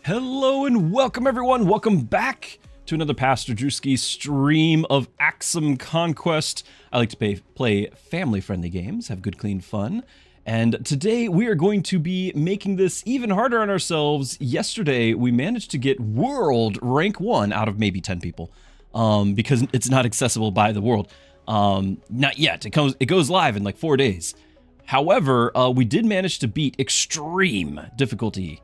Hello and welcome everyone, welcome back to another Pastor Druski stream of Axom Conquest. I like to play family-friendly games, have good clean fun, and today we are going to be making this even harder on ourselves. Yesterday we managed to get World Rank 1 out of maybe 10 people, because it's not accessible by the world. Not yet, it goes live in like 4 days. However, we did manage to beat Extreme difficulty.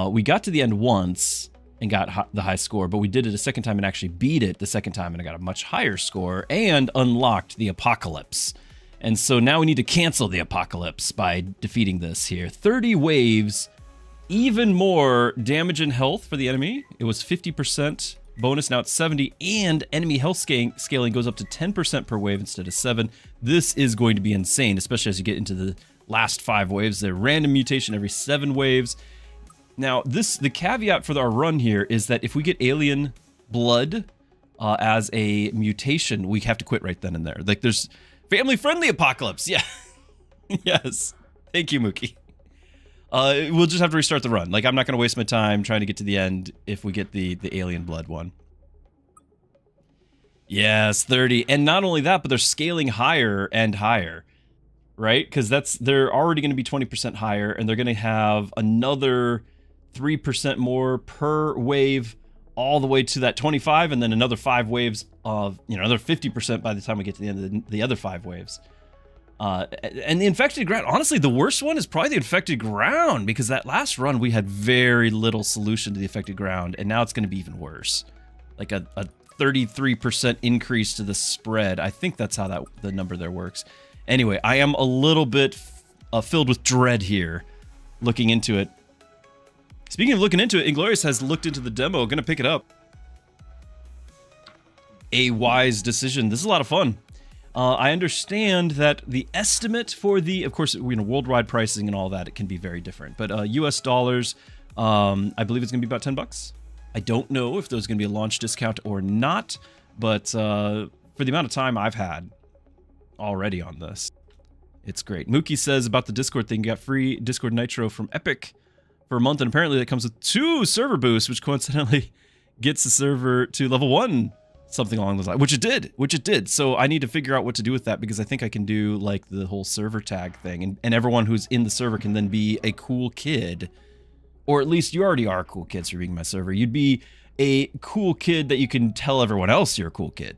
We got to the end once and got the high score, but we did it a second time and actually beat it the second time and I got a much higher score and unlocked the Apocalypse. And so now we need to cancel the Apocalypse by defeating this here. 30 waves, even more damage and health for the enemy. It was 50% bonus, now it's 70, and enemy health scaling goes up to 10% per wave instead of 7. This is going to be insane, especially as you get into the last 5 waves. They're random mutation every 7 waves. Now, the caveat for our run here is that if we get alien blood as a mutation, we have to quit right then and there. Like, there's family-friendly Apocalypse, yeah. Yes, thank you, Mookie. We'll just have to restart the run. Like, I'm not going to waste my time trying to get to the end if we get the alien blood one. Yes, 30. And not only that, but they're scaling higher and higher, right? Because they're already going to be 20% higher, and they're going to have another 3% more per wave all the way to that 25, and then another 5 waves of, another 50% by the time we get to the end of the other 5 waves. And the infected ground, honestly, the worst one is probably the infected ground, because that last run we had very little solution to the infected ground, and now it's going to be even worse. Like a 33% increase to the spread. I think that's how the number there works. Anyway, I am a little bit filled with dread here, looking into it. Speaking of looking into it, Inglorious has looked into the demo, gonna pick it up. A wise decision. This is a lot of fun. I understand that the estimate for of course, worldwide pricing and all that, it can be very different. But US dollars, I believe it's gonna be about 10 bucks. I don't know if there's gonna be a launch discount or not, but for the amount of time I've had already on this, it's great. Mookie says about the Discord thing, got free Discord Nitro from Epic for a month, and apparently that comes with 2 server boosts, which coincidentally gets the server to level 1, something along those lines, which it did. So I need to figure out what to do with that, because I think I can do like the whole server tag thing, and everyone who's in the server can then be a cool kid, or at least you already are cool kids for being my server. You'd be a cool kid that you can tell everyone else you're a cool kid.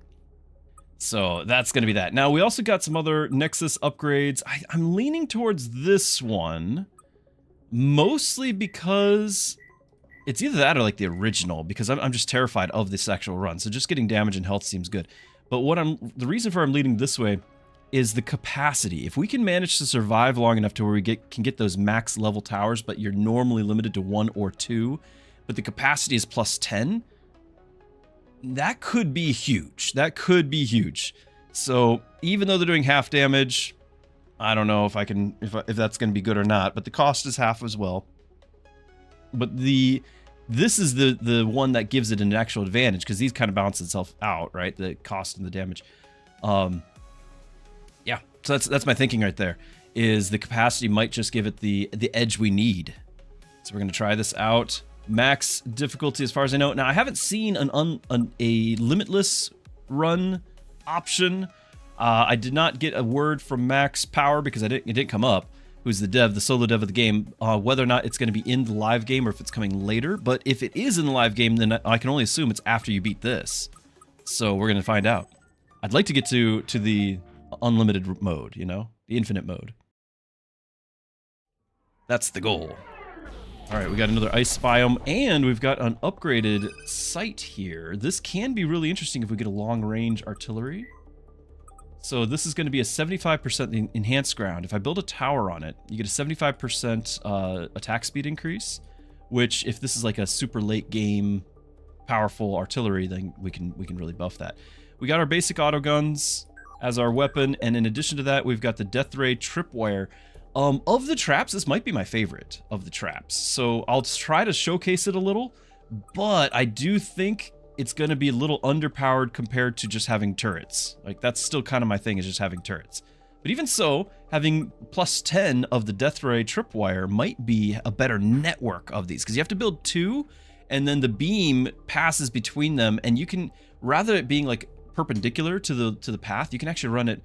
So that's going to be that. Now we also got some other Nexus upgrades. I'm leaning towards this one, mostly because it's either that or like the original, because I'm just terrified of this actual run. So just getting damage and health seems good. But the reason for I'm leaning this way is the capacity. If we can manage to survive long enough to where we can get those max level towers, but you're normally limited to 1 or 2, but the capacity is plus 10, that could be huge. That could be huge. So even though they're doing half damage, I don't know if that's going to be good or not, but the cost is half as well. But this is the one that gives it an actual advantage, because these kind of balance itself out, right? The cost and the damage. Yeah, so that's my thinking right there, is the capacity might just give it the edge we need. So we're going to try this out. Max difficulty as far as I know. Now, I haven't seen a limitless run option. I did not get a word from Max Power, because it didn't come up, who's the solo dev of the game, whether or not it's going to be in the live game or if it's coming later. But if it is in the live game, then I can only assume it's after you beat this. So we're going to find out. I'd like to get to the unlimited mode, the infinite mode. That's the goal. All right, we got another ice biome, and we've got an upgraded sight here. This can be really interesting if we get a long-range artillery. So this is going to be a 75% enhanced ground. If I build a tower on it, you get a 75% attack speed increase, which if this is like a super late game powerful artillery, then we can really buff that. We got our basic auto guns as our weapon, and in addition to that, we've got the death ray tripwire. Of the traps, this might be my favorite of the traps. So I'll try to showcase it a little, but I do think it's going to be a little underpowered compared to just having turrets. Like, that's still kind of my thing, is just having turrets. But even so, having plus 10 of the Death Ray tripwire might be a better network of these, because you have to build 2, and then the beam passes between them, and you can, rather it being like perpendicular to the path, you can actually run it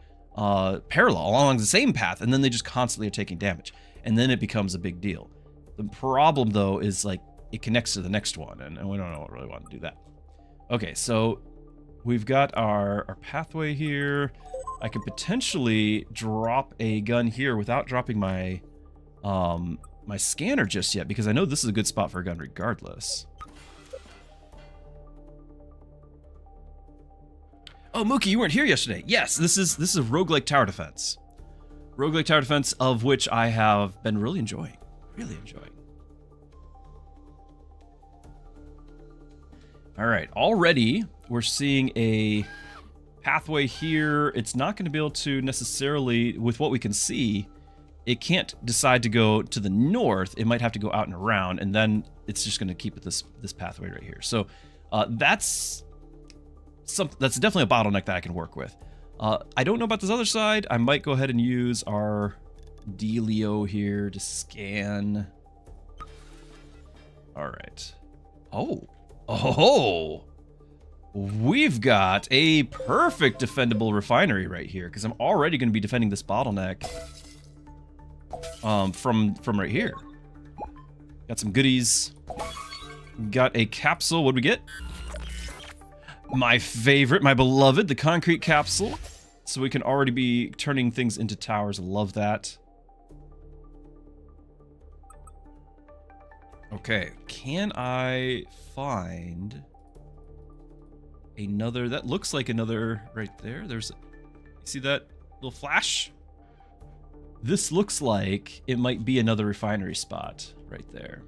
parallel along the same path, and then they just constantly are taking damage, and then it becomes a big deal. The problem though is like it connects to the next one, and we don't really want to do that. Okay, so we've got our pathway here. I could potentially drop a gun here without dropping my my scanner just yet, because I know this is a good spot for a gun regardless. Oh, Mookie, you weren't here yesterday. Yes, this is a roguelike tower defense. Roguelike tower defense, of which I have been really enjoying. Really enjoying. All right, already we're seeing a pathway here. It's not going to be able to necessarily, with what we can see, it can't decide to go to the north. It might have to go out and around, and then it's just going to keep it this pathway right here. So that's definitely a bottleneck that I can work with. I don't know about this other side. I might go ahead and use our Delio here to scan. All right. Oh, we've got a perfect defendable refinery right here, because I'm already going to be defending this bottleneck from right here. Got some goodies. Got a capsule. What do we get? My favorite, my beloved, the concrete capsule. So we can already be turning things into towers. Love that. Okay, can I find another? That looks like another right there. There's, you see that little flash? This looks like it might be another refinery spot right there.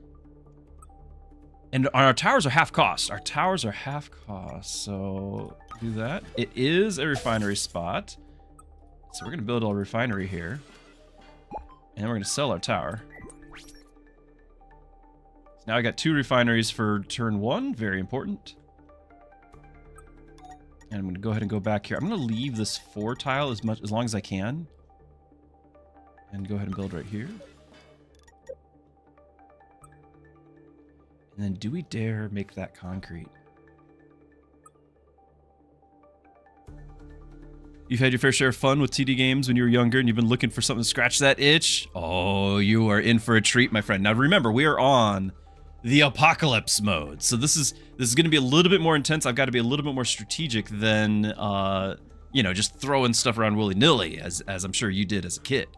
And our towers are half cost. Our towers are half cost, so do that. It is a refinery spot. So we're gonna build a refinery here. And we're gonna sell our tower. Now I got 2 refineries for turn 1, very important. And I'm gonna go ahead and go back here. I'm gonna leave this 4 tile as long as I can. And go ahead and build right here. And then do we dare make that concrete? You've had your fair share of fun with TD games when you were younger and you've been looking for something to scratch that itch? Oh, you are in for a treat, my friend. Now remember, we are on the apocalypse mode. So this is going to be a little bit more intense. I've got to be a little bit more strategic than you know, just throwing stuff around willy-nilly as I'm sure you did as a kid.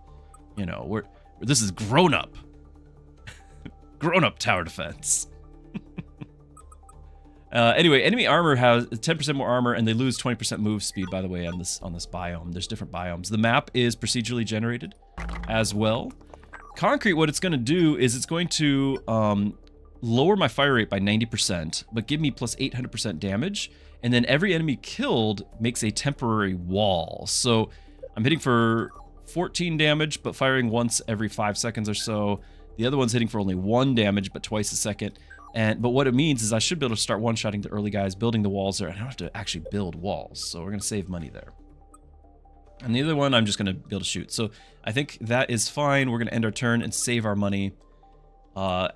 You know, this is grown-up tower defense. Anyway, enemy armor has 10% more armor, and they lose 20% move speed, by the way, on this biome. There's different biomes. The map is procedurally generated as well. Concrete, what it's going to do is it's going to lower my fire rate by 90%, but give me plus 800% damage, and then every enemy killed makes a temporary wall. So I'm hitting for 14 damage, but firing once every 5 seconds or so. The other one's hitting for only 1 damage, but twice a second. But what it means is I should be able to start one-shotting the early guys, building the walls there. I don't have to actually build walls, so we're going to save money there. And the other one, I'm just going to be able to shoot. So I think that is fine. We're going to end our turn and save our money,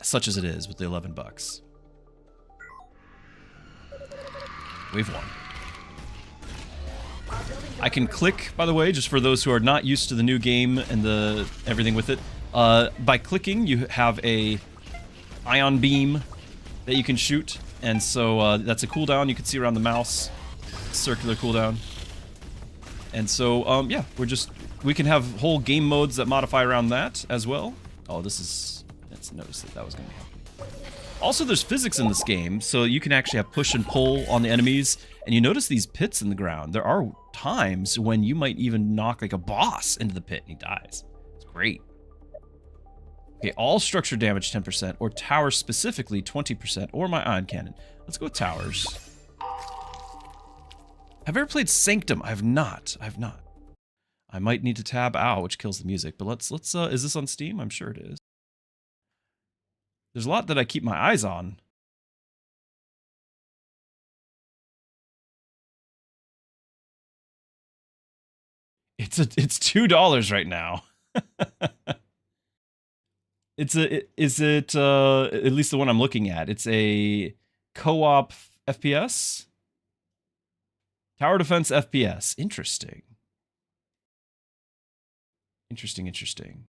such as it is, with the 11 bucks. Wave 1. I can click, by the way, just for those who are not used to the new game and everything with it. By clicking, you have a ion beam that you can shoot, and so that's a cooldown you can see around the mouse, circular cooldown. And so yeah, we can have whole game modes that modify around that as well. Oh, let's notice that was going to be happening. Also, there's physics in this game, so you can actually have push and pull on the enemies, and you notice these pits in the ground. There are times when you might even knock like a boss into the pit and he dies. It's great. Okay, all structure damage 10%, or towers specifically 20%, or my ion cannon. Let's go with towers. Have I ever played Sanctum? I have not. I might need to tab out, which kills the music, but let's is this on Steam? I'm sure it is. There's a lot that I keep my eyes on. It's $2 right now. Is it at least the one I'm looking at? It's a co-op FPS? Towerdefense FPS. Interesting. Interesting.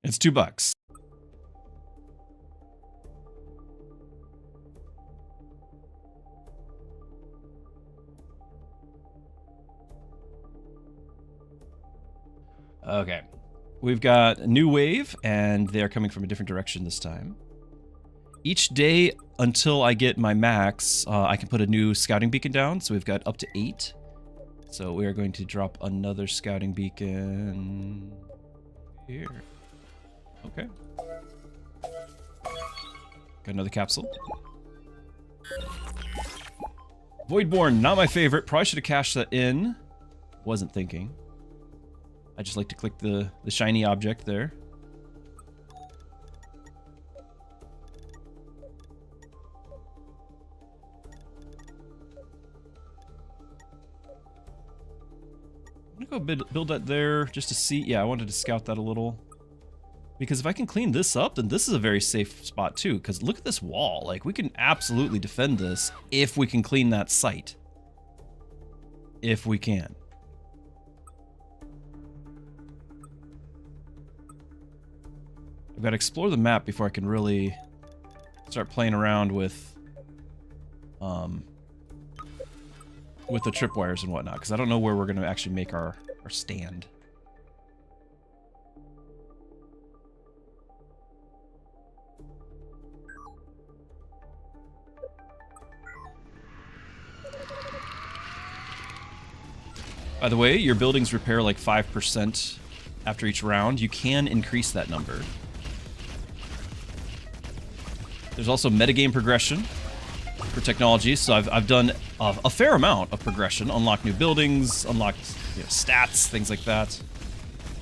It's $2. Okay. We've got a new wave, and they're coming from a different direction this time. Each day until I get my max, I can put a new scouting beacon down, so we've got up to 8. So we are going to drop another scouting beacon here. Okay. Got another capsule. Voidborn, not my favorite. Probably should have cashed that in. Wasn't thinking. I just like to click the shiny object there. I'm gonna go build that there just to see. Yeah, I wanted to scout that a little. Because if I can clean this up, then this is a very safe spot too. Because look at this wall. Like, we can absolutely defend this if we can clean that site. If we can. I've got to explore the map before I can really start playing around with the tripwires and whatnot, because I don't know where we're going to actually make our stand. By the way, your buildings repair like 5% after each round. You can increase that number. There's also metagame progression for technology, so I've done a fair amount of progression. Unlock new buildings, unlock stats, things like that.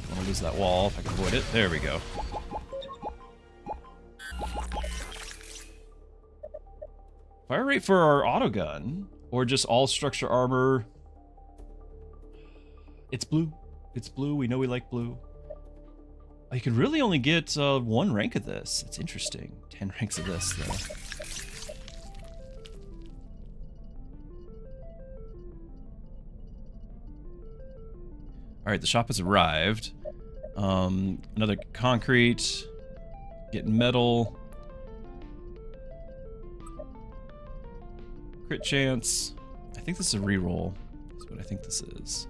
I want to lose that wall if I can avoid it. There we go. Fire rate for our autogun, or just all structure armor. It's blue. It's blue. We know we like blue. You can really only get 1 rank of this. It's interesting. 10 ranks of this, though. Alright, the shop has arrived. Another concrete. Getting metal. Crit chance. I think this is a reroll. That's what I think this is.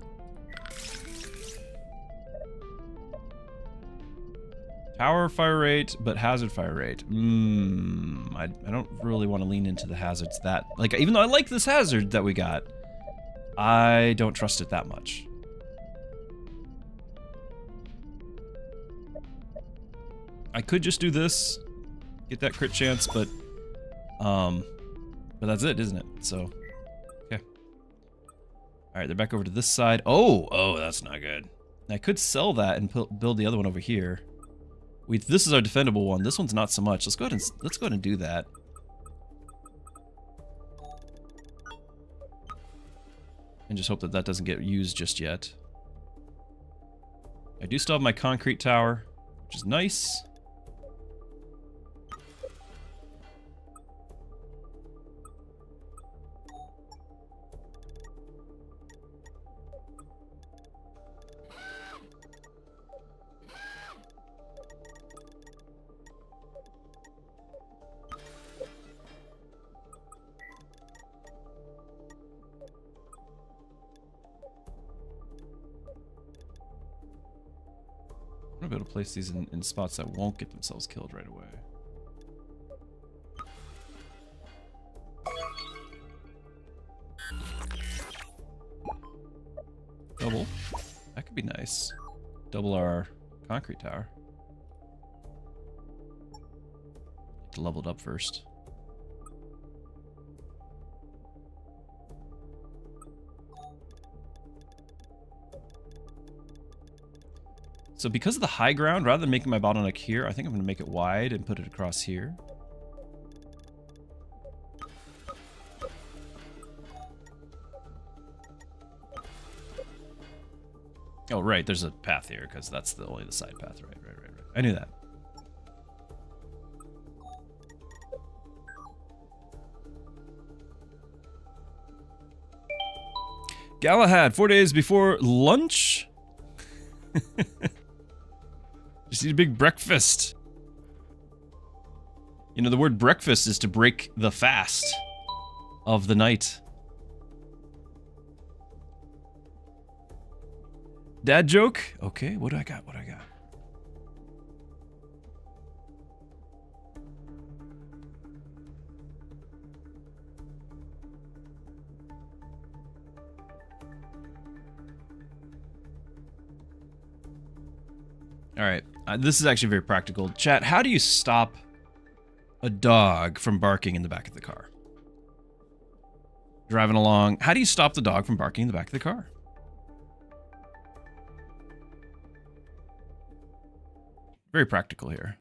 Tower fire rate, but hazard fire rate. I don't really want to lean into the hazards that... Like, even though I like this hazard that we got, I don't trust it that much. I could just do this, get that crit chance, but that's it, isn't it? So, okay. Alright, they're back over to this side. Oh, that's not good. I could sell that and build the other one over here. This is our defendable one. This one's not so much. Let's go ahead and do that. And just hope that that doesn't get used just yet. I do still have my concrete tower, which is nice. I'm gonna be able to place these in spots that won't get themselves killed right away. Double. That could be nice. Double our concrete tower. Leveled up first. So because of the high ground, rather than making my bottleneck here, I think I'm going to make it wide and put it across here. Oh, right, there's a path here, because that's only the side path. Right. I knew that. Galahad, 4 days before lunch? Just eat a big breakfast. You know, the word breakfast is to break the fast of the night. Dad joke? Okay, what do I got? Alright, this is actually very practical. Chat, how do you stop a dog from barking in the back of the car? Driving along, how do you stop the dog from barking in the back of the car? Very practical here.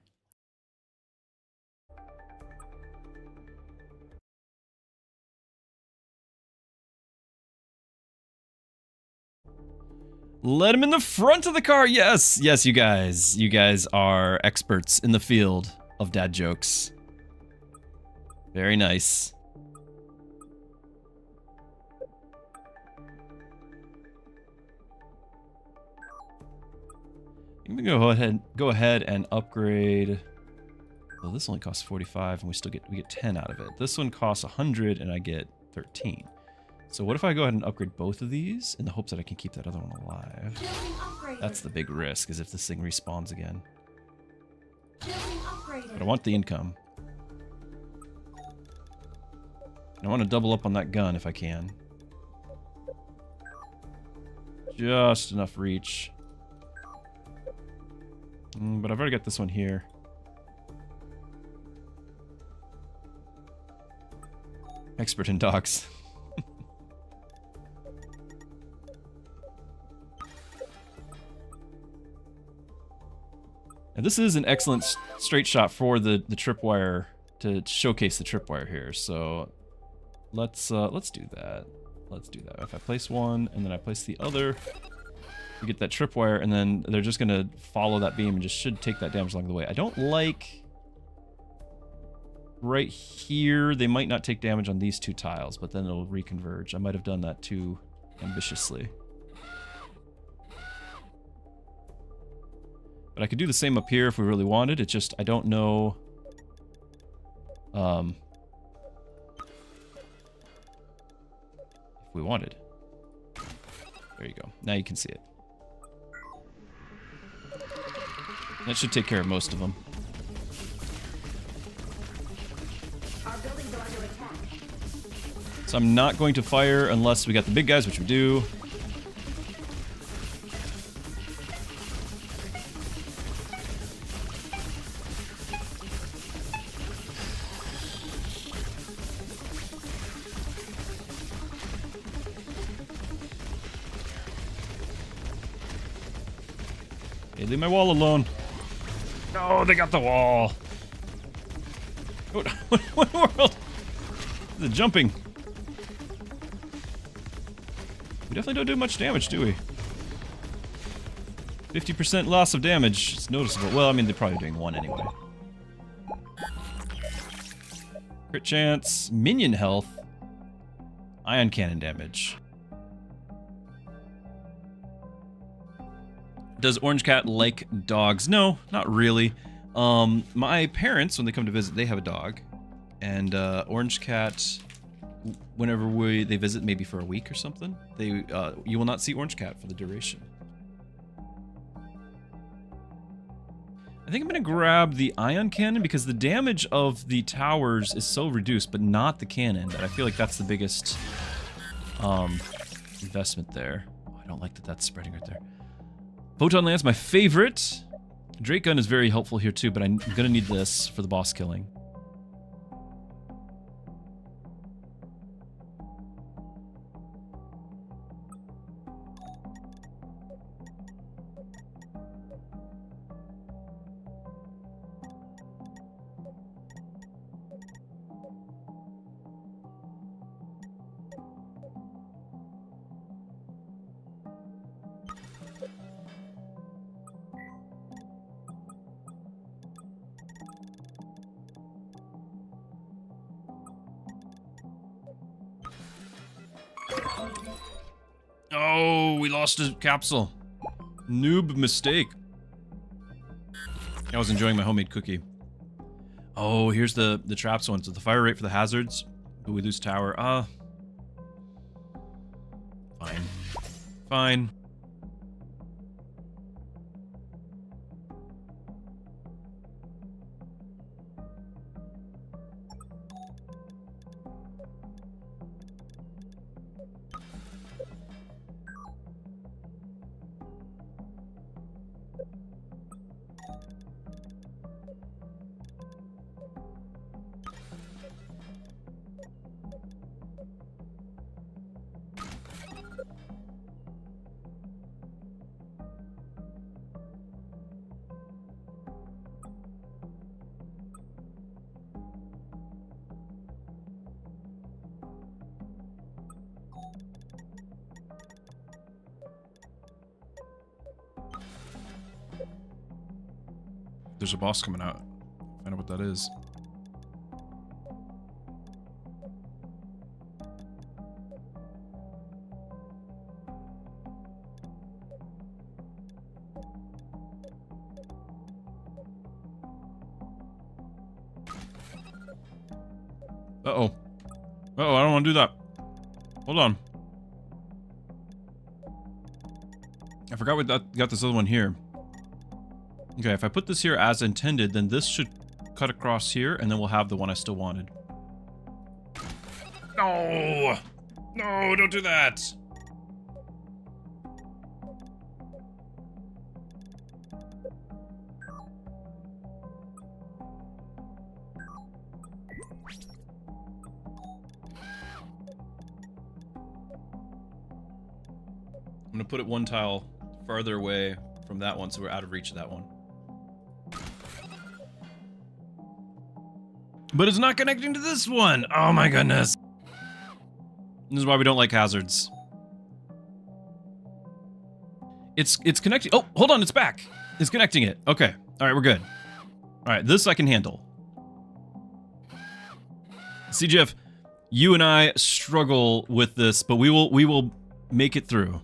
Let him in the front of the car. Yes, you guys. You guys are experts in the field of dad jokes. Very nice. I'm gonna go ahead and upgrade. Well, this only costs 45 and we get 10 out of it. This one costs 100 and I get 13. So what if I go ahead and upgrade both of these in the hopes that I can keep that other one alive? That's the big risk, is if this thing respawns again. But I want the income. And I want to double up on that gun if I can. Just enough reach. But I've already got this one here. Expert in dogs. And this is an excellent straight shot for the tripwire, to showcase the tripwire here. So let's do that. Let's do that. If I place one and then I place the other, we get that tripwire, and then they're just gonna follow that beam and just should take that damage along the way. I don't like right here. They might not take damage on these two tiles, but then it'll reconverge. I might have done that too ambitiously. But I could do the same up here if we really wanted. It's just I don't know. If we wanted. There you go. Now you can see it. That should take care of most of them. So I'm not going to fire unless we got the big guys, which we do. Hey, leave my wall alone. No, they got the wall. What world? The jumping. We definitely don't do much damage, do we? 50% loss of damage. It's noticeable. Well, I mean, they're probably doing one anyway. Crit chance. Minion health. Ion cannon damage. Does Orange Cat like dogs? No, not really. My parents, when they come to visit, they have a dog. And Orange Cat, whenever they visit, maybe for a week or something, you will not see Orange Cat for the duration. I think I'm going to grab the ion cannon because the damage of the towers is so reduced, but not the cannon, that I feel like that's the biggest investment there. Oh, I don't like that that's spreading right there. Photon Lance, my favorite. Drake Gun is very helpful here too, but I'm going to need this for the boss killing. Oh, we lost a capsule. Noob mistake. I was enjoying my homemade cookie. Oh, here's the traps one. So the fire rate for the hazards. But we lose tower. Fine. Fine. There's a boss coming out. Find out what that is. Uh-oh. Uh-oh, I don't want to do that. Hold on. I forgot we got this other one here. Okay, if I put this here as intended, then this should cut across here, and then we'll have the one I still wanted. No! No, don't do that! I'm gonna put it one tile farther away from that one so we're out of reach of that one. But it's not connecting to this one! Oh my goodness! This is why we don't like hazards. It's connecting. Oh, hold on, it's back! It's connecting it. Okay. Alright, we're good. Alright, this I can handle. See, Jeff, you and I struggle with this, but we will make it through.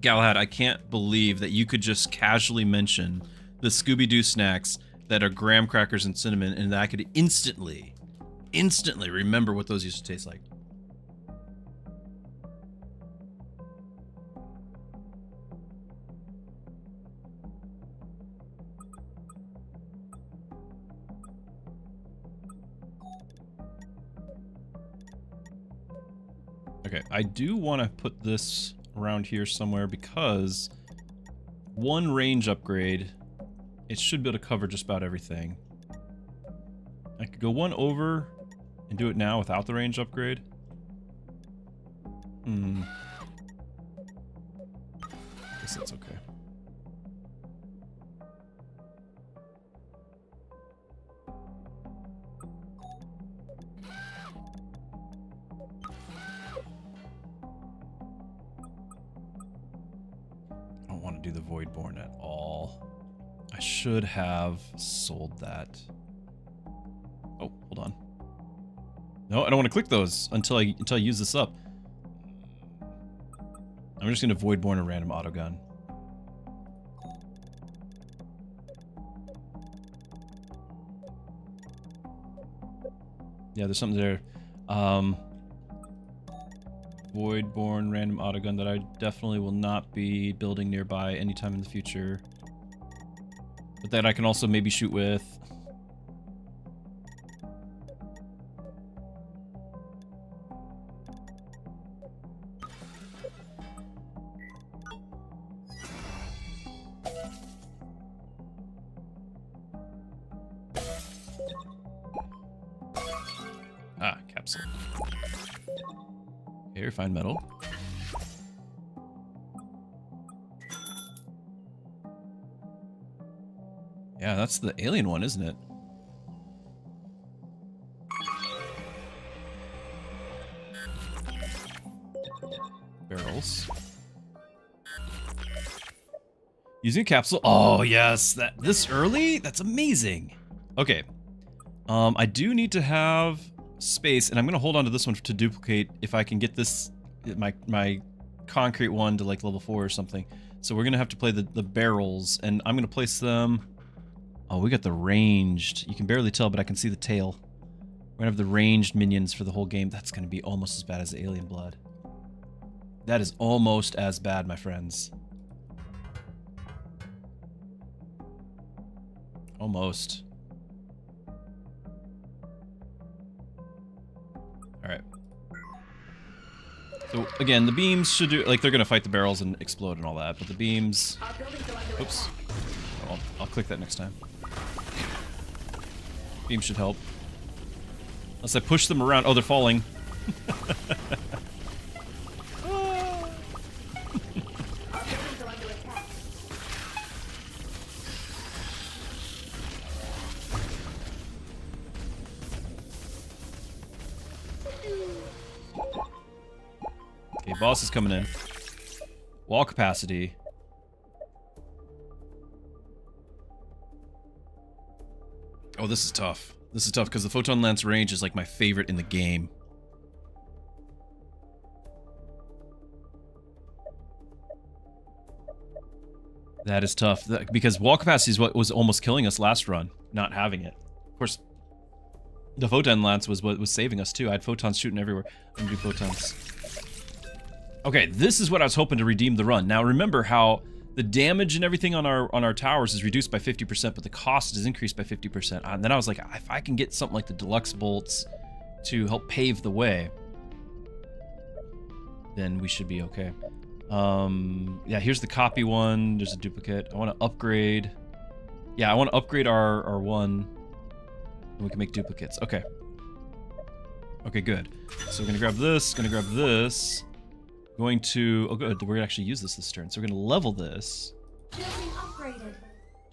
Galahad, I can't believe that you could just casually mention the Scooby-Doo snacks that are graham crackers and cinnamon, and that I could instantly remember what those used to taste like. Okay, I do want to put this around here somewhere because one range upgrade, it should be able to cover just about everything. I could go one over and do it now without the range upgrade. Guess that's okay. Do the Voidborn at all. I should have sold that. Oh, hold on. No, I don't want to click those until I use this up. I'm just gonna Voidborn a random autogun. Yeah, there's something there. Voidborn random autogun that I definitely will not be building nearby anytime in the future. But that I can also maybe shoot with. Ah, capsule. Okay, refined metal. Yeah, that's the alien one, isn't it? Barrels. Using a capsule. Oh, yes. This early? That's amazing. Okay. I do need to have space, and I'm going to hold on to this one to duplicate if I can get this, my concrete one to like level 4 or something. So we're going to have to play the barrels, and I'm going to place them... Oh, we got the ranged. You can barely tell, but I can see the tail. We're going to have the ranged minions for the whole game. That's going to be almost as bad as the alien blood. That is almost as bad, my friends. Almost. Alright. So, again, the beams should do... Like, they're going to fight the barrels and explode and all that, but the beams... Oops. Oh, I'll click that next time. Beams should help. Unless I push them around. Oh, they're falling. Okay, boss is coming in. Wall capacity. Oh, this is tough. This is tough because the photon lance range is like my favorite in the game. That is tough because wall capacity is what was almost killing us last run, not having it. Of course, the photon lance was what was saving us too. I had photons shooting everywhere. I'm gonna do photons. Okay, this is what I was hoping to redeem the run. Now remember how the damage and everything on our towers is reduced by 50%, but the cost is increased by 50%. And then I was like, if I can get something like the deluxe bolts to help pave the way, then we should be okay. Yeah, here's the copy one. There's a duplicate. I want to upgrade. Yeah, I want to upgrade our one, and we can make duplicates. Okay. Okay, good. So we're gonna grab this. Gonna grab this. Going to... Oh, good. We're gonna actually use this turn. So we're gonna level this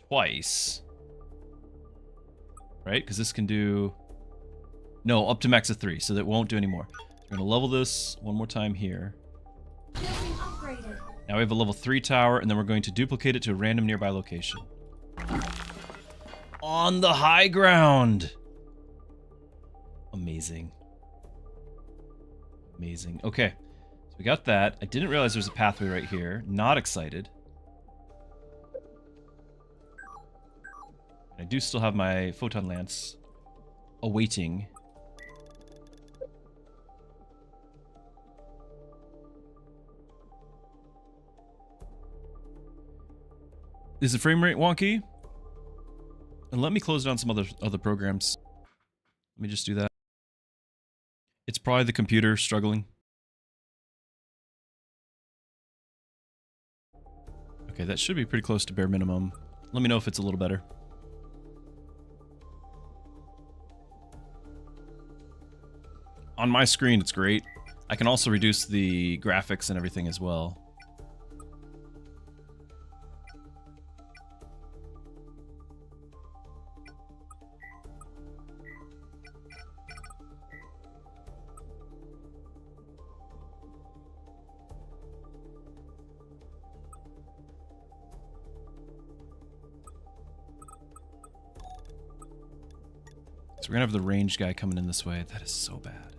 twice. Right? Because this can do... No, up to max of 3, so that won't do any more. We're gonna level this one more time here. Now we have a level 3 tower, and then we're going to duplicate it to a random nearby location. On the high ground! Amazing. Amazing. Okay. So we got that. I didn't realize there's a pathway right here. Not excited. I do still have my photon lance awaiting. Is the frame rate wonky? And let me close down some other programs. Let me just do that. It's probably the computer struggling. Okay, that should be pretty close to bare minimum. Let me know if it's a little better. On my screen, it's great. I can also reduce the graphics and everything as well. So we're gonna have the ranged guy coming in this way. That is so bad.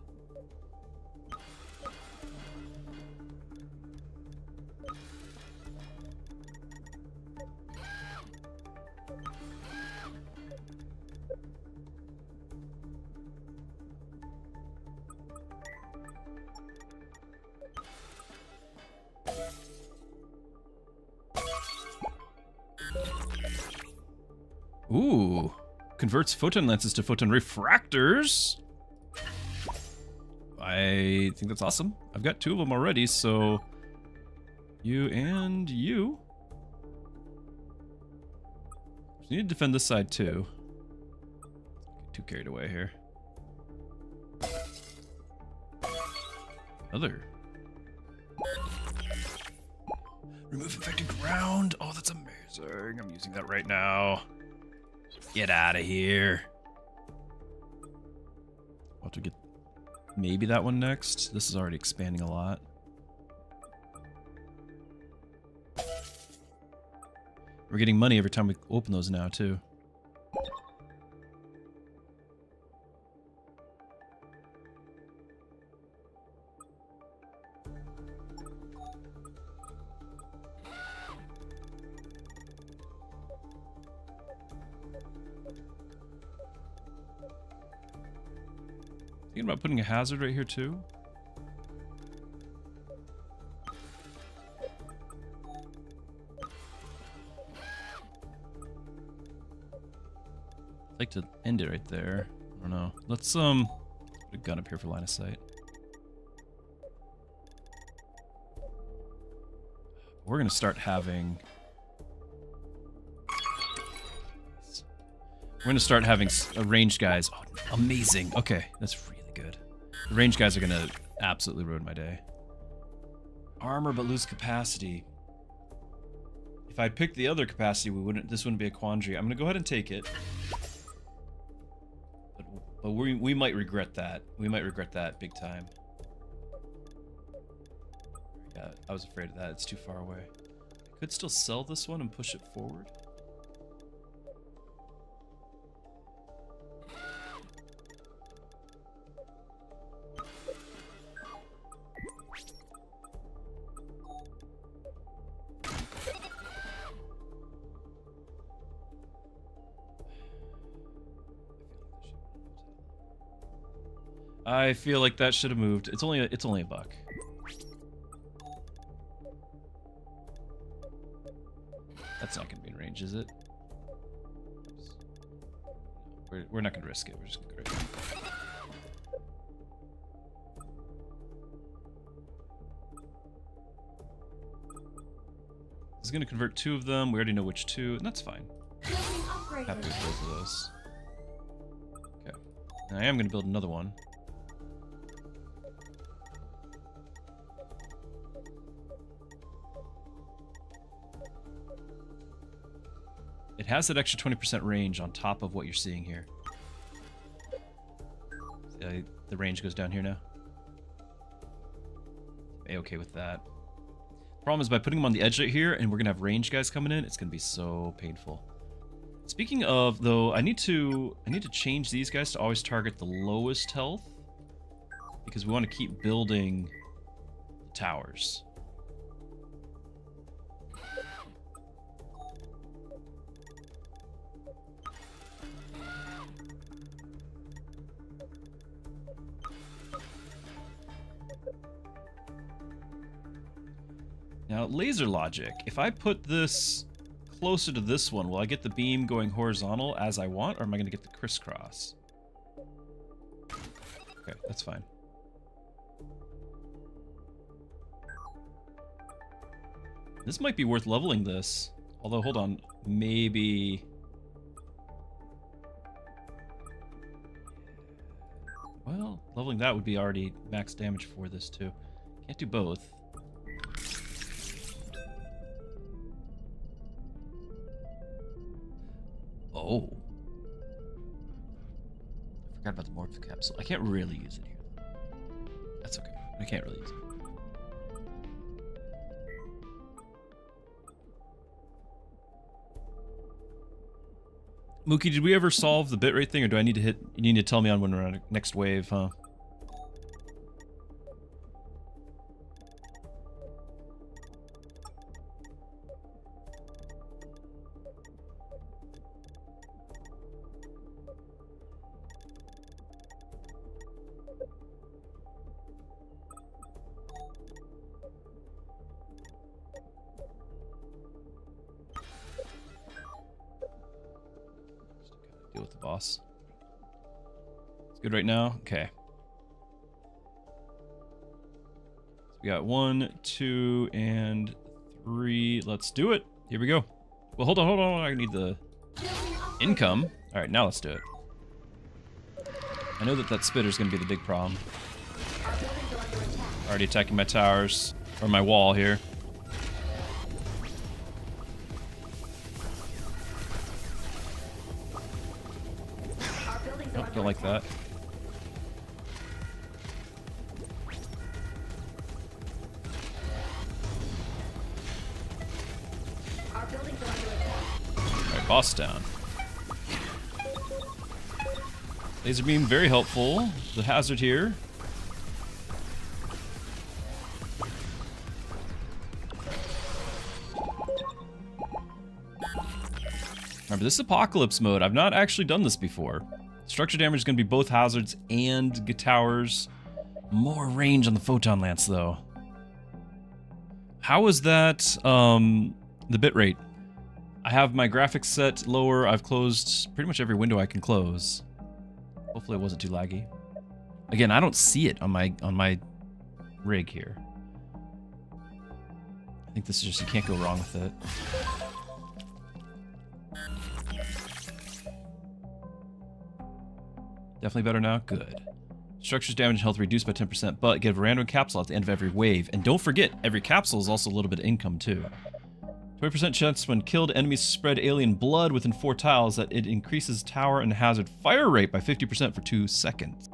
Ooh. Converts photon lenses to photon refractors. I think that's awesome. I've got 2 of them already, so you and you. Just need to defend this side too. Get too carried away here. Other. Remove infected ground. Oh, that's amazing. I'm using that right now. Get out of here. I'll have to get maybe that one next. This is already expanding a lot. We're getting money every time we open those now, too. Thinking about putting a hazard right here, too. I'd like to end it right there. I don't know. Let's put a gun up here for line of sight. We're gonna start having. We're gonna start having ranged guys. Oh, amazing. Okay, that's really good. The ranged guys are gonna absolutely ruin my day. Armor but lose capacity. If I'd picked the other capacity, this wouldn't be a quandary. I'm gonna go ahead and take it. But we might regret that. We might regret that big time. Yeah, I was afraid of that. It's too far away. I could still sell this one and push it forward. I feel like that should have moved. It's only a buck. That's not gonna be in range, is it? We're not gonna risk it. We're just gonna go right. This is gonna convert 2 of them. We already know which 2, and that's fine. Happy with both of those. Okay. And I am gonna build another one. It has that extra 20% range on top of what you're seeing here. The range goes down here now. A-okay with that. Problem is by putting them on the edge right here, and we're gonna have range guys coming in, it's gonna be so painful. Speaking of, though, I need to change these guys to always target the lowest health, because we want to keep building towers. Now, laser logic. If I put this closer to this one, will I get the beam going horizontal as I want, or am I going to get the crisscross? Okay, that's fine. This might be worth leveling this. Although, hold on. Maybe... Well, leveling that would be already max damage for this, too. Can't do both. Oh. I forgot about the morph capsule. I can't really use it here. That's okay. I can't really use it. Mookie, did we ever solve the bitrate thing, or do I need to hit... You need to tell me on when we're on next wave, huh? Deal with the boss. It's good right now? Okay. So we got 1, 2, and 3. Let's do it. Here we go. Well, hold on. I need the income. All right, now let's do it. I know that spitter's going to be the big problem. Already attacking my towers, or my wall here. Don't like that. Our buildings are under attack. Boss down. Laser beam, very helpful. The hazard here. Remember, this is Apocalypse mode. I've not actually done this before. Structure damage is going to be both hazards and towers. More range on the photon lance, though. How is that, the bitrate? I have my graphics set lower. I've closed pretty much every window I can close. Hopefully it wasn't too laggy. Again, I don't see it on my rig here. I think this is just, you can't go wrong with it. Definitely better now? Good. Structures damage and health reduced by 10%, but get a random capsule at the end of every wave. And don't forget, every capsule is also a little bit of income too. 20% chance when killed enemies spread alien blood within 4 tiles that it increases tower and hazard fire rate by 50% for 2 seconds.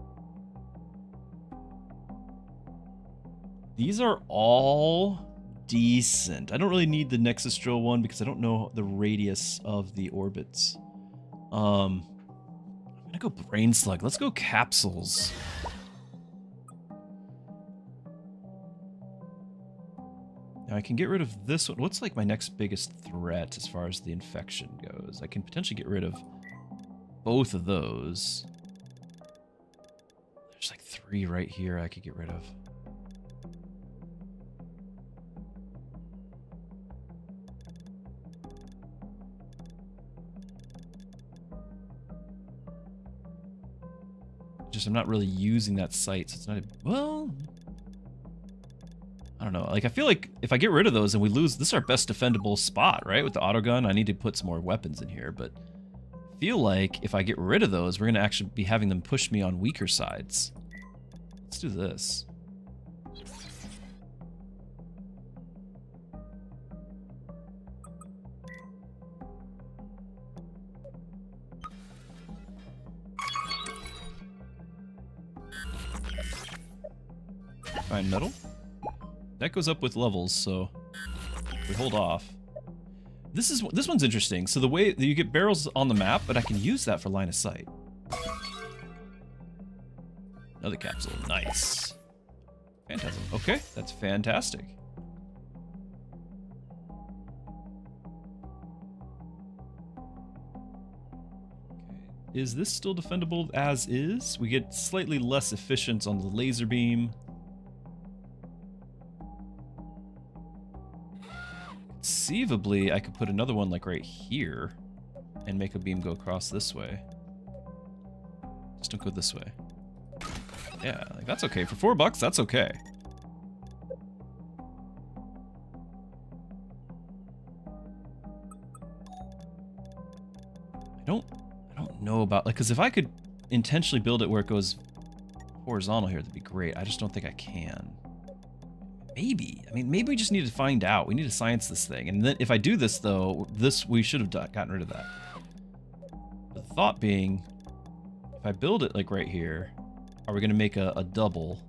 These are all decent. I don't really need the Nexus Drill one because I don't know the radius of the orbits. I'm gonna go Brain Slug. Let's go capsules. Now I can get rid of this one. What's like my next biggest threat as far as the infection goes? I can potentially get rid of both of those. There's like 3 right here I could get rid of. Just I'm not really using that site, so it's not a, well, I don't know. Like, I feel like if I get rid of those and we lose, this is our best defendable spot, right? With the autogun, I need to put some more weapons in here, but I feel like if I get rid of those, we're going to actually be having them push me on weaker sides. Let's do this. Fine metal. That goes up with levels, so we hold off. This one's interesting. So the way that you get barrels on the map, but I can use that for line of sight. Another capsule, nice. Phantasm, okay, that's fantastic. Okay. Is this still defendable as is? We get slightly less efficient on the laser beam. Conceivably, I could put another one like right here and make a beam go across this way. Just don't go this way. Yeah, like that's okay. For $4, that's okay. I don't know about, like, because if I could intentionally build it where it goes horizontal here, that'd be great. I just don't think I can. Maybe. I mean, maybe we just need to find out. We need to science this thing. And then if I do this, though, we should have gotten rid of that. The thought being, if I build it, like, right here, are we going to make a double?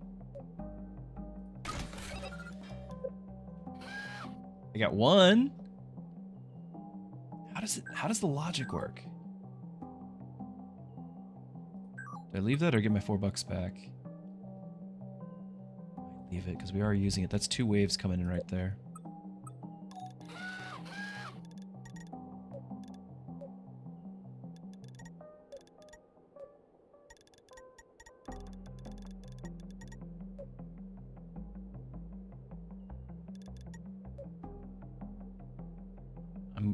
I got one. How does the logic work? Did I leave that or get my $4 back? Leave it, because we are using it. That's 2 waves coming in right there.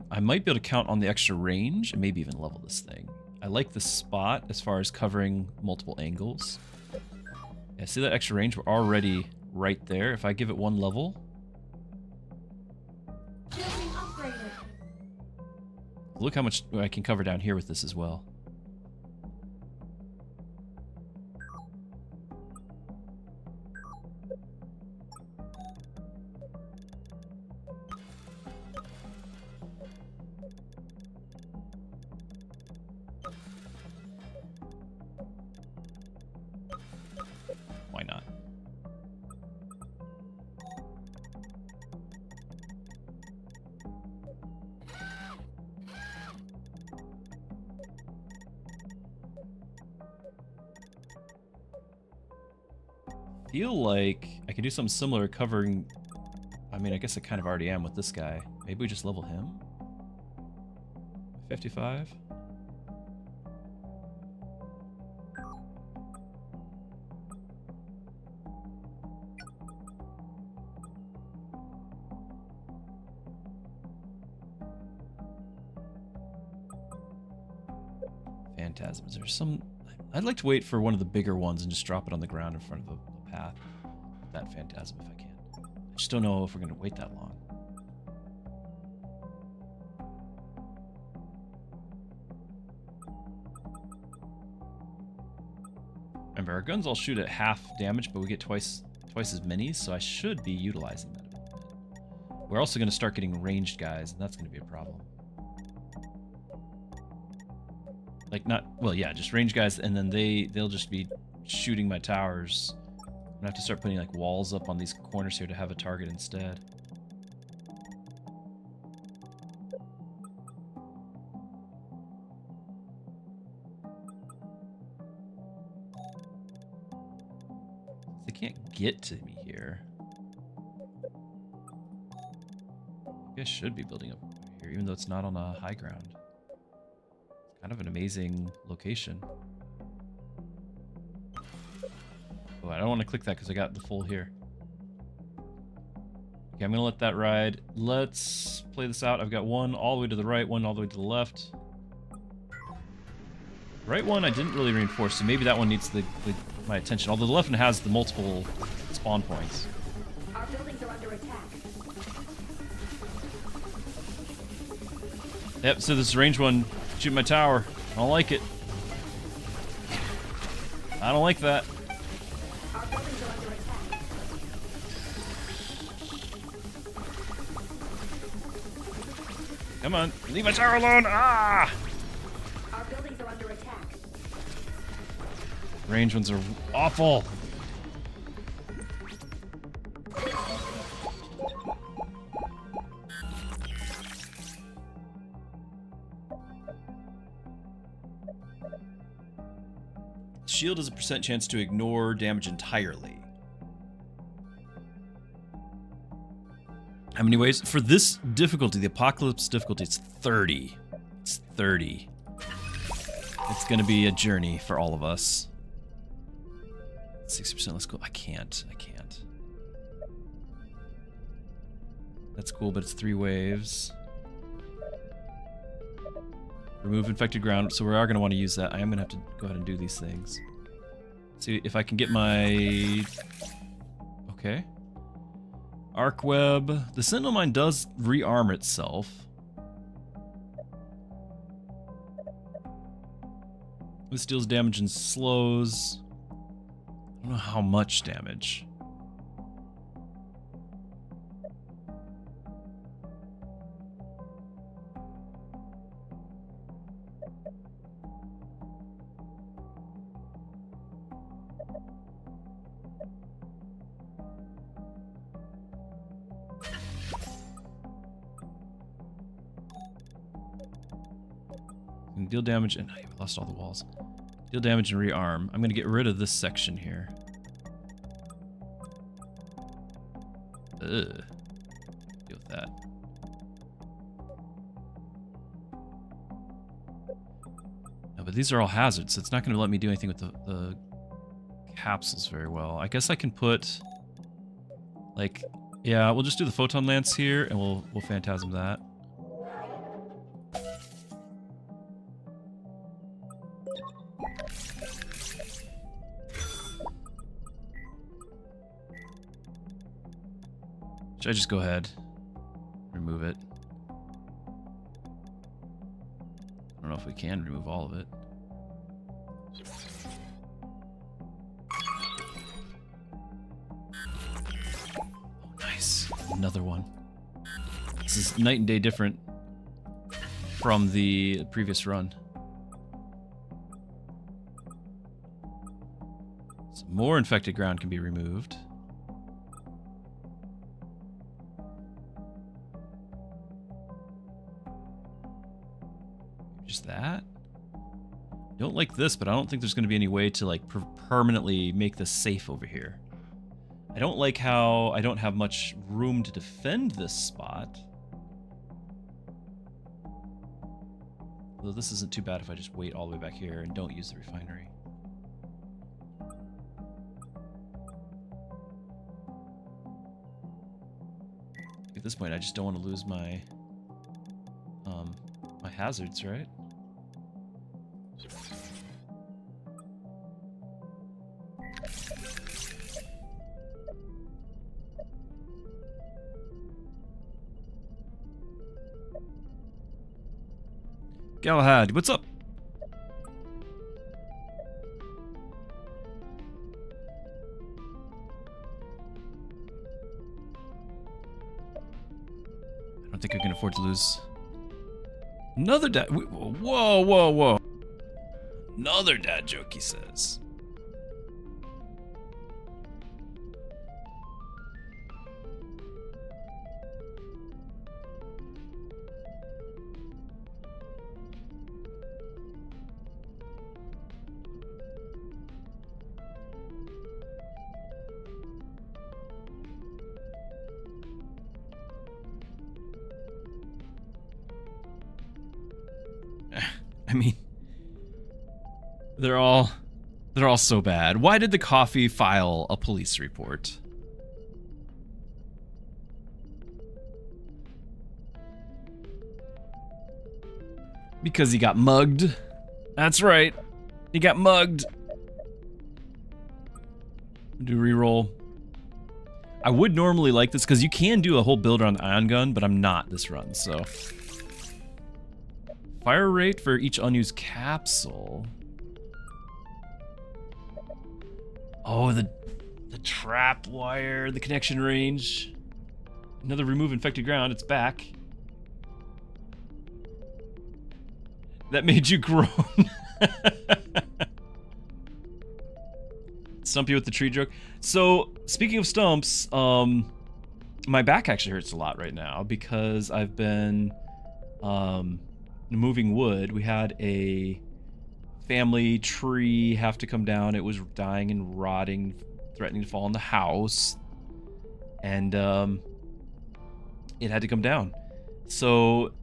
I might be able to count on the extra range and maybe even level this thing. I like the spot as far as covering multiple angles. Yeah, see that extra range? We're already right there. If I give it 1 level. Look how much I can cover down here with this as well. Why not? feel like I could do something similar covering... I mean, I guess I kind of already am with this guy. Maybe we just level him? 55? Phantasm. Is there some... I'd like to wait for one of the bigger ones and just drop it on the ground in front of the path. That Phantasm if I can. I just don't know if we're going to wait that long. Remember, our guns all shoot at half damage, but we get twice as many, so I should be utilizing that a bit. We're also going to start getting ranged guys, and that's going to be a problem. Like, not... Well, yeah, just ranged guys, and then they'll just be shooting my towers. I'm gonna have to start putting, like, walls up on these corners here to have a target instead. They can't get to me here. Maybe I should be building up here, even though it's not on a high ground. It's kind of an amazing location. Oh, I don't want to click that because I got the full here. Okay, I'm going to let that ride. Let's play this out. I've got one all the way to the right, one all the way to the left. Right one I didn't really reinforce, so maybe that one needs my attention. Although the left one has the multiple spawn points. Our buildings are under attack. Yep, so this range one shooting my tower. I don't like it. I don't like that. Our buildings are under attack. Come on, leave my tower alone! Ah! Our buildings are under attack. Range ones are awful. Shield has a % chance to ignore damage entirely. How many ways? For this difficulty, the Apocalypse difficulty, it's 30. It's 30. It's gonna be a journey for all of us. 60%, let's go. I can't. That's cool, but it's 3 waves. Remove infected ground, so we are going to want to use that. I am going to have to go ahead and do these things. See if I can get my... Okay. Arc web. The Sentinel Mine does rearm itself. This deals damage and slows. I don't know how much damage. And deal damage and I lost all the walls. Deal damage and rearm. I'm gonna get rid of this section here. Ugh. Deal with that. No, but these are all hazards, so it's not gonna let me do anything with the capsules very well. I guess I can put like, yeah, we'll just do the photon lance here and we'll phantasm that. Should I just go ahead? Remove it. I don't know if we can remove all of it. Oh, nice. Another one. This is night and day different from the previous run. Some more infected ground can be removed. Just that. Don't like this, but I don't think there's going to be any way to like permanently make this safe over here. I don't like how I don't have much room to defend this spot. Although this isn't too bad if I just wait all the way back here and don't use the refinery. At this point, I just don't want to lose my my hazards, right? Galahad, what's up? I don't think I can afford to lose. Another dad. Whoa, whoa, whoa. Another dad joke, he says. I mean, they're all so bad. Why did the coffee file a police report? Because he got mugged. That's right. He got mugged. Do reroll. I would normally like this because you can do a whole build on the ion gun, but I'm not this run, so. Fire rate for each unused capsule. Oh, the trap wire, the connection range. Another remove infected ground, it's back. That made you groan. Stump you with the tree joke. So, speaking of stumps, my back actually hurts a lot right now because I've been moving wood. We had a family tree have to come down. It was dying and rotting, threatening to fall on the house, and it had to come down. So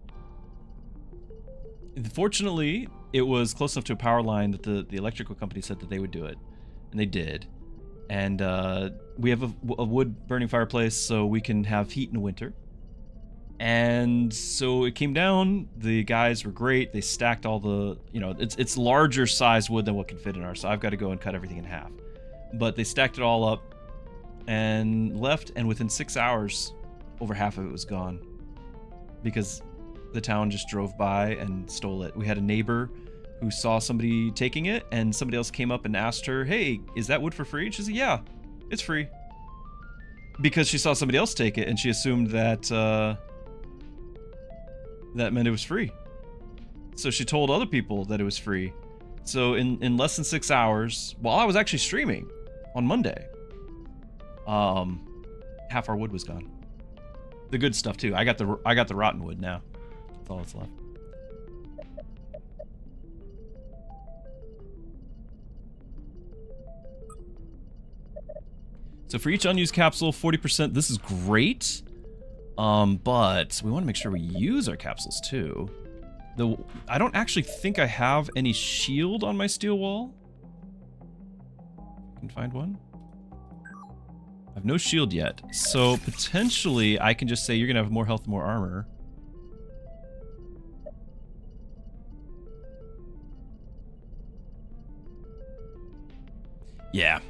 fortunately, it was close enough to a power line that the electrical company said that they would do it, and they did. And we have a wood burning fireplace, so we can have heat in winter. And so it came down. The guys were great. They stacked all the, you know, it's larger size wood than what can fit in ours, so I've got to go and cut everything in half. But they stacked it all up and left, and within 6 hours, over half of it was gone. Because the town just drove by and stole it. We had a neighbor who saw somebody taking it, and somebody else came up and asked her, "Hey, is that wood for free?" And she said, "Yeah, it's free." Because she saw somebody else take it, and she assumed that that meant it was free. So she told other people that it was free. So in less than 6 hours, while I was actually streaming on Monday, half our wood was gone. The good stuff too. I got the rotten wood now. That's all that's left. So for each unused capsule, 40%. This is great. But we want to make sure we use our capsules too. Though I don't actually think I have any shield on my steel wall. I can find one. I have no shield yet. So potentially I can just say you're gonna have more health, more armor. Yeah.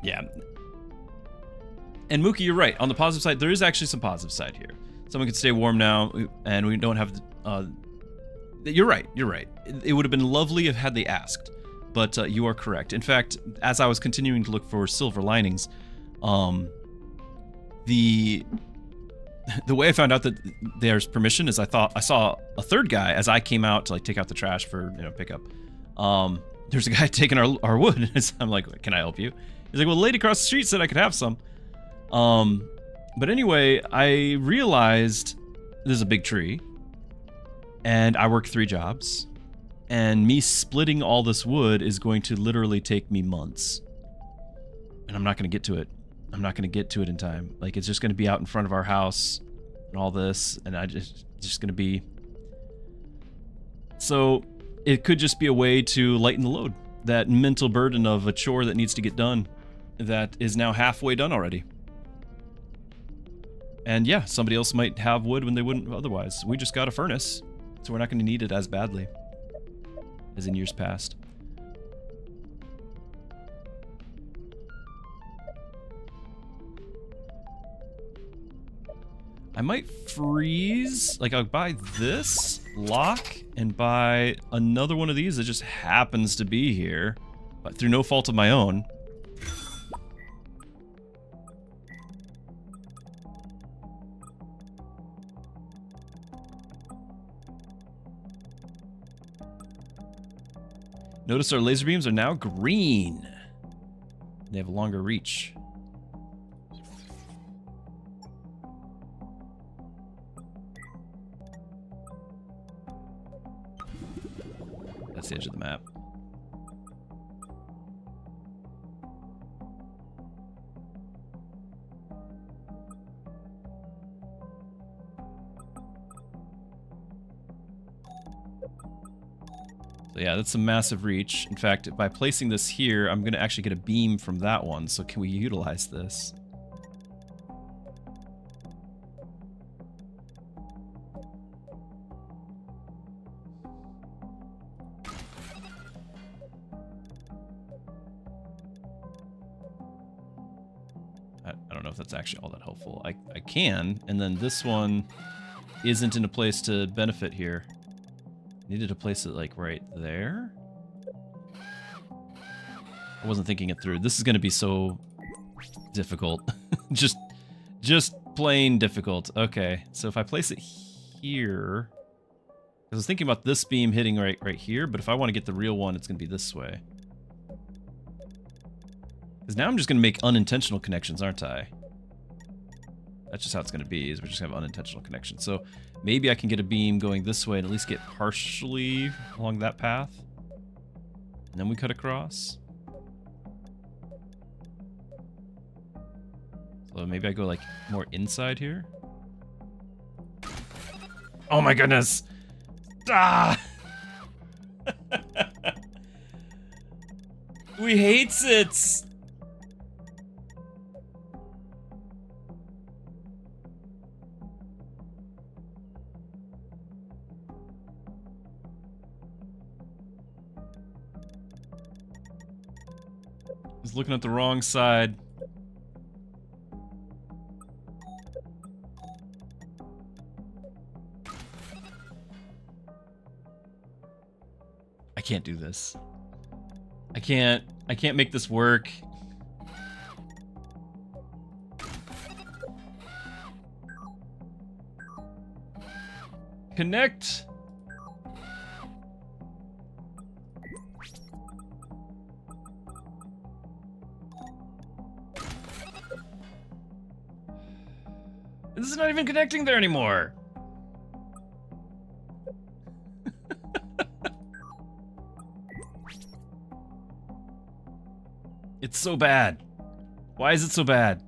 Yeah. And Mookie, you're right. On the positive side, there is actually some positive side here. Someone could stay warm now, and we don't have... you're right. You're right. It would have been lovely if had they asked, but you are correct. In fact, as I was continuing to look for silver linings, the way I found out that there's permission is I saw a third guy as I came out to like take out the trash for pickup. There's a guy taking our wood, and I'm like, "Can I help you?" He's like, "Well, the lady across the street said I could have some." But anyway, I realized there's a big tree, and I work 3 jobs, and me splitting all this wood is going to literally take me months, and I'm not going to get to it I'm not going to get to it in time. Like, it's just going to be out in front of our house and all this, and just going to be... So, it could just be a way to lighten the load. That mental burden of a chore that needs to get done that is now halfway done already. And yeah, somebody else might have wood when they wouldn't otherwise. We just got a furnace, so we're not going to need it as badly as in years past. I might freeze, like I'll buy this lock and buy another one of these that just happens to be here, but through no fault of my own. Notice our laser beams are now green. They have a longer reach. That's the edge of the map. So yeah, that's a massive reach. In fact, by placing this here, I'm going to actually get a beam from that one. So can we utilize this? I don't know if that's actually all that helpful. I can, and then this one isn't in a place to benefit here. Needed to place it like right there. I wasn't thinking it through. This is going to be so difficult. just plain difficult. Okay, so if I place it here, I was thinking about this beam hitting right here, but if I want to get the real one, it's going to be this way. Because now I'm just going to make unintentional connections, aren't I? That's just how it's going to be, is we're just going to have unintentional connections. So maybe I can get a beam going this way and at least get partially along that path. And then we cut across. So maybe I go like more inside here. Oh my goodness! Ah! We hates it! I was looking at the wrong side. I can't do this. I can't make this work. Connect. This is not even connecting there anymore. It's so bad. Why is it so bad?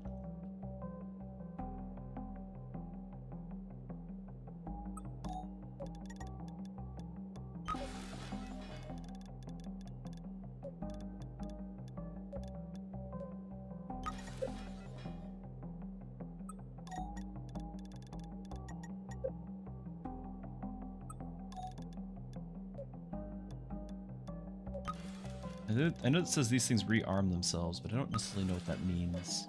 I know it says these things rearm themselves, but I don't necessarily know what that means.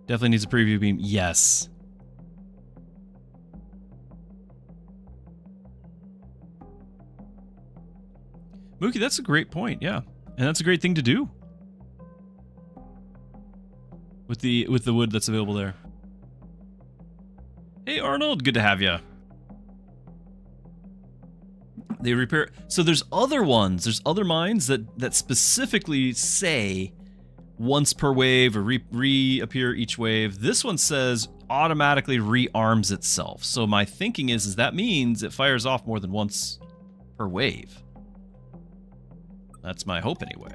Definitely needs a preview beam. Yes. Mookie, that's a great point, yeah. And that's a great thing to do. with the wood that's available there. Hey Arnold, good to have you. They repair. So there's other ones. There's other mines that specifically say once per wave or reappear each wave. This one says automatically rearms itself. So my thinking is that means it fires off more than once per wave. That's my hope anyway.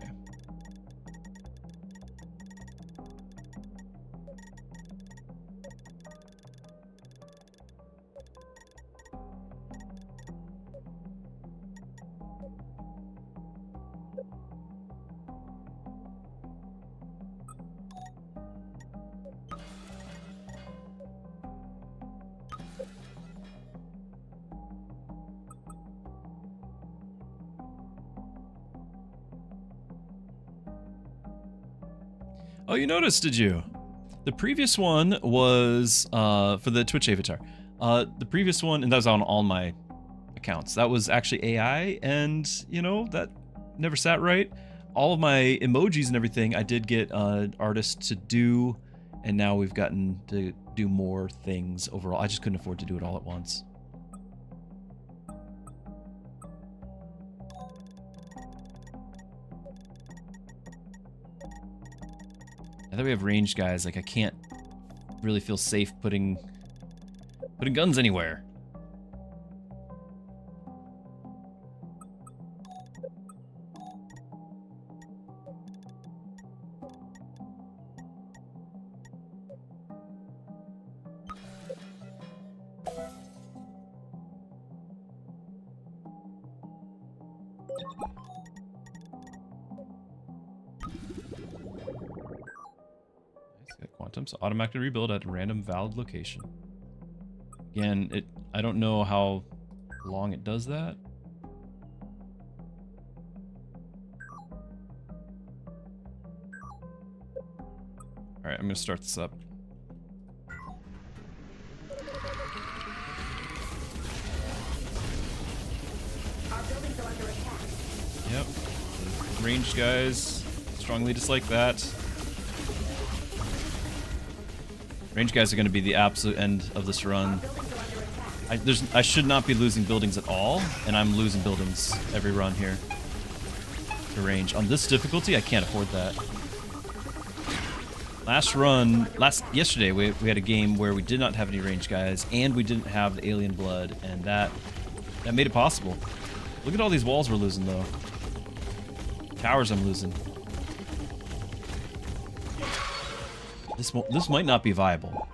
Oh, you noticed, did you? The previous one was for the Twitch avatar. The previous one, and that was on all my accounts. That was actually AI, and you know, that never sat right. All of my emojis and everything, I did get artists to do, and now we've gotten to do more things overall. I just couldn't afford to do it all at once. Now that we have ranged guys, like I can't really feel safe putting guns anywhere. So automatically rebuild at a random valid location. Again, I don't know how long it does that. Alright, I'm gonna start this up. Our buildings are under attack. Yep. Ranged guys strongly dislike that. Range guys are going to be the absolute end of this run. I should not be losing buildings at all, and I'm losing buildings every run here to range. On this difficulty, I can't afford that. Yesterday, we had a game where we did not have any range guys, and we didn't have the alien blood, and that made it possible. Look at all these walls we're losing, though. Towers I'm losing. This might not be viable.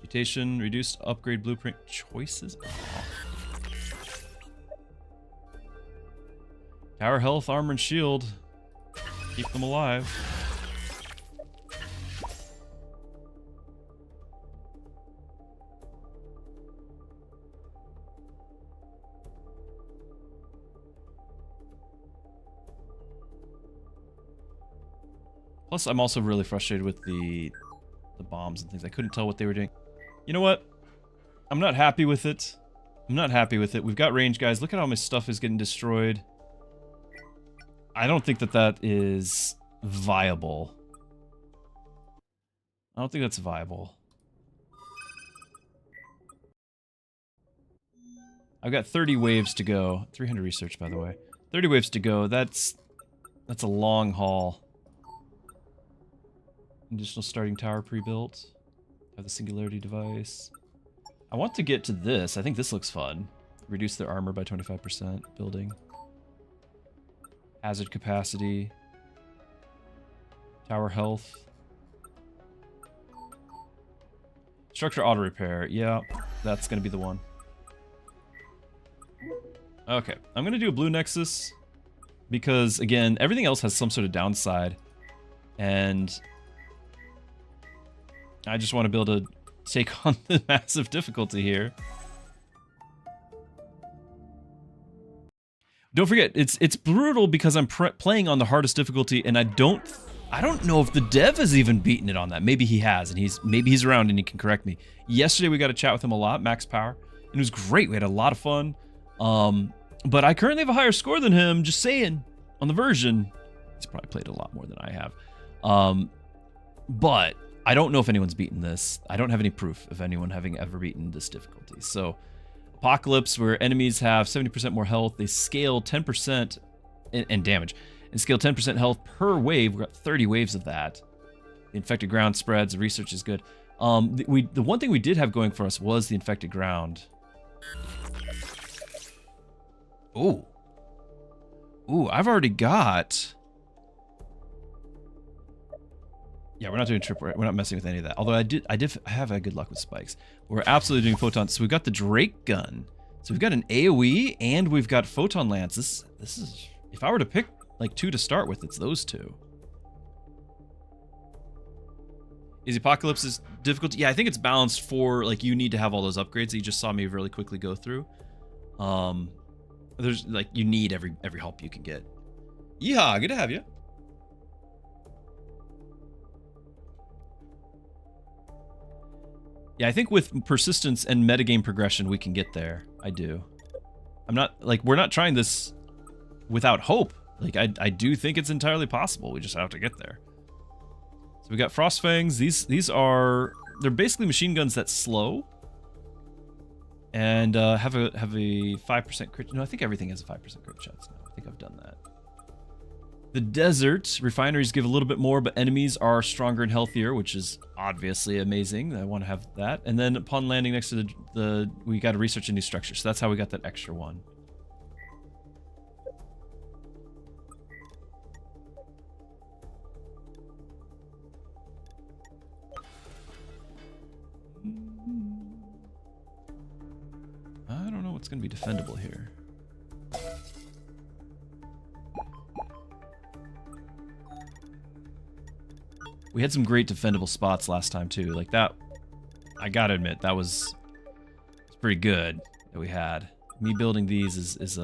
Mutation, reduced upgrade blueprint choices. Oh. Tower health, armor, and shield. Keep them alive. Plus, I'm also really frustrated with the bombs and things. I couldn't tell what they were doing. You know what? I'm not happy with it. I'm not happy with it. We've got range guys. Look at how my stuff is getting destroyed. I don't think that is viable. I don't think that's viable. I've got 30 waves to go. 300 research, by the way. 30 waves to go. That's a long haul. Additional starting tower pre-built. Have the singularity device. I want to get to this. I think this looks fun. Reduce their armor by 25%. Building. Hazard capacity. Tower health. Structure auto repair. Yeah, that's going to be the one. Okay, I'm going to do a blue nexus. Because, again, everything else has some sort of downside. And I just want to be able to take on the massive difficulty here. Don't forget, it's brutal because I'm playing on the hardest difficulty, and I don't know if the dev has even beaten it on that. Maybe he has, and maybe he's around and he can correct me. Yesterday we got to chat with him a lot, max power, and it was great. We had a lot of fun. But I currently have a higher score than him. Just saying, on the version, he's probably played a lot more than I have. But I don't know if anyone's beaten this. I don't have any proof of anyone having ever beaten this difficulty. So Apocalypse, where enemies have 70% more health, they scale 10% and damage, and scale 10% health per wave. We've got 30 waves of that. The infected ground spreads. The research is good. The one thing we did have going for us was the infected ground. Ooh, I've already got. Yeah, we're not doing trip. We're not messing with any of that. Although I did have had good luck with spikes. We're absolutely doing photons. So we've got the Drake gun. So we've got an AoE and we've got photon lance. This is, if I were to pick like 2 to start with, it's those 2. Is Apocalypse's difficulty? Yeah, I think it's balanced for like you need to have all those upgrades that you just saw me really quickly go through. There's like you need every help you can get. Yeehaw, good to have you. Yeah, I think with persistence and metagame progression, we can get there. I do. I'm not, like, we're not trying this without hope. Like, I do think it's entirely possible. We just have to get there. So we got Frostfangs. These are, they're basically machine guns that slow. And have a 5% crit. No, I think everything has a 5% crit shots now. I think I've done that. The desert refineries give a little bit more, but enemies are stronger and healthier, which is obviously amazing. I want to have that. And then upon landing next to the we got to research a new structure. So that's how we got that extra one. I don't know what's going to be defendable here. We had some great defendable spots last time too. Like that, I gotta admit, that was pretty good that we had. Me building these is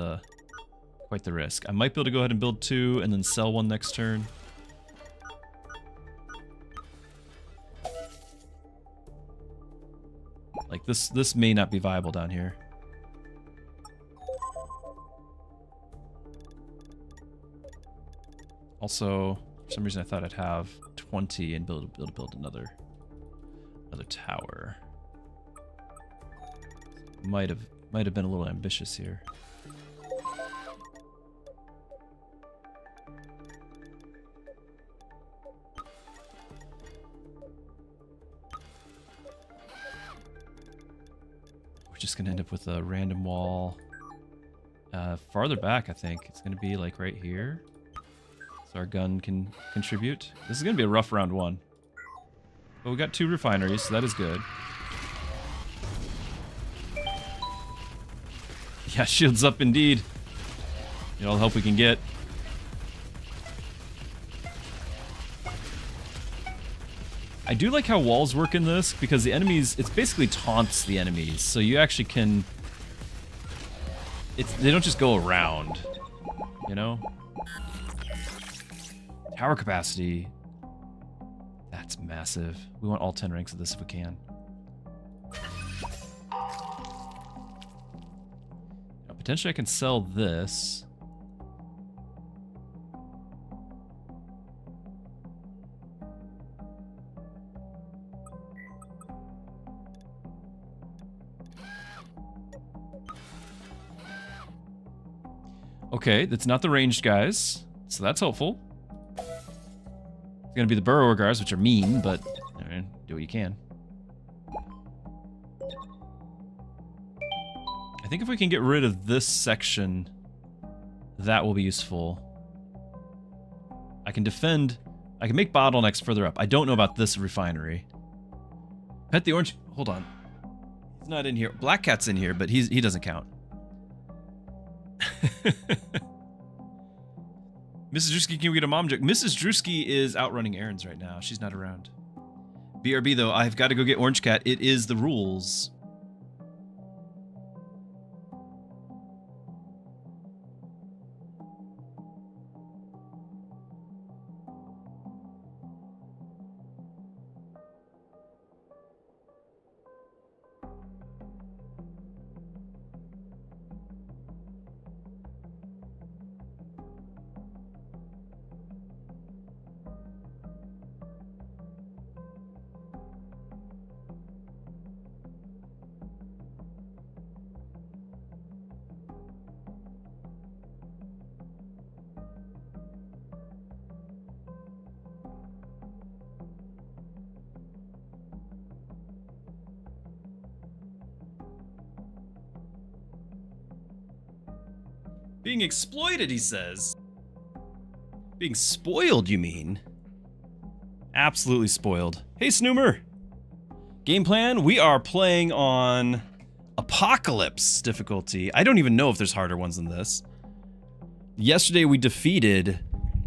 quite the risk. I might be able to go ahead and build 2 and then sell 1 next turn. Like this may not be viable down here. Also, for some reason I thought I'd have 20 and build another tower. Might have been a little ambitious here. We're just gonna end up with a random wall. Farther back, I think it's gonna be like right here. So our gun can contribute. This is going to be a rough round 1. But we got 2 refineries, so that is good. Yeah, shields up indeed. Get all the help we can get. I do like how walls work in this, because the enemies, it's basically taunts the enemies. So you actually can... they don't just go around, you know? Tower capacity. That's massive. We want all 10 ranks of this if we can. Now, potentially I can sell this. Okay, that's not the ranged guys, so that's helpful. It's gonna be the burrower guards, which are mean, but I mean, do what you can. I think if we can get rid of this section, that will be useful. I can defend. I can make bottlenecks further up. I don't know about this refinery. Pet the orange. Hold on. He's not in here. Black Cat's in here, but he doesn't count. Mrs. Druski, can we get a mom joke? Mrs. Druski is out running errands right now. She's not around. BRB, though, I've got to go get Orange Cat. It is the rules. Being exploited, he says. Being spoiled, you mean? Absolutely spoiled. Hey, Snoomer! Game plan, we are playing on Apocalypse difficulty. I don't even know if there's harder ones than this. Yesterday we defeated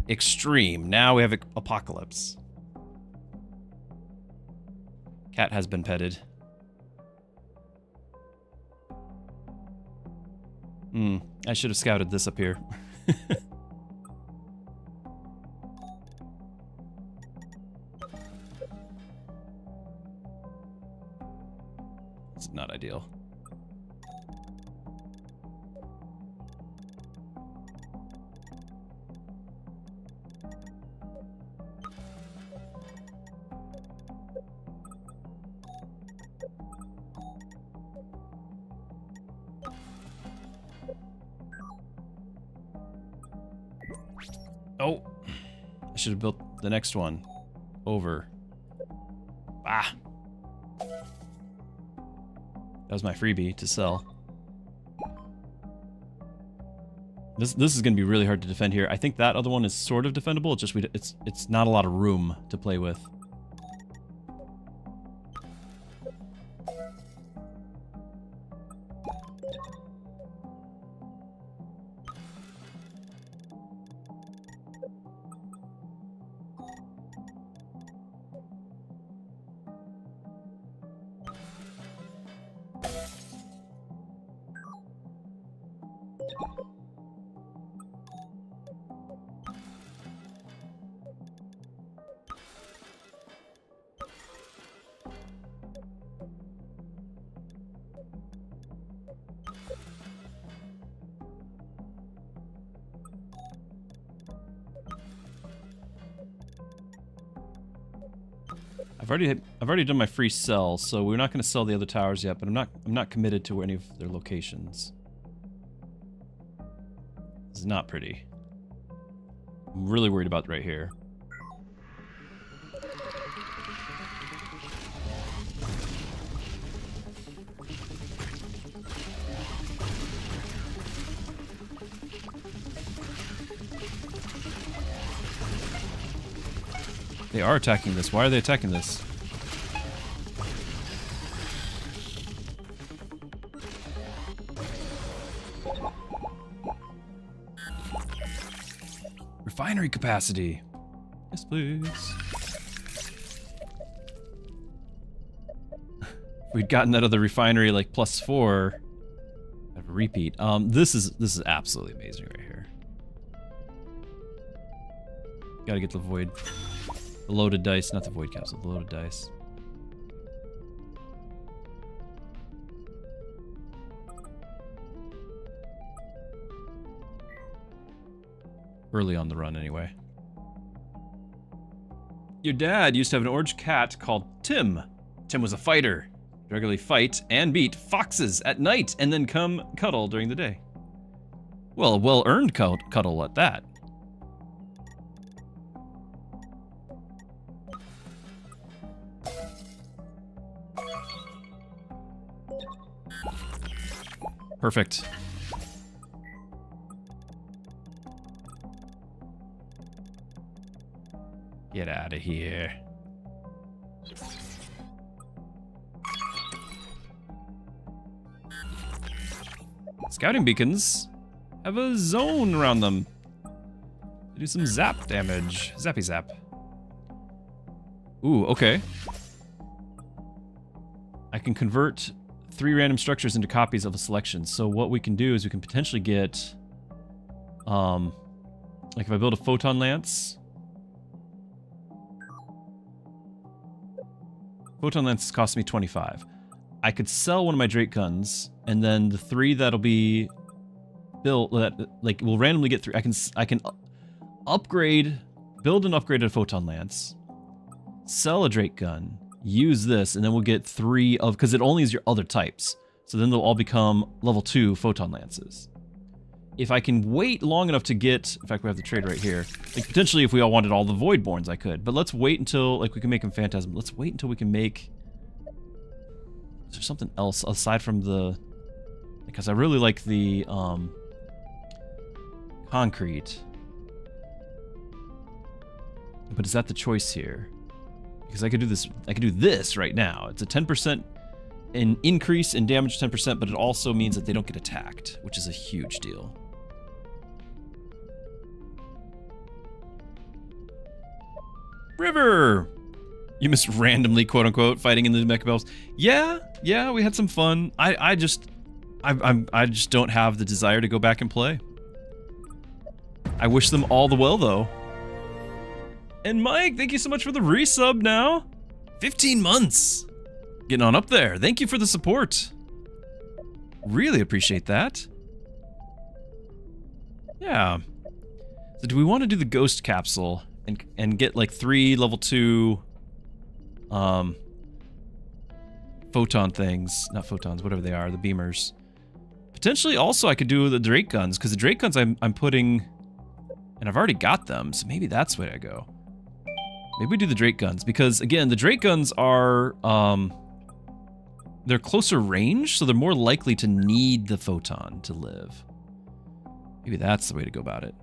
Extreme. Now we have Apocalypse. Cat has been petted. I should have scouted this up here. It's not ideal. Oh, I should have built the next one over. Ah. That was my freebie to sell. This is going to be really hard to defend here. I think that other one is sort of defendable. It's just it's not a lot of room to play with. I've already done my free sell, so we're not going to sell the other towers yet, but I'm not committed to any of their locations. This is not pretty. I'm really worried about right here. They are attacking this. Why are they attacking this? Refinery capacity. Yes, please. If we'd gotten that other refinery like +4, I'd have a repeat. This is absolutely amazing right here. Gotta get the void. The loaded dice, not the void capsule, the loaded dice. Early on the run, anyway. Your dad used to have an orange cat called Tim. Tim was a fighter. Regularly fight and beat foxes at night and then come cuddle during the day. Well, a well-earned cuddle at that. Perfect. Get out of here. Scouting beacons have a zone around them. They do some zap damage. Zappy zap. Ooh, okay. I can convert 3 random structures into copies of a selection. So what we can do is we can potentially get, like if I build a photon lance. Photon lance costs me 25. I could sell one of my Drake guns, and then the 3 that'll be built, that like we'll randomly get 3. I can upgrade, build and upgrade a photon lance, sell a Drake gun, use this, and then we'll get 3 of, because it only is your other types. So then they'll all become level 2 photon lances. If I can wait long enough to get, in fact we have the trade right here, like potentially if we all wanted all the Voidborns I could, but let's wait until, like we can make them Phantasm, let's wait until we can make, is there something else aside from the, because I really like the concrete. But is that the choice here? Because I could do this. I could do this right now. It's a 10% an increase in damage, 10%, but it also means that they don't get attacked, which is a huge deal. River! You missed randomly, quote unquote, fighting in the mecha battles. Yeah, we had some fun. I just don't have the desire to go back and play. I wish them all the well, though. And Mike, thank you so much for the resub now. 15 months. Getting on up there. Thank you for the support. Really appreciate that. Yeah. So do we want to do the ghost capsule and get like 3 level 2 photon things, not photons, whatever they are, the beamers. Potentially also I could do the Drake guns, because the Drake guns I'm putting, and I've already got them, so maybe that's the way I go. Maybe we do the Drake guns, because again, the Drake guns are, they're closer range, so they're more likely to need the photon to live. Maybe that's the way to go about it.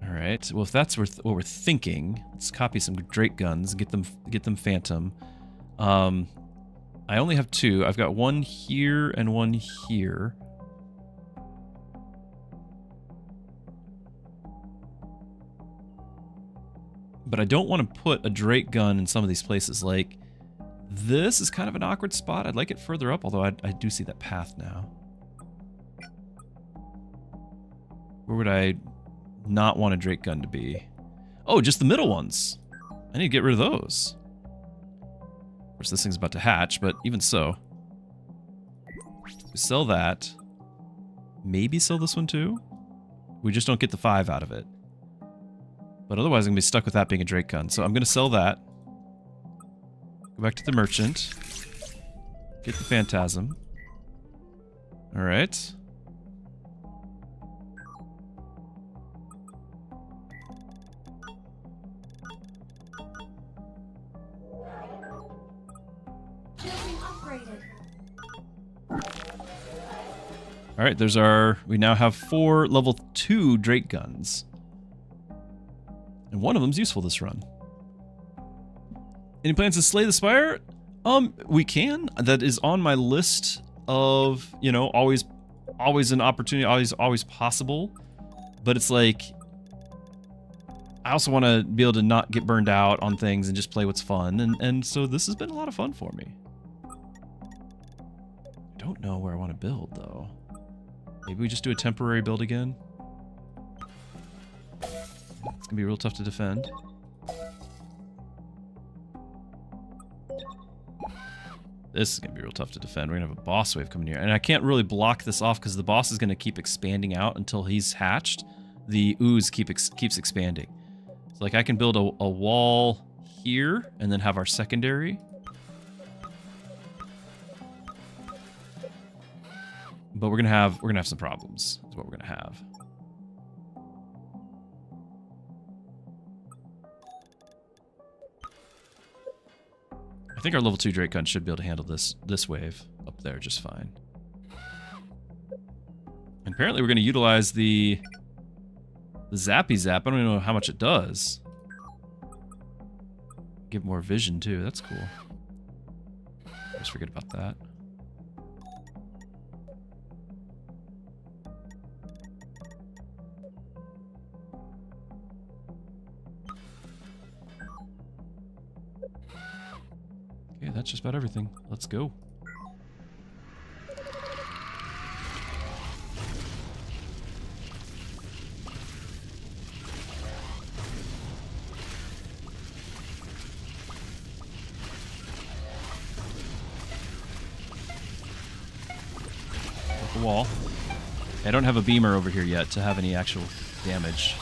Alright, well if that's what we're thinking, let's copy some Drake guns, get them phantom. I only have 2. I've got 1 here and 1 here. But I don't want to put a Drake gun in some of these places. Like, this is kind of an awkward spot. I'd like it further up, although I do see that path now. Where would I not want a Drake gun to be? Oh, just the middle ones. I need to get rid of those. Of course, this thing's about to hatch, but even so. We sell that. Maybe sell this one too? We just don't get the 5 out of it. But otherwise, I'm going to be stuck with that being a Drake gun. So I'm going to sell that. Go back to the merchant. Get the phantasm. Alright. Alright, there's our... We now have 4 level 2 Drake guns. And one of them's useful this run. Any plans to slay the Spire? We can. That is on my list of, you know, always an opportunity, always possible. But it's like... I also want to be able to not get burned out on things and just play what's fun. And so this has been a lot of fun for me. I don't know where I want to build, though. Maybe we just do a temporary build again. It's gonna be real tough to defend. This is gonna be real tough to defend. We're gonna have a boss wave coming here. And I can't really block this off because the boss is gonna keep expanding out until he's hatched. The ooze keeps expanding. So like I can build a wall here and then have our secondary. But we're gonna have some problems. Is what we're gonna have. I think our level 2 Drake gun should be able to handle this wave up there just fine. And apparently we're gonna utilize the Zappy Zap. I don't even know how much it does. Give more vision too. That's cool. Just forget about that. Okay, that's just about everything. Let's go. At the wall. I don't have a beamer over here yet to have any actual damage.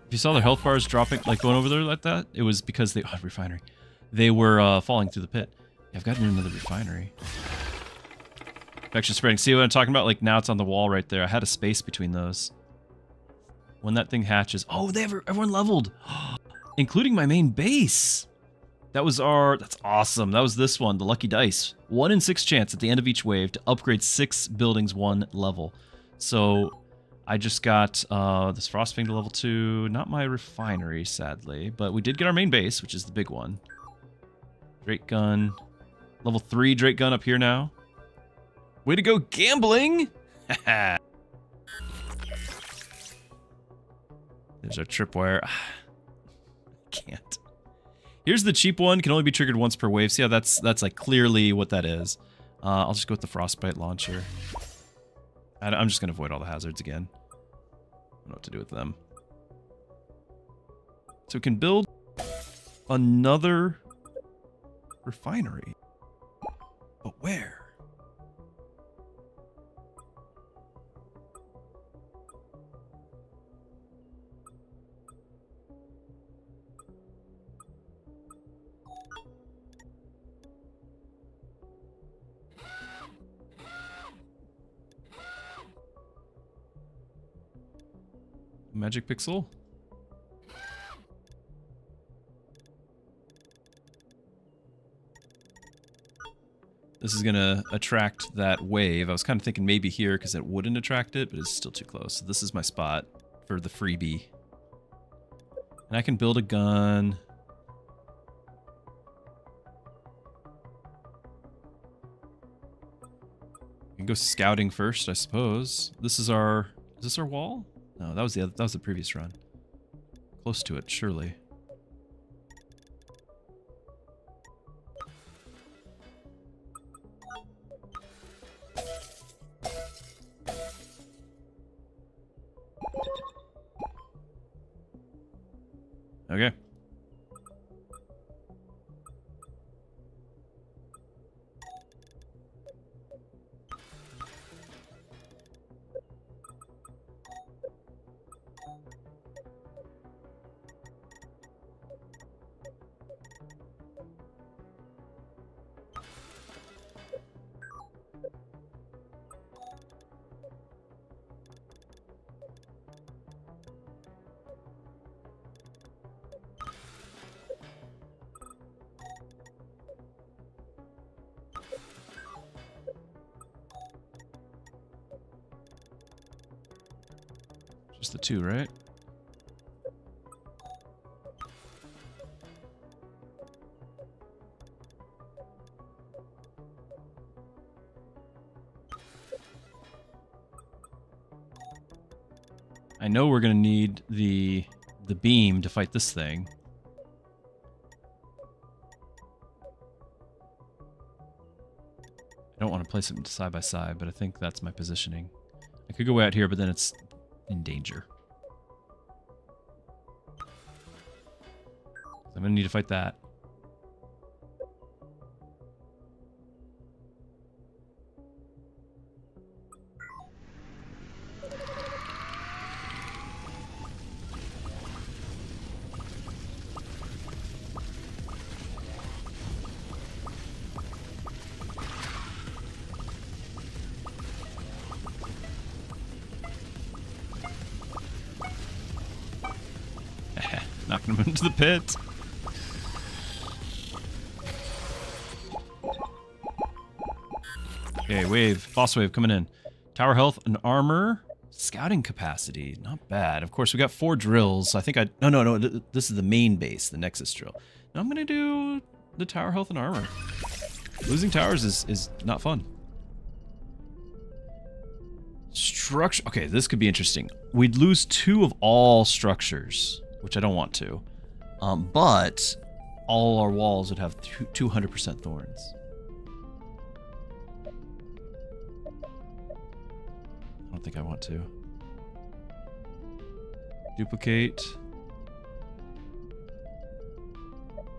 If you saw their health bars dropping, like going over there like that, it was because they... Oh, refinery. They were falling through the pit. Yeah, I've gotten another refinery. Infection spreading. See what I'm talking about? Like now it's on the wall right there. I had a space between those. when that thing hatches. Oh, everyone leveled, including my main base. That's awesome. That was this one, the lucky dice. 1 in 6 chance at the end of each wave to upgrade 6 buildings 1 level. So I just got this Frostfang to level 2. Not my refinery, sadly, but we did get our main base, which is the big one. Drake gun. Level 3 Drake gun up here now. Way to go, gambling! There's our tripwire. Can't. Here's the cheap one. Can only be triggered once per wave. See how that's like clearly what that is. I'll just go with the Frostbite launcher. I'm just going to avoid all the hazards again. I don't know what to do with them. So we can build another refinery. But where? Magic pixel? This is gonna attract that wave. I was kind of thinking maybe here because it wouldn't attract it, but it's still too close. So this is my spot for the freebie. And I can build a gun. We can go scouting first, I suppose. Is this our wall? No, that was the previous run. Close to it, surely. Okay. Just the 2, right? I know we're gonna need the beam to fight this thing. I don't want to place them side by side, but I think that's my positioning. I could go out here, but then it's in danger. I'm gonna need to fight that. Knocking him into the pit. Okay, wave. Boss wave coming in. Tower health and armor. Scouting capacity. Not bad. Of course, we got 4 drills. So I think No. This is the main base, the Nexus drill. Now I'm going to do the tower health and armor. Losing towers is not fun. Structure. Okay, this could be interesting. We'd lose 2 of all structures, which I don't want to. But all our walls would have 200% thorns. I don't think I want to. Duplicate.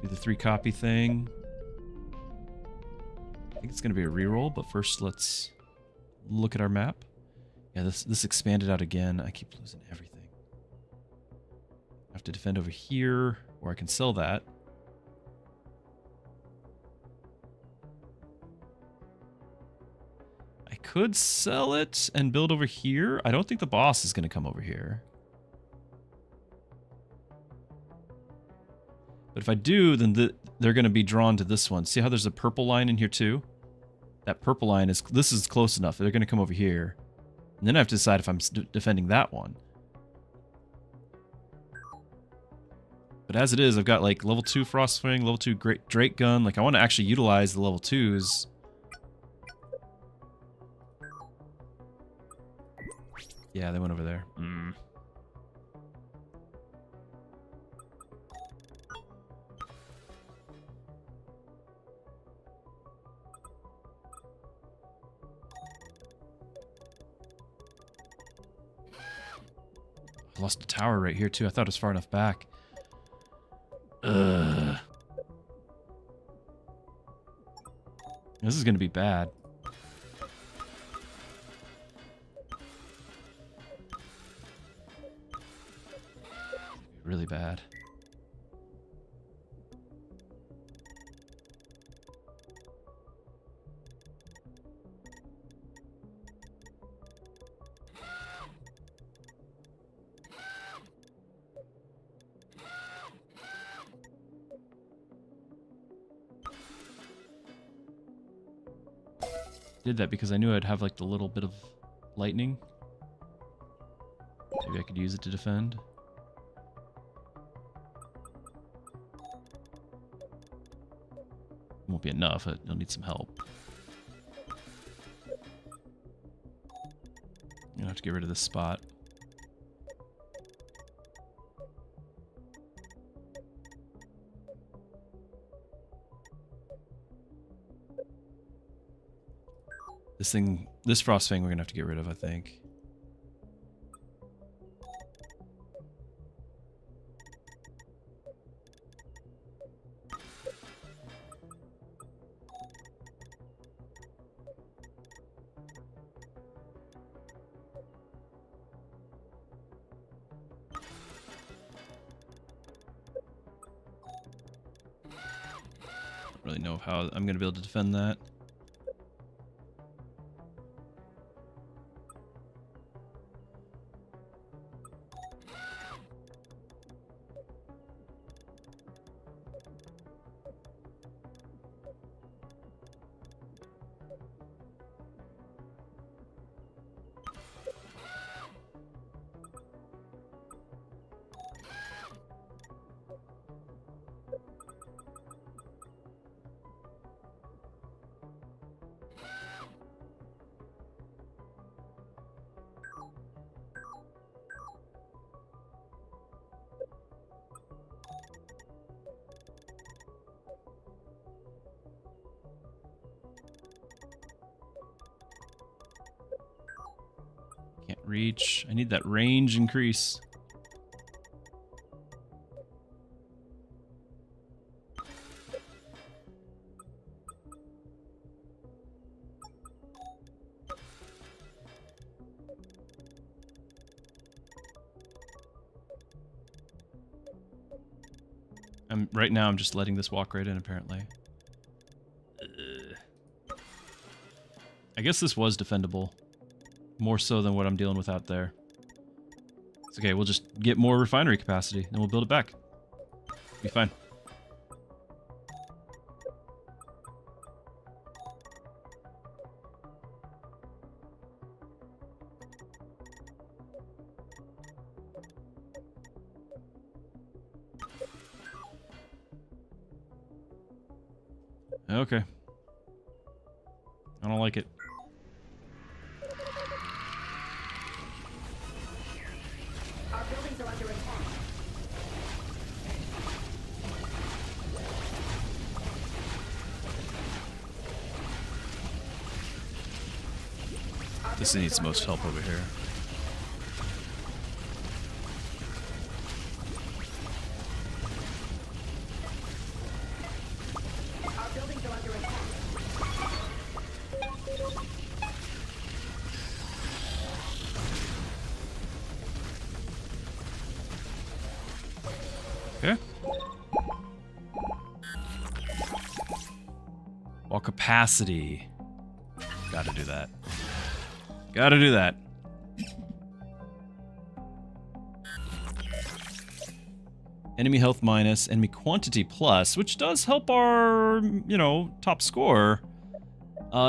Do the 3 copy thing. I think it's going to be a reroll, but first let's look at our map. Yeah, this expanded out again. I keep losing everything. I have to defend over here, or I can sell that. I could sell it and build over here. I don't think the boss is going to come over here. But if I do, then they're going to be drawn to this one. See how there's a purple line in here too? That purple line is, this is close enough. They're going to come over here. And then I have to decide if I'm defending that one. But as it is, I've got like level 2 Frostwing, level 2 Drake Gun. Like I want to actually utilize the level 2s. Yeah, they went over there. I lost a tower right here too. I thought it was far enough back. Ugh. This is gonna be bad. Really bad. Did that because I knew I'd have like the little bit of lightning. Maybe I could use it to defend. Won't be enough. I'll need some help. I'm gonna have to get rid of this spot. This Frostfang we're gonna have to get rid of, I think. Don't really know how I'm gonna be able to defend that. Can't reach. I need that range increase. Right now I'm just letting this walk right in, apparently. I guess this was defendable. More so than what I'm dealing with out there. It's okay, we'll just get more refinery capacity, and we'll build it back. Be fine. Okay. I don't like it. Our buildings are under attack. This needs the most help over here. Our buildings are under attack. Okay. Wall capacity. Gotta do that. Gotta do that. Enemy health minus, enemy quantity plus, which does help our, you know, top score.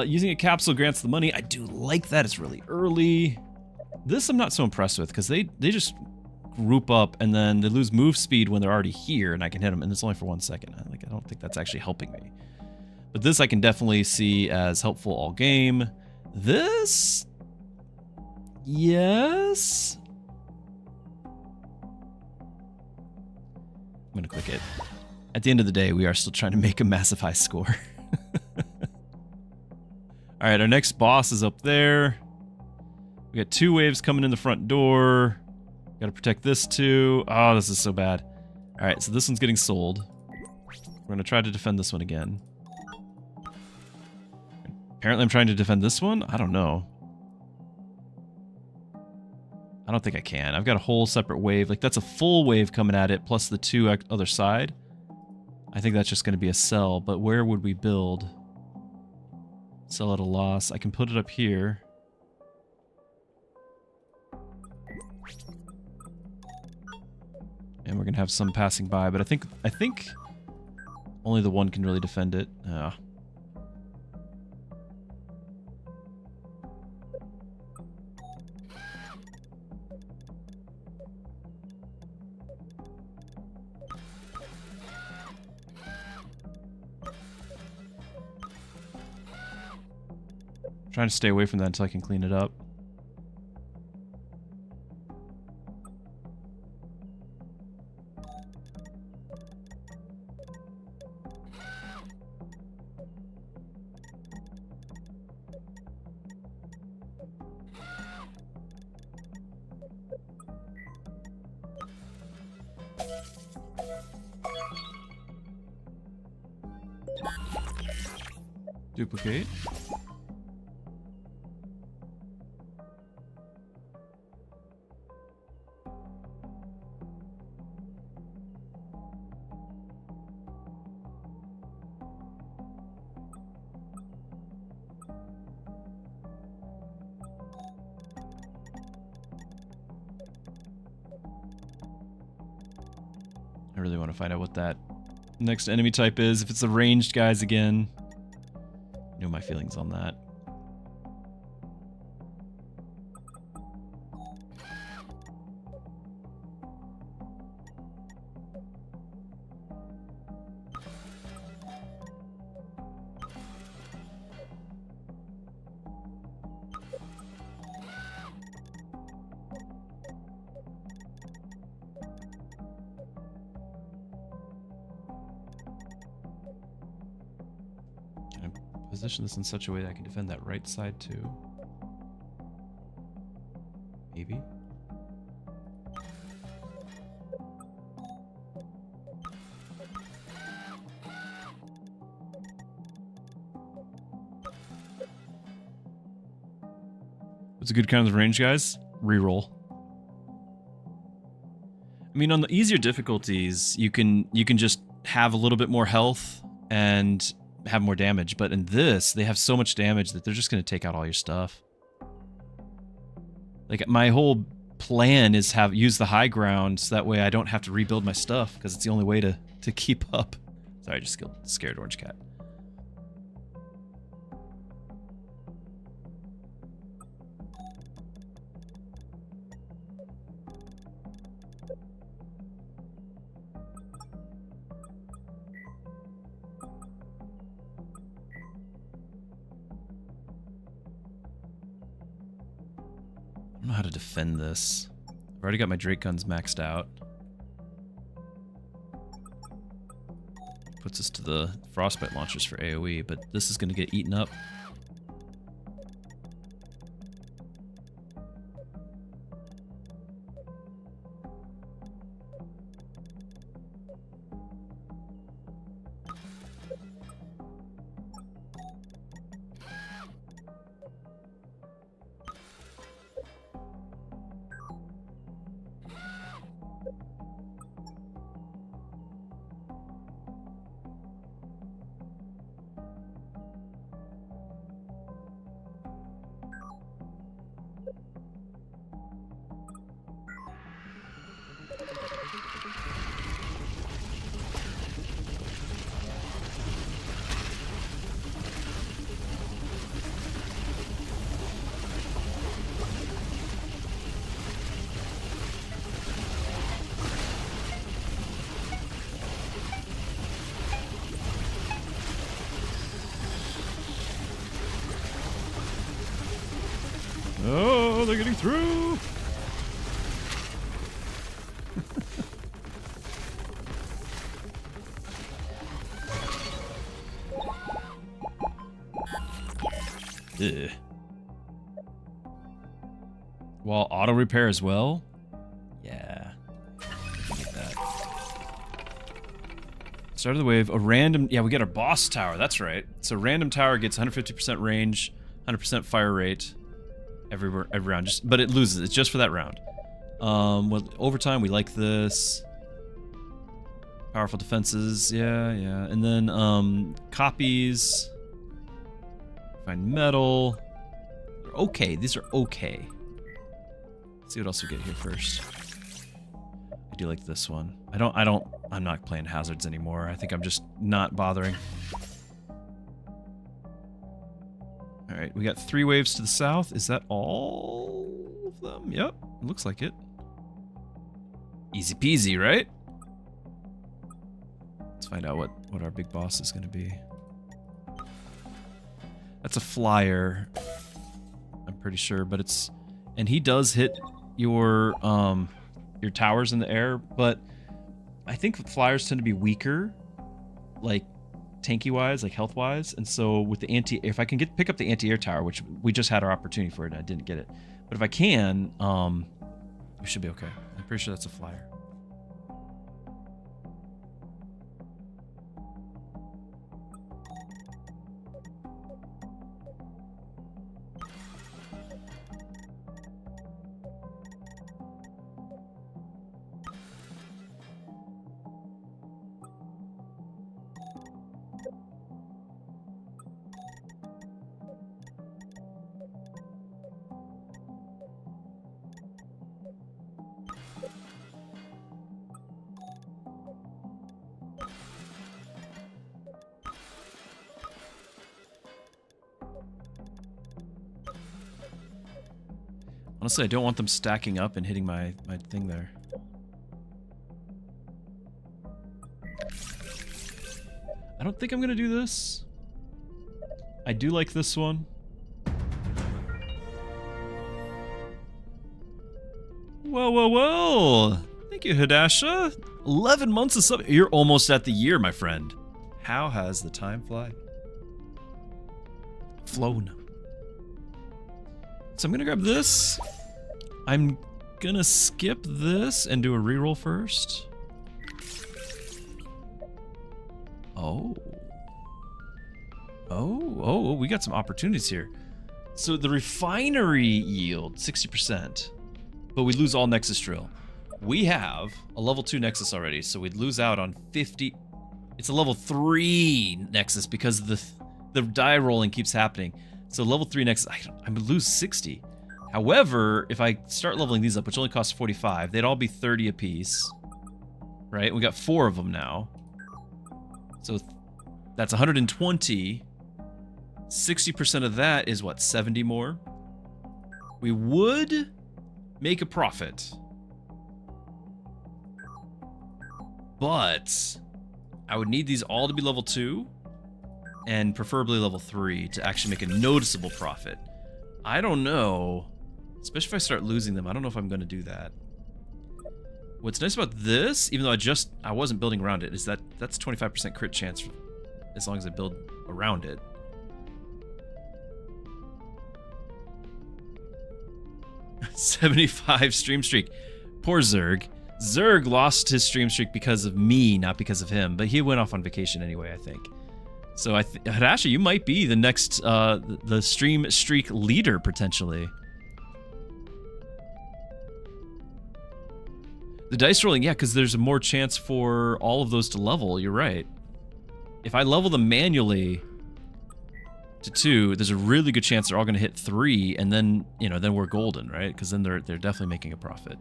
Using a capsule grants the money. I do like that. It's really early. This I'm not so impressed with because they just group up and then they lose move speed when they're already here and I can hit them, and it's only for 1 second. I don't think that's actually helping me. But this I can definitely see as helpful all game. This, yes. I'm gonna click it. At the end of the day, we are still trying to make a massive high score. All right, our next boss is up there. We got 2 waves coming in the front door. Got to protect this too. Oh, this is so bad. All right, so this one's getting sold. We're gonna try to defend this one again. Apparently I'm trying to defend this one? I don't know. I don't think I can. I've got a whole separate wave. Like, that's a full wave coming at it, plus the 2 other side. I think that's just going to be a sell, but where would we build? Sell at a loss. I can put it up here. And we're going to have some passing by, but I think only the one can really defend it. Trying to stay away from that until I can clean it up. Duplicate. I really want to find out what that next enemy type is. If it's the ranged guys again. You know my feelings on that. Position this in such a way that I can defend that right side too. Maybe. What's a good kind of range, guys? Reroll. I mean, on the easier difficulties, you can just have a little bit more health and have more damage, but in this, they have so much damage that they're just going to take out all your stuff. Like, my whole plan is use the high ground so that way I don't have to rebuild my stuff, because it's the only way to keep up. Sorry, I just scared Orange Cat. I don't know how to defend this. I've already got my Drake guns maxed out. Puts us to the frostbite launchers for AoE, but this is going to get eaten up. Oh, they're getting through! Ugh. Well, auto repair as well? Yeah. Get that. Start of the wave, a random... Yeah, we get our boss tower, that's right. So random tower gets 150% range, 100% fire rate every round, but it loses. It's just for that round. Well, overtime, we like this. Powerful defenses, yeah. And then, copies. Find metal. They're okay, these are okay. Let's see what else we get here first. I do like this one. I'm not playing hazards anymore. I think I'm just not bothering. Alright, we got 3 waves to the south. Is that all of them? Yep, looks like it. Easy peasy, right? Let's find out what our big boss is gonna be. That's a flyer. I'm pretty sure, but it's... And he does hit your towers in the air, but I think flyers tend to be weaker, like tanky-wise, like health-wise, and so with the if I can pick up the anti-air tower, which we just had our opportunity for it and I didn't get it, but if I can, we should be okay. I'm pretty sure that's a flyer. Honestly, I don't want them stacking up and hitting my thing there. I don't think I'm gonna do this. I do like this one. Well. Thank you, Hidasha. 11 months of sub. You're almost at the year, my friend. How has the time flown? So I'm gonna grab this. I'm gonna skip this and do a reroll first. Oh, we got some opportunities here. So the refinery yield, 60%. But we lose all Nexus Drill. We have a level 2 Nexus already, so we'd lose out on 50... It's a level 3 Nexus because the die rolling keeps happening. So level 3 Nexus, I would lose 60. However, if I start leveling these up, which only costs 45, they'd all be 30 apiece. Right? We got 4 of them now. So that's 120. 60% of that is what, 70 more? We would make a profit. But I would need these all to be level 2 and preferably level 3 to actually make a noticeable profit. I don't know, especially if I start losing them, I don't know if I'm going to do that. What's nice about this, even though I wasn't building around it, is that that's 25% crit chance as long as I build around it. $75 stream streak. Poor Zerg. Zerg lost his stream streak because of me, not because of him, but he went off on vacation anyway, I think. So Hidasha, you might be the next the stream streak leader potentially. The dice rolling, yeah, because there's more chance for all of those to level. You're right. If I level them manually to 2, there's a really good chance they're all going to hit 3, and then then we're golden, right? Because then they're definitely making a profit.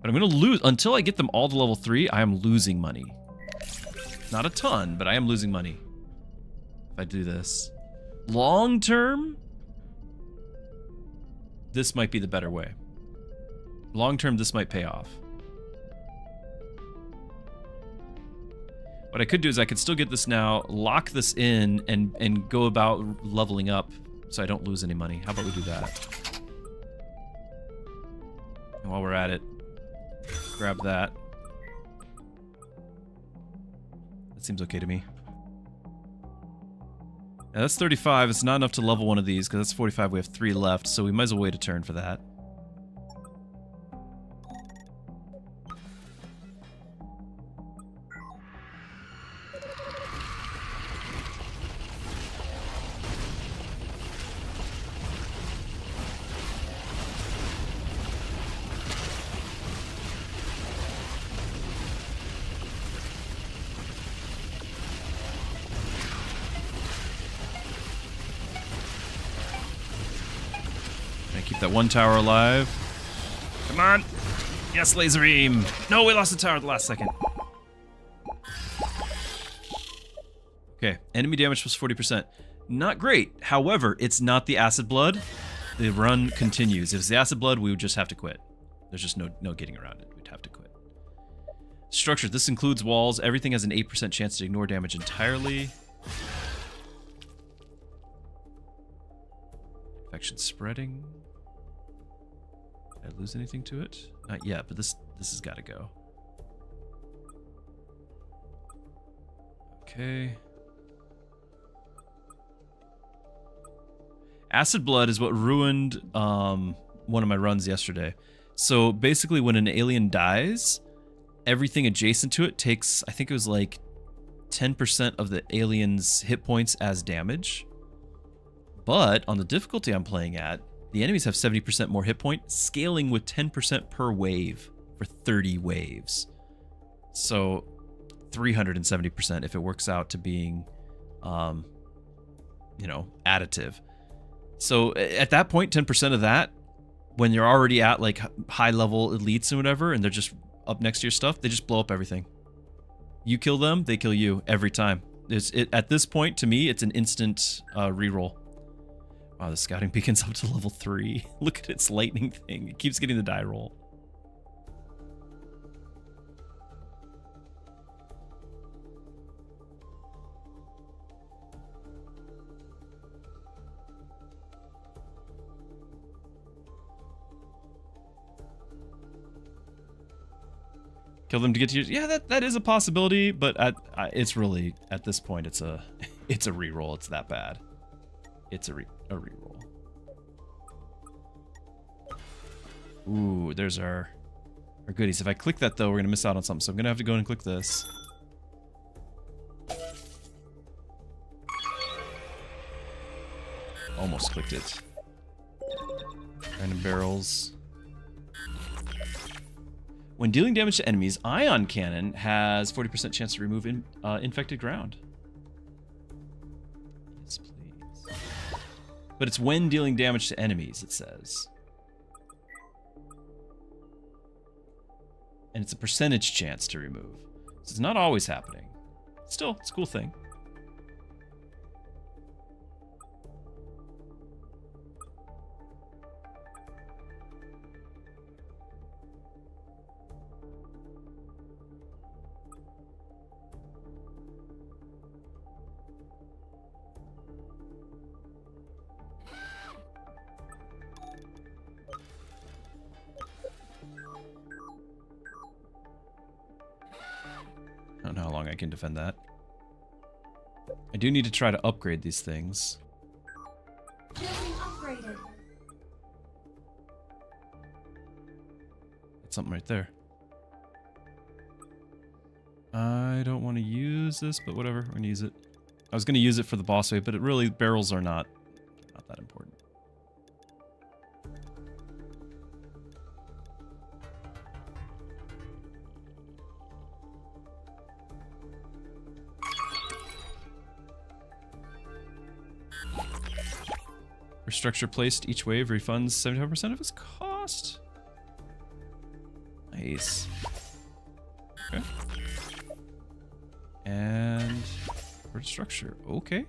But I'm going to lose until I get them all to level 3. I am losing money. Not a ton, but I am losing money if I do this. Long term, this might be the better way. Long term, this might pay off. What I could do is I could still get this now, lock this in, and go about leveling up so I don't lose any money. How about we do that? While we're at it, grab that. That seems okay to me. Now that's 35. It's not enough to level one of these, because that's 45. We have 3 left, so we might as well wait a turn for that. Keep that one tower alive. Come on! Yes, laser beam! No, we lost the tower at the last second. Okay, enemy damage was 40%. Not great. However, it's not the acid blood. The run continues. If it's the acid blood, we would just have to quit. There's just no getting around it. We'd have to quit. Structure. This includes walls. Everything has an 8% chance to ignore damage entirely. Infection spreading. Did I lose anything to it? Not yet, but this has got to go. Okay. Acid blood is what ruined one of my runs yesterday. So basically when an alien dies, everything adjacent to it takes, I think it was like 10% of the alien's hit points as damage. But on the difficulty I'm playing at, the enemies have 70% more hit point, scaling with 10% per wave for 30 waves. So 370% if it works out to being, you know, additive. So at that point, 10% of that, when you're already at like high level elites and whatever, and they're just up next to your stuff, they just blow up everything. You kill them, they kill you every time. At this point, to me, it's an instant reroll. Wow, the scouting beacon's up to level 3. Look at its lightning thing. It keeps getting the die roll. Kill them to get to yours. Yeah, that is a possibility, but it's really, at this point, it's a reroll. It's that bad. It's a reroll. Ooh, there's our goodies. If I click that, though, we're going to miss out on something. So I'm going to have to go in and click this. Almost clicked it. Random barrels. When dealing damage to enemies, Ion Cannon has 40% chance to remove infected ground. Yes, please. But it's when dealing damage to enemies, it says. And it's a percentage chance to remove. So it's not always happening. Still, it's a cool thing. I don't know how long I can defend that. I do need to try to upgrade these things. Building upgraded. That's something right there. I don't want to use this, but whatever. I'm going to use it. I was going to use it for the boss wave, but it really, barrels are not that important. For structure placed, each wave refunds 75% of its cost. Nice. Okay. And for structure, okay.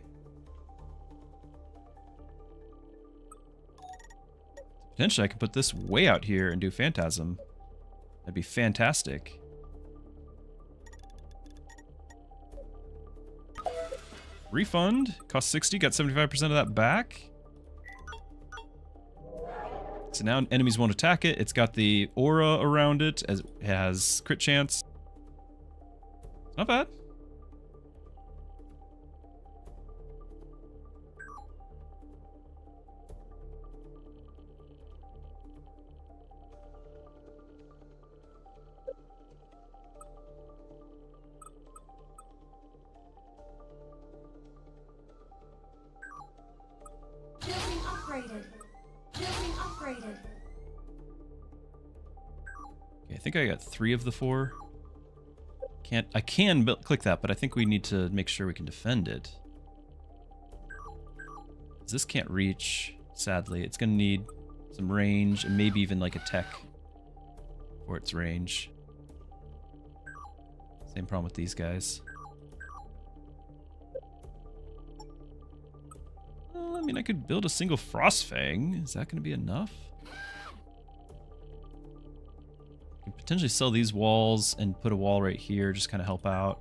Potentially I could put this way out here and do Phantasm. That'd be fantastic. Refund, cost 60, got 75% of that back. So now enemies won't attack it. It's got the aura around it, as it has crit chance. Not bad. Building upgraded. Building upgraded. Okay, I think I got 3 of the 4. I can click that, but I think we need to make sure we can defend it. This can't reach, sadly. It's gonna need some range and maybe even like a tech for its range. Same problem with these guys. I mean, I could build a single Frostfang. Is that gonna be enough? I could potentially sell these walls and put a wall right here, just kind of help out.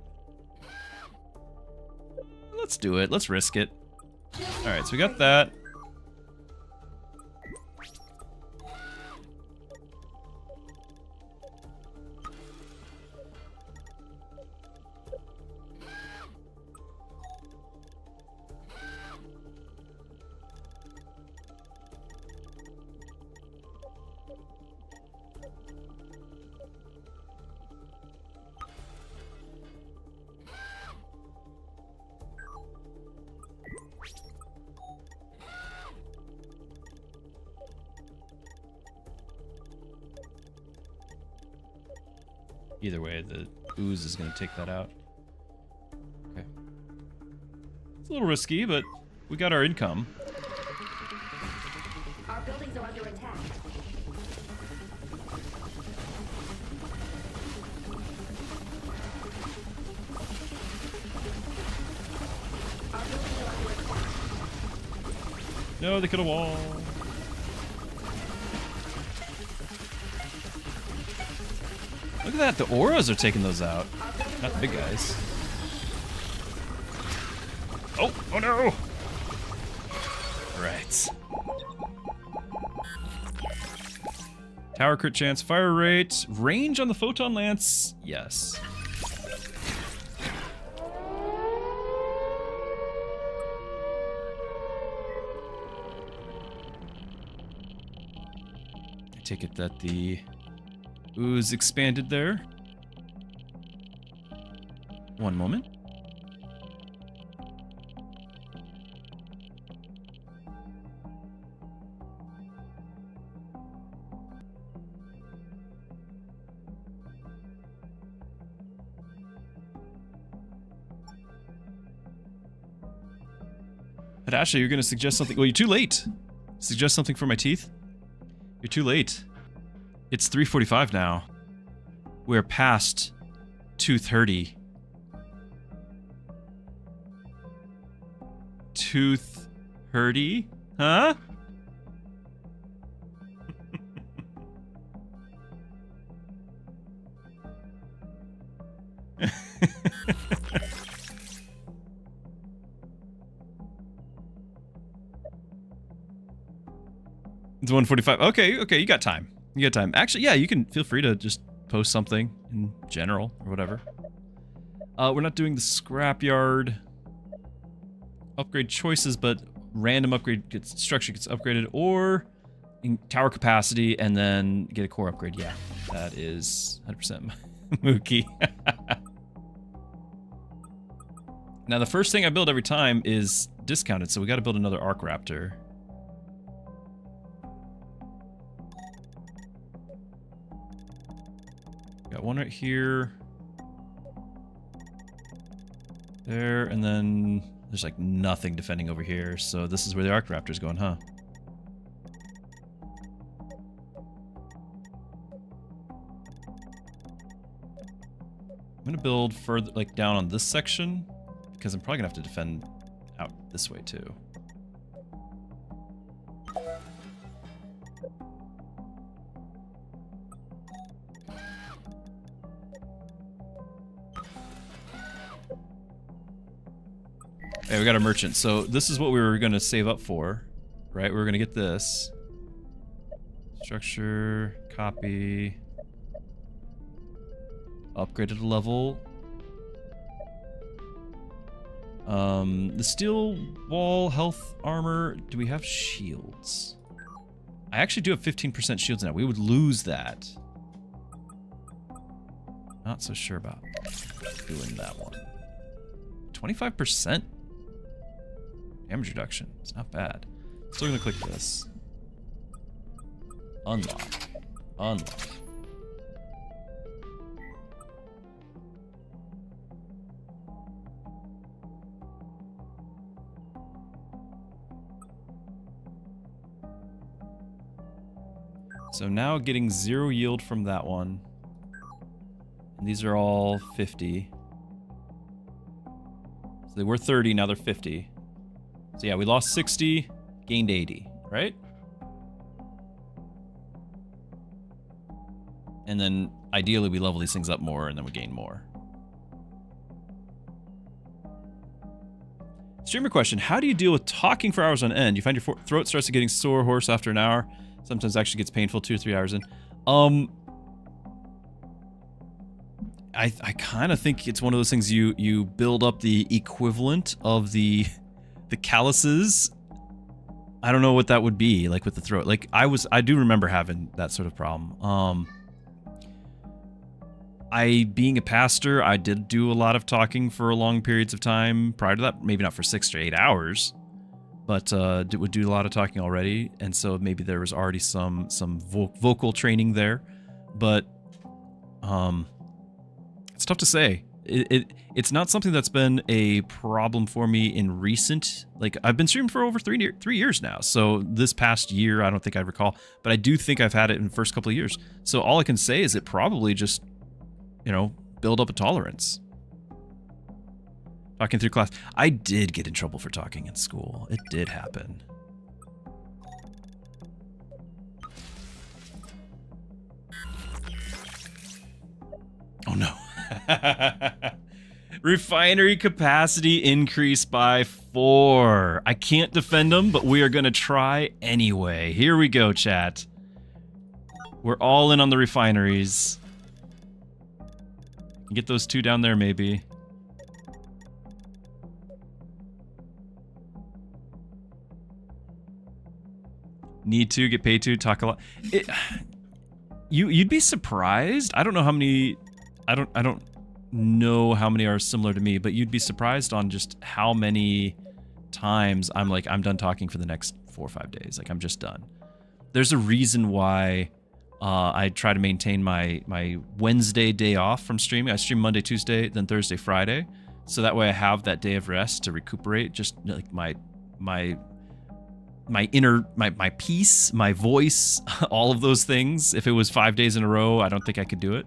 Let's do it. Let's risk it. Alright, so we got that. Either way, the ooze is going to take that out. Okay. It's a little risky, but we got our income. Our buildings are under attack. Our buildings are under attack. No, they could have wall. Look at that, the auras are taking those out. Not the big guys. Oh no! Right. Tower crit chance, fire rate, range on the photon lance, yes. I take it that the ooze expanded there. One moment. But Ashley, you're going to suggest something. Well, you're too late. Suggest something for my teeth? You're too late. It's 3:45 now. We're past 2:30. 2:30? Huh? It's 1:45. Okay, you got time. You got time. Actually, yeah, you can feel free to just post something in general or whatever. We're not doing the scrapyard upgrade choices, but random upgrade structure gets upgraded, or in tower capacity and then get a core upgrade. Yeah, that is 100% Mookie. Now, the first thing I build every time is discounted, so we got to build another Arc Raptor. Got one right here. There, and then there's like nothing defending over here, so this is where the Arc Raptor's going, huh? I'm gonna build further, like down on this section, because I'm probably gonna have to defend out this way too. Okay, we got a merchant. So this is what we were going to save up for, right? We were going to get this. Structure, copy. Upgraded a level. The steel wall, health, armor. Do we have shields? I actually do have 15% shields now. We would lose that. Not so sure about doing that one. 25% damage reduction. It's not bad. Still gonna click this. Unlock. Unlock. So now getting 0 yield from that one. And these are all 50. So they were 30, now they're 50. So yeah, we lost 60, gained 80, right? And then ideally we level these things up more and then we gain more. Streamer question, how do you deal with talking for hours on end? You find your throat starts getting sore, hoarse after an hour. Sometimes actually gets painful 2 or 3 hours in. I kind of think it's one of those things you build up the equivalent of the calluses. I don't know what that would be like with the throat. Like I do remember having that sort of problem. Being a pastor, I did do a lot of talking for long periods of time prior to that. Maybe not for 6 to 8 hours. But would do a lot of talking already, and so maybe there was already some vocal training there, but it's tough to say. It's not something that's been a problem for me in recent. Like I've been streaming for over 3 years now, so this past year I don't think I recall, but I do think I've had it in the first couple of years. So all I can say is it probably just, you know, build up a tolerance. Talking through class. I did get in trouble for talking in school. It did happen. Oh no. Refinery capacity increased by 4. I can't defend them, but we are going to try anyway. Here we go, chat. We're all in on the refineries. Get those 2 down there, maybe. Need to get paid to talk a lot. You'd be surprised. I don't know how many. I don't know how many are similar to me, but you'd be surprised on just how many times I'm like, I'm done talking for the next 4 or 5 days. Like I'm just done. There's a reason why I try to maintain my Wednesday day off from streaming. I stream Monday, Tuesday, then Thursday, Friday, so that way I have that day of rest to recuperate. Just like my inner, my peace, my voice, all of those things. If it was 5 days in a row, I don't think I could do it.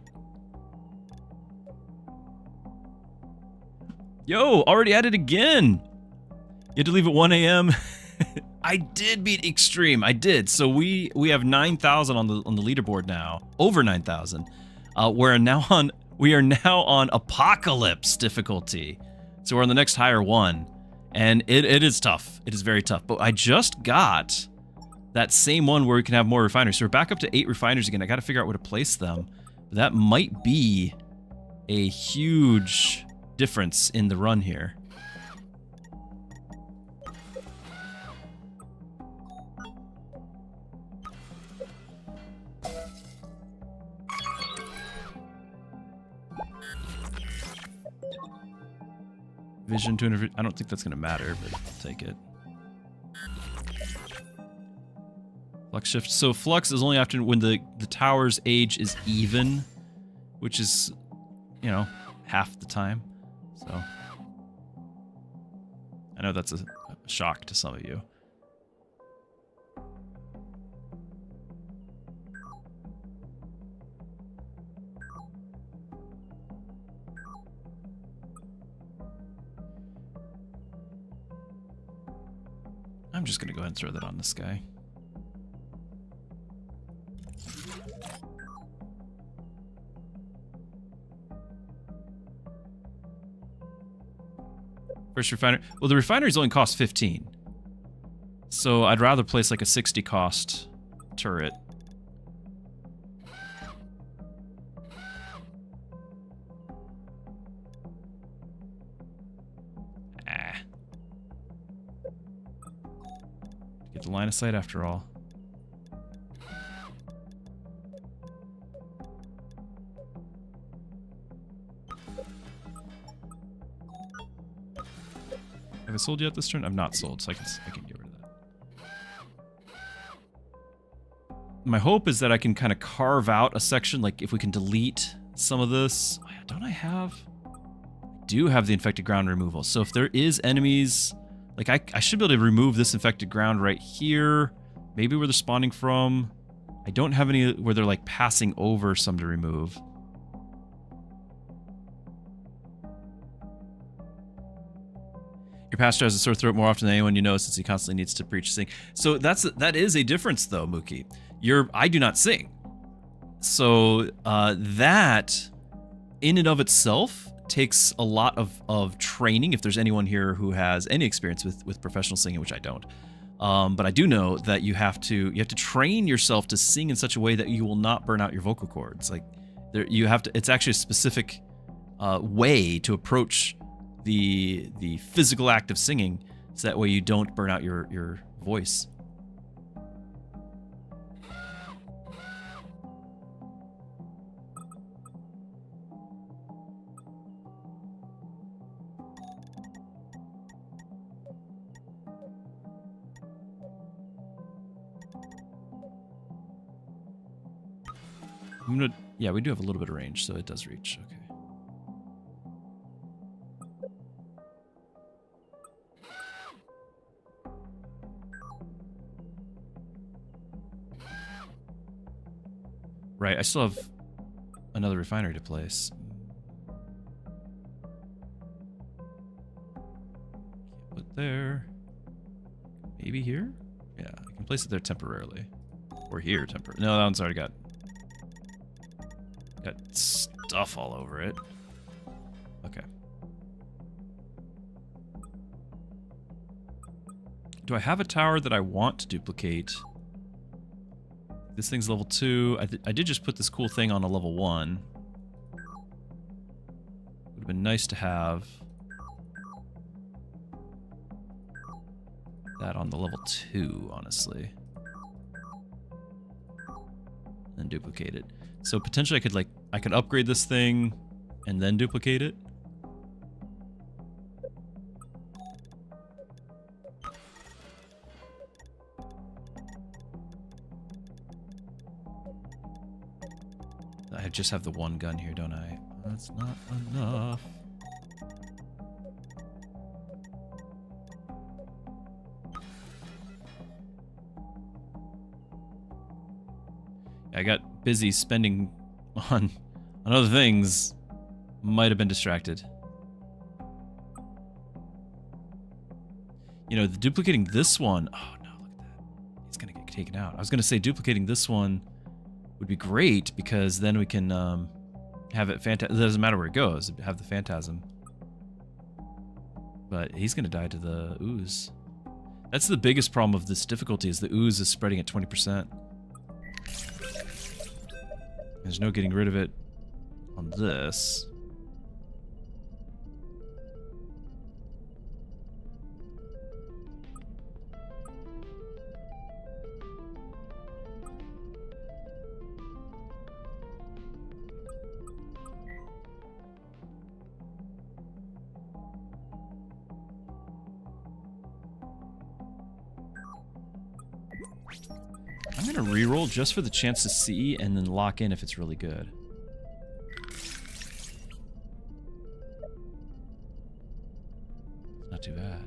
Yo, already at it again. You had to leave at 1 a.m. I did beat Extreme. I did. So we have 9,000 on the leaderboard now. Over 9,000. We are now on Apocalypse difficulty. So we're on the next higher one. And it is tough. It is very tough. But I just got that same one where we can have more refineries. So we're back up to 8 refineries again. I got to figure out where to place them. That might be a huge difference in the run here. Vision 200. I don't think that's going to matter, but I'll take it. Flux shift. So flux is only after when the tower's age is even, which is, you know, half the time. So I know that's a shock to some of you. I'm just gonna go ahead and throw that on this guy. First refinery. Well, the refineries only cost 15. So I'd rather place like a 60 cost turret Get the line of sight after all. Have I sold yet this turn? I'm not sold, so I can get rid of that. My hope is that I can kind of carve out a section, like if we can delete some of this. Don't I have? I do have the infected ground removal. So if there is enemies, like I should be able to remove this infected ground right here. Maybe where they're spawning from. I don't have any where they're like passing over some to remove. Your pastor has a sore throat more often than anyone you know since he constantly needs to preach sing. So that is a difference though, Mookie. I do not sing. So that in and of itself takes a lot of training. If there's anyone here who has any experience with professional singing, which I don't. But I do know that you have to train yourself to sing in such a way that you will not burn out your vocal cords. Like it's actually a specific way to approach the physical act of singing, so that way you don't burn out your voice. Yeah, we do have a little bit of range, so it does reach. Okay. Right, I still have another refinery to place. Can't put there. Maybe here? Yeah, I can place it there temporarily. Or here temporarily. No, that one's already got stuff all over it. Okay. Do I have a tower that I want to duplicate? This thing's level 2. I did just put this cool thing on a level 1. Would have been nice to have that on the level 2, honestly. Then duplicate it. So potentially I could upgrade this thing and then duplicate it. I just have the one gun here, don't I? That's not enough. I got busy spending on other things. Might have been distracted. You know, duplicating this one. Oh no, look at that. He's gonna get taken out. I was gonna say duplicating this one would be great, because then we can have it it doesn't matter where it goes, have the phantasm. But he's gonna die to the ooze. That's the biggest problem of this difficulty, is the ooze is spreading at 20%. There's no getting rid of it on this. I'm gonna reroll just for the chance to see and then lock in if it's really good. It's not too bad.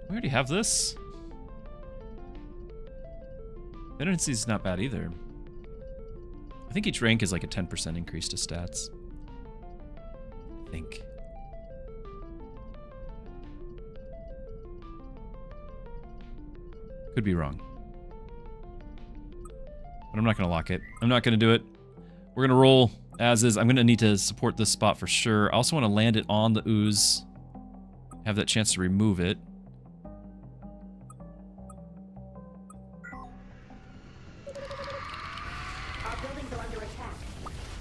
We already have this. Veterancy is not bad either. I think each rank is like a 10% increase to stats. I think. Could be wrong. But I'm not going to lock it. I'm not going to do it. We're going to roll as is. I'm going to need to support this spot for sure. I also want to land it on the ooze. Have that chance to remove it. Our buildings are under attack.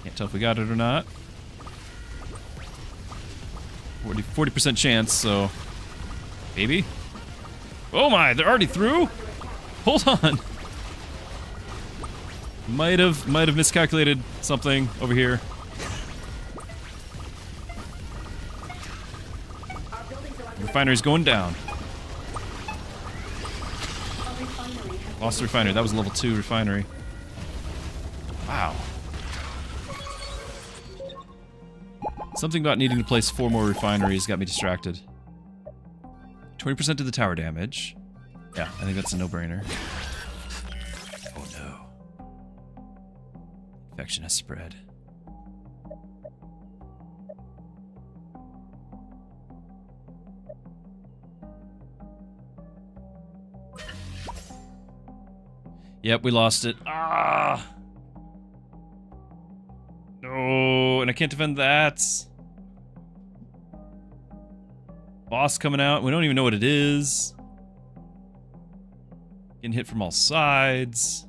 Can't tell if we got it or not. 40% chance, so maybe. Oh my, they're already through? Hold on. Might have miscalculated something over here. Refinery's going down. Lost the refinery. That was a level 2 refinery. Wow. Something about needing to place 4 more refineries got me distracted. 20% to the tower damage. Yeah, I think that's a no-brainer. Oh no. Infection has spread. Yep, we lost it. Ah! No, and I can't defend that. Boss coming out. We don't even know what it is. Getting hit from all sides.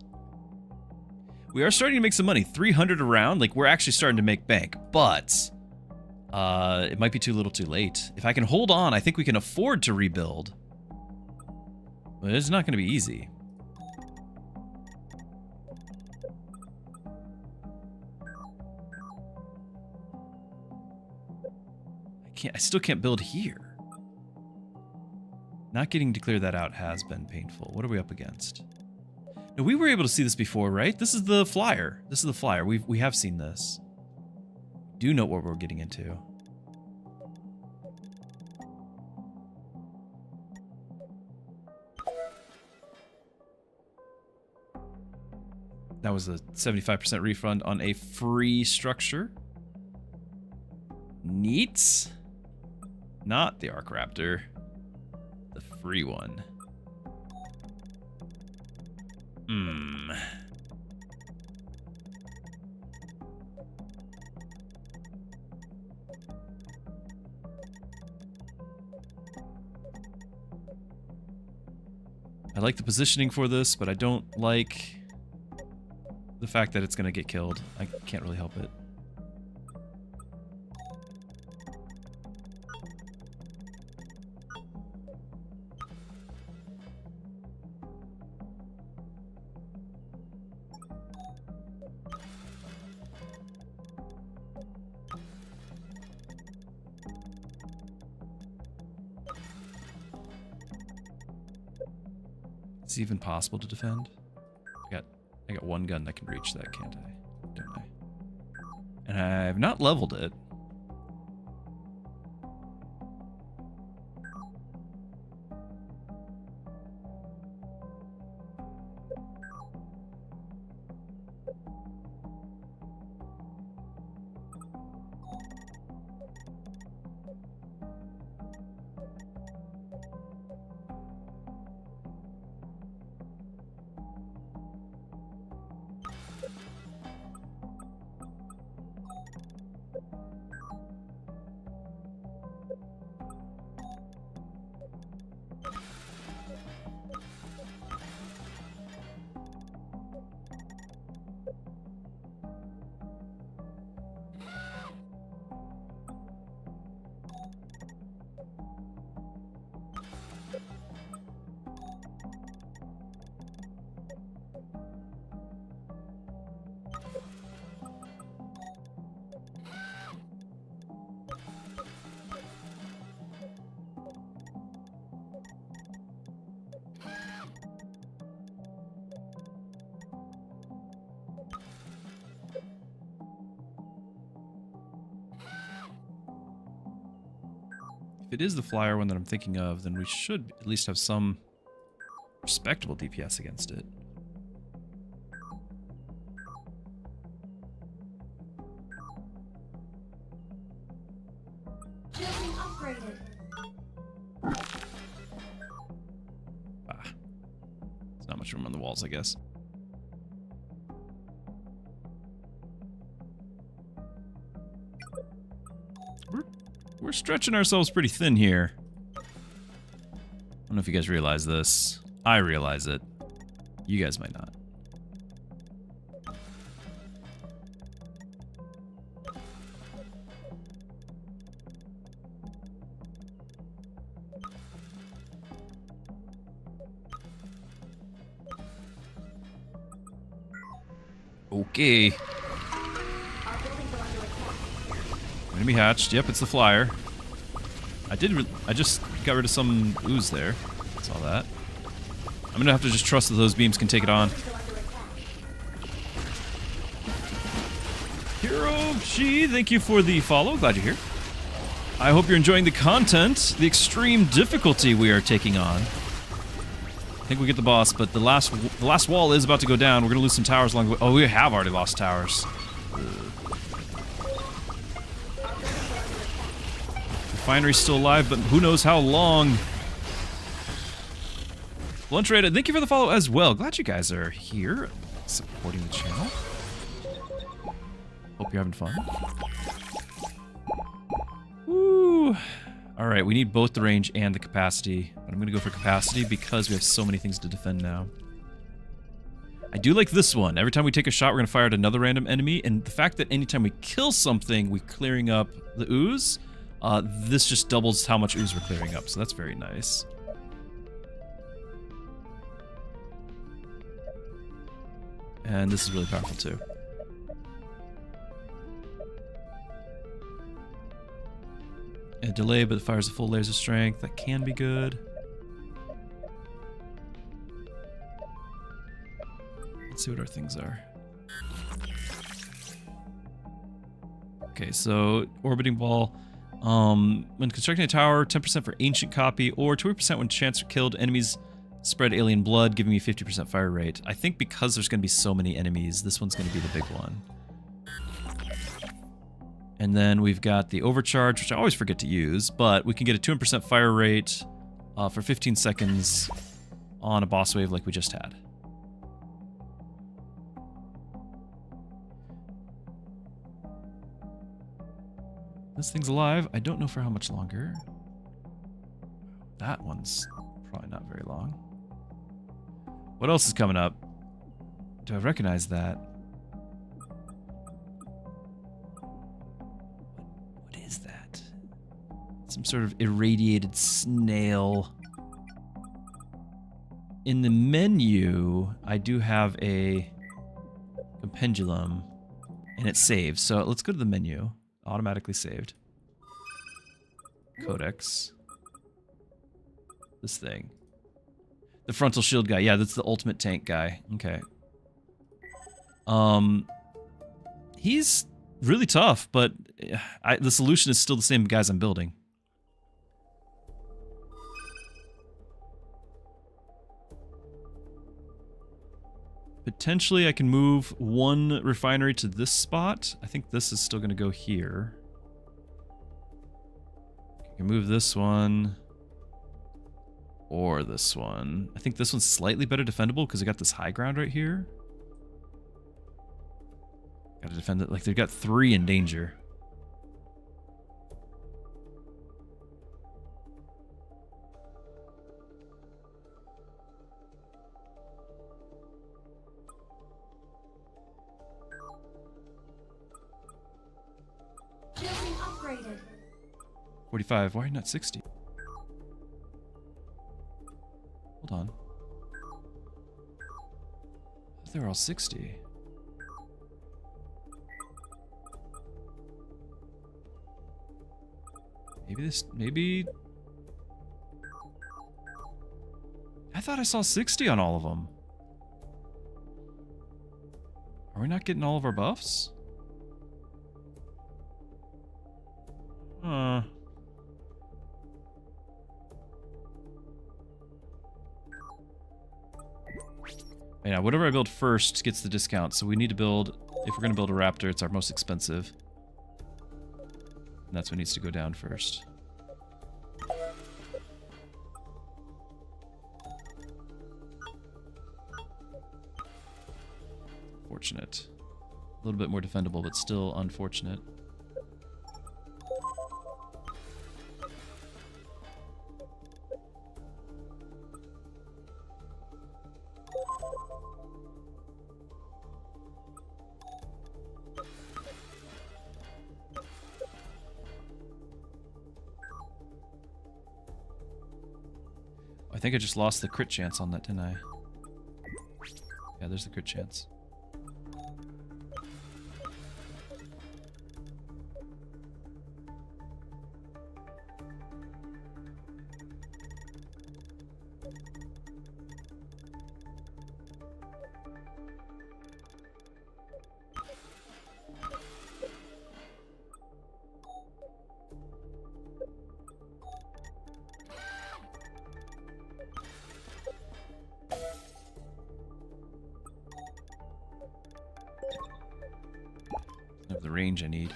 We are starting to make some money. 300 a round. Like, we're actually starting to make bank. But it might be too little too late. If I can hold on, I think we can afford to rebuild. But it's not going to be easy. I still can't build here. Not getting to clear that out has been painful. What are we up against? No, we were able to see this before, right? This is the flyer. This is the flyer. We have seen this. Do know what we're getting into. That was a 75% refund on a free structure. Neat. Not the Arc Raptor. The free one. I like the positioning for this, but I don't like the fact that it's going to get killed. I can't really help it. Is it even possible to defend? I got one gun that can reach that, can't I? Don't I? And I've not leveled it. If it is the flyer one that I'm thinking of, then we should at least have some respectable DPS against it. Building upgraded. Ah. There's not much room on the walls, I guess. We're stretching ourselves pretty thin here. I don't know if you guys realize this. I realize it. You guys might not. Okay. Enemy hatched. Yep, it's the flyer. I just got rid of some ooze there. Saw that. I'm gonna have to just trust that those beams can take it on. Hero She, thank you for the follow. Glad you're here. I hope you're enjoying the content, the extreme difficulty we are taking on. I think we get the boss, but the last wall is about to go down. We're gonna lose some towers along the way. Oh, we have already lost towers. Refinery's still alive, but who knows how long. Lunch Rated, thank you for the follow as well. Glad you guys are here, supporting the channel. Hope you're having fun. Woo! Alright, we need both the range and the capacity. But I'm gonna go for capacity because we have so many things to defend now. I do like this one. Every time we take a shot, we're gonna fire at another random enemy, and the fact that anytime we kill something, we're clearing up the ooze, this just doubles how much ooze we're clearing up, so that's very nice. And this is really powerful too. A delay, but it fires a full laser strength. That can be good. Let's see what our things are. Okay, so orbiting ball. When constructing a tower, 10% for ancient copy, or 20% when chance are killed. Enemies spread alien blood, giving me 50% fire rate. I think because there's going to be so many enemies, this one's going to be the big one. And then we've got the overcharge, which I always forget to use, but we can get a 200% fire rate for 15 seconds on a boss wave like we just had. This thing's alive. I don't know for how much longer. That one's probably not very long. What else is coming up? Do I recognize that? What is that? Some sort of irradiated snail. In the menu, I do have a pendulum, and it saves. So let's go to the menu. Automatically saved. Codex. This thing. The frontal shield guy. Yeah, that's the ultimate tank guy. Okay. He's really tough, but the solution is still the same guys I'm building. Potentially I can move one refinery to this spot. I think this is still going to go here. I can move this one. Or this one. I think this one's slightly better defendable because I got this high ground right here. Gotta defend it. Like, they've got 3 in danger. Building upgraded. 45. Why not 60? Hold on. I thought they were all 60. Maybe this... Maybe... I thought I saw 60 on all of them. Are we not getting all of our buffs? Huh. Yeah, whatever I build first gets the discount, so we need to build... If we're going to build a raptor, it's our most expensive. And that's what needs to go down first. Fortunate. A little bit more defendable, but still unfortunate. I think I just lost the crit chance on that, didn't I? Yeah, there's the crit chance. range I need.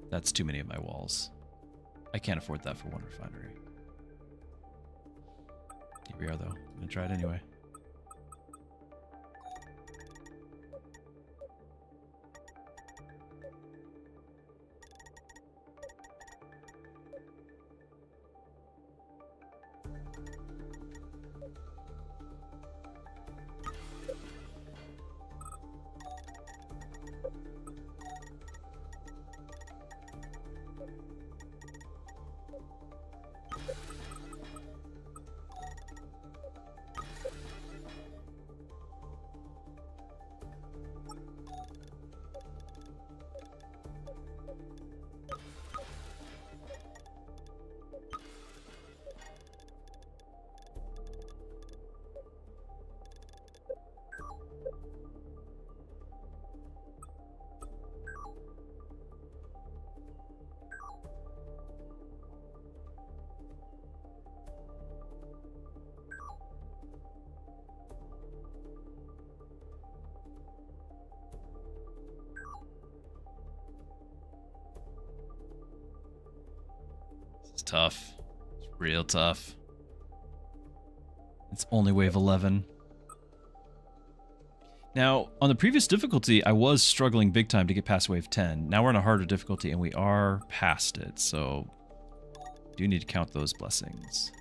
That's too many of my walls. I can't afford that for one refinery. Here we are, though. I'm gonna try it anyway. It's tough. It's real tough. It's only wave 11. Now, on the previous difficulty, I was struggling big time to get past wave 10. Now we're on a harder difficulty, and we are past it, so do need to count those blessings.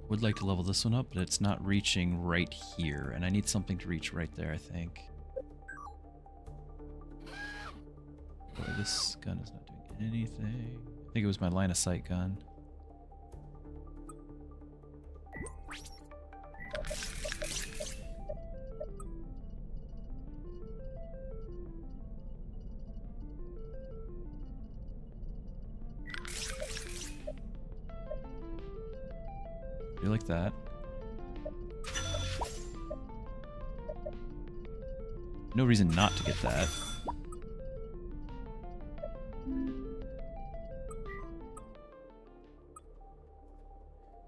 Would like to level this one up, but it's not reaching right here, and I need something to reach right there, I think. Boy, this gun is not doing anything. I think it was my line of sight gun. Like that. No reason not to get that.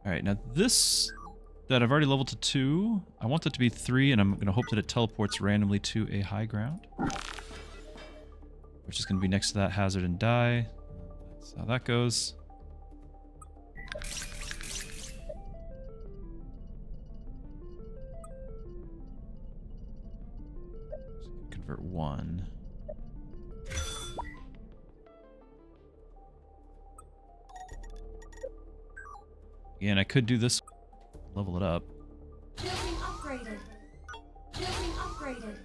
Alright, now this that I've already leveled to 2, I want that to be 3, and I'm going to hope that it teleports randomly to a high ground. Which is going to be next to that hazard and die. That's how that goes. Convert 1. Again, I could do this. Level it up. Building upgraded. Building upgraded.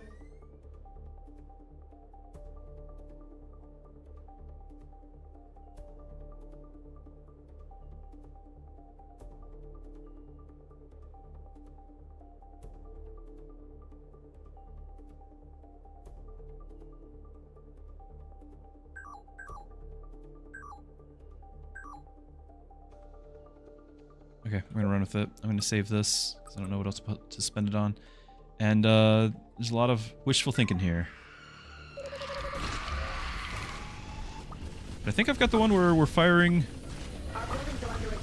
Okay, we're gonna run with it. I'm gonna save this because I don't know what else to spend it on. And there's a lot of wishful thinking here. But I think I've got the one where we're firing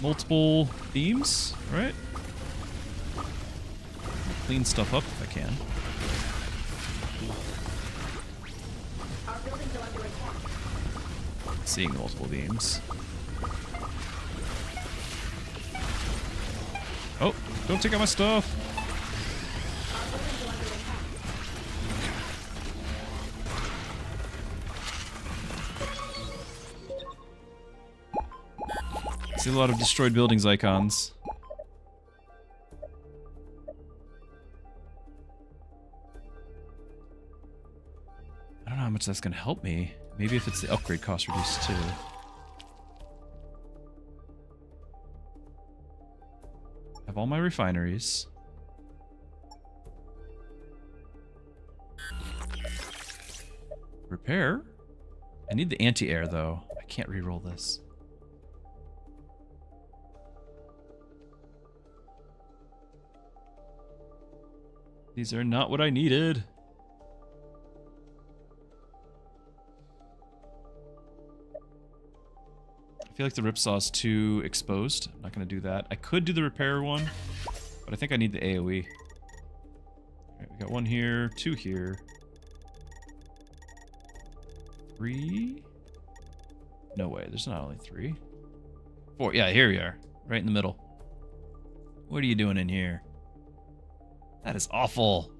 multiple beams, right? I'll clean stuff up if I can. Seeing multiple beams. Oh, don't take out my stuff. See a lot of destroyed buildings icons. I don't know how much that's going to help me. Maybe if it's the upgrade cost reduced too. Have all my refineries. Repair? I need the anti-air though. I can't re-roll this. These are not what I needed. I feel like the ripsaw is too exposed. I'm not going to do that. I could do the repair one, but I think I need the AoE. Alright, we got one here, two here. 3? No way, there's not only 3. 4, yeah, here we are. Right in the middle. What are you doing in here? That is awful.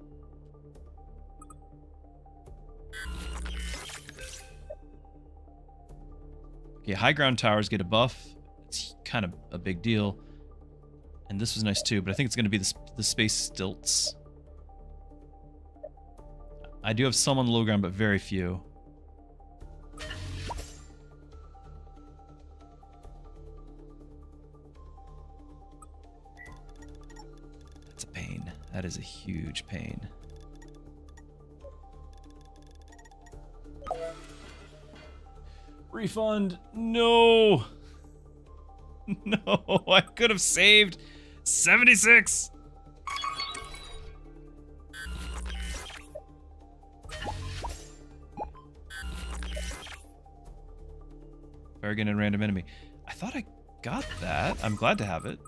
Okay, high ground towers get a buff. It's kind of a big deal. And this was nice too, but I think it's going to be the space stilts. I do have some on the low ground, but very few. That's a pain. That is a huge pain. Refund. No. No, I could have saved 76. Farragon and random enemy. I thought I got that. I'm glad to have it.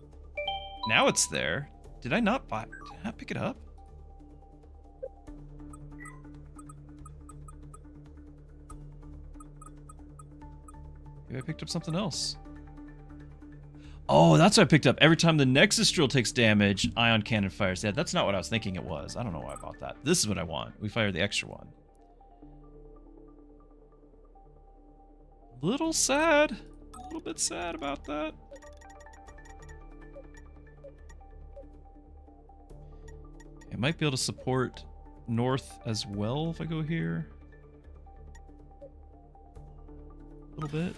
Now it's there. Did I not buy? Did I not pick it up? Maybe I picked up something else. Oh, that's what I picked up. Every time the Nexus drill takes damage, ion cannon fires. Yeah, that's not what I was thinking it was. I don't know why I bought that. This is what I want. We fire the extra one. Little sad. A little bit sad about that. I might be able to support north as well if I go here. A little bit.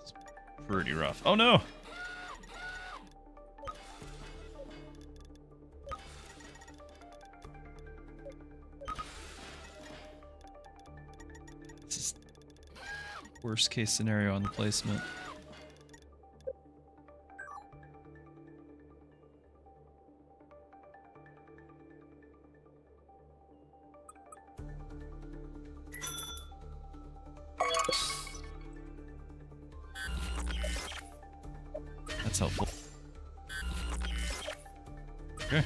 It's pretty rough. Oh no! Worst case scenario on the placement. That's helpful. Okay.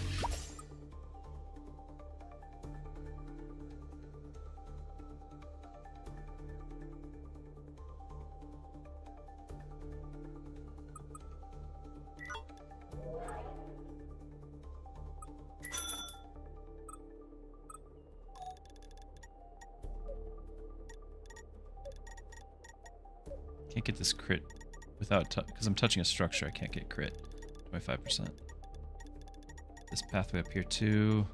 Can't get this crit without, because I'm touching a structure, I can't get crit. 25%. This pathway up here too.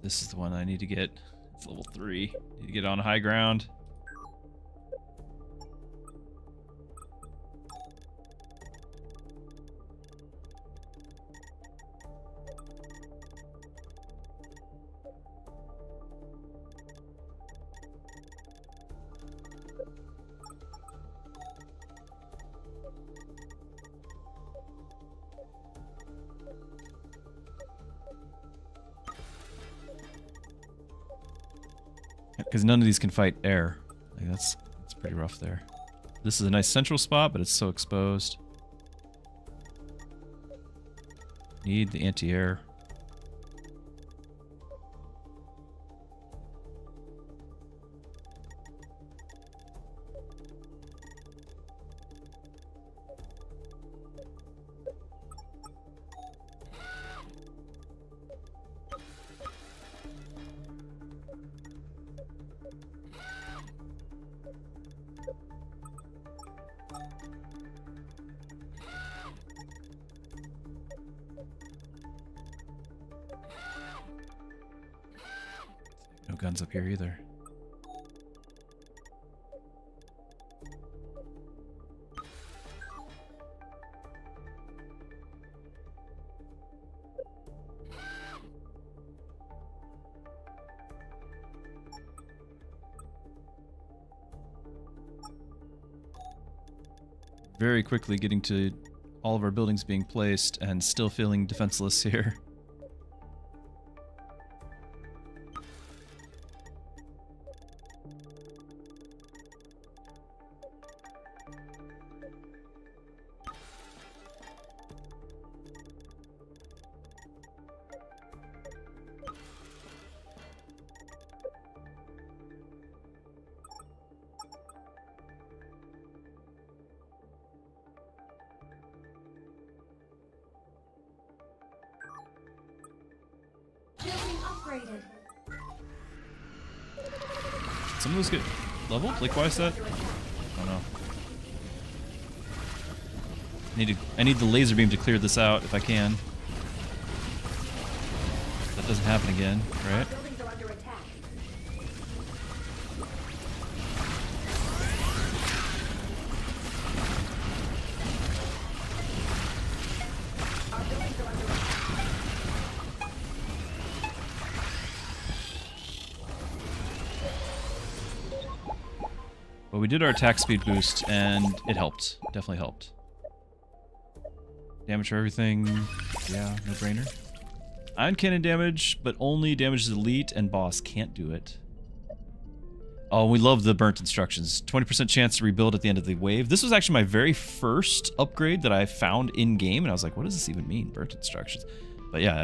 This is the one I need to get. It's level 3. Need to get on high ground. Because none of these can fight air. Like that's pretty rough there. This is a nice central spot, but it's so exposed. Need the anti-air. No guns up here either. Very quickly getting to all of our buildings being placed and still feeling defenseless here. Upgraded. Some of those get leveled? Like, why is that? I don't know. I need the laser beam to clear this out if I can. That doesn't happen again, right? Buildings are under attack. Our buildings are under attack. Well, we did our attack speed boost, and it helped. Definitely helped. Damage for everything. Yeah, no brainer. Ion cannon damage, but only damages elite and boss. Can't do it. Oh, we love the burnt instructions. 20% chance to rebuild at the end of the wave. This was actually my very first upgrade that I found in-game, and I was like, what does this even mean, burnt instructions? But yeah,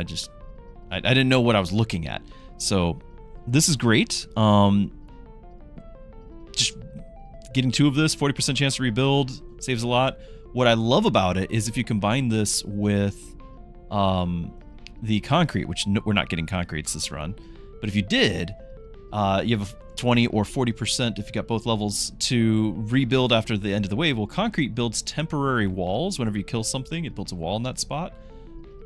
I didn't know what I was looking at. So, this is great. Just getting 2 of this, 40% chance to rebuild, saves a lot. What I love about it is if you combine this with the concrete, which we're not getting concretes this run, but if you did, you have a 20 or 40% if you got both levels to rebuild after the end of the wave. Well, concrete builds temporary walls. Whenever you kill something, it builds a wall in that spot.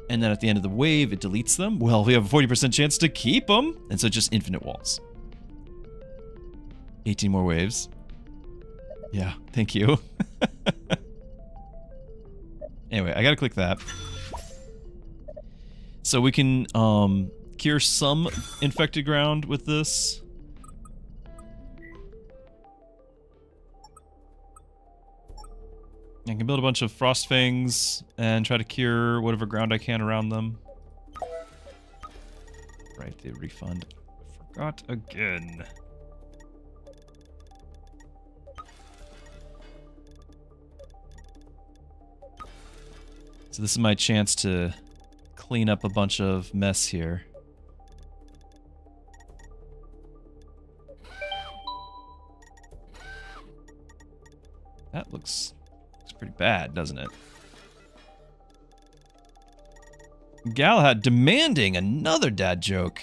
And then at the end of the wave, it deletes them. Well, we have a 40% chance to keep them. And so just infinite walls. 18 more waves. Yeah, thank you. Anyway, I gotta click that. So we can cure some infected ground with this. I can build a bunch of frost fangs and try to cure whatever ground I can around them. Right, the refund. Forgot again. So this is my chance to clean up a bunch of mess here. That looks pretty bad, doesn't it? Galahad demanding another dad joke.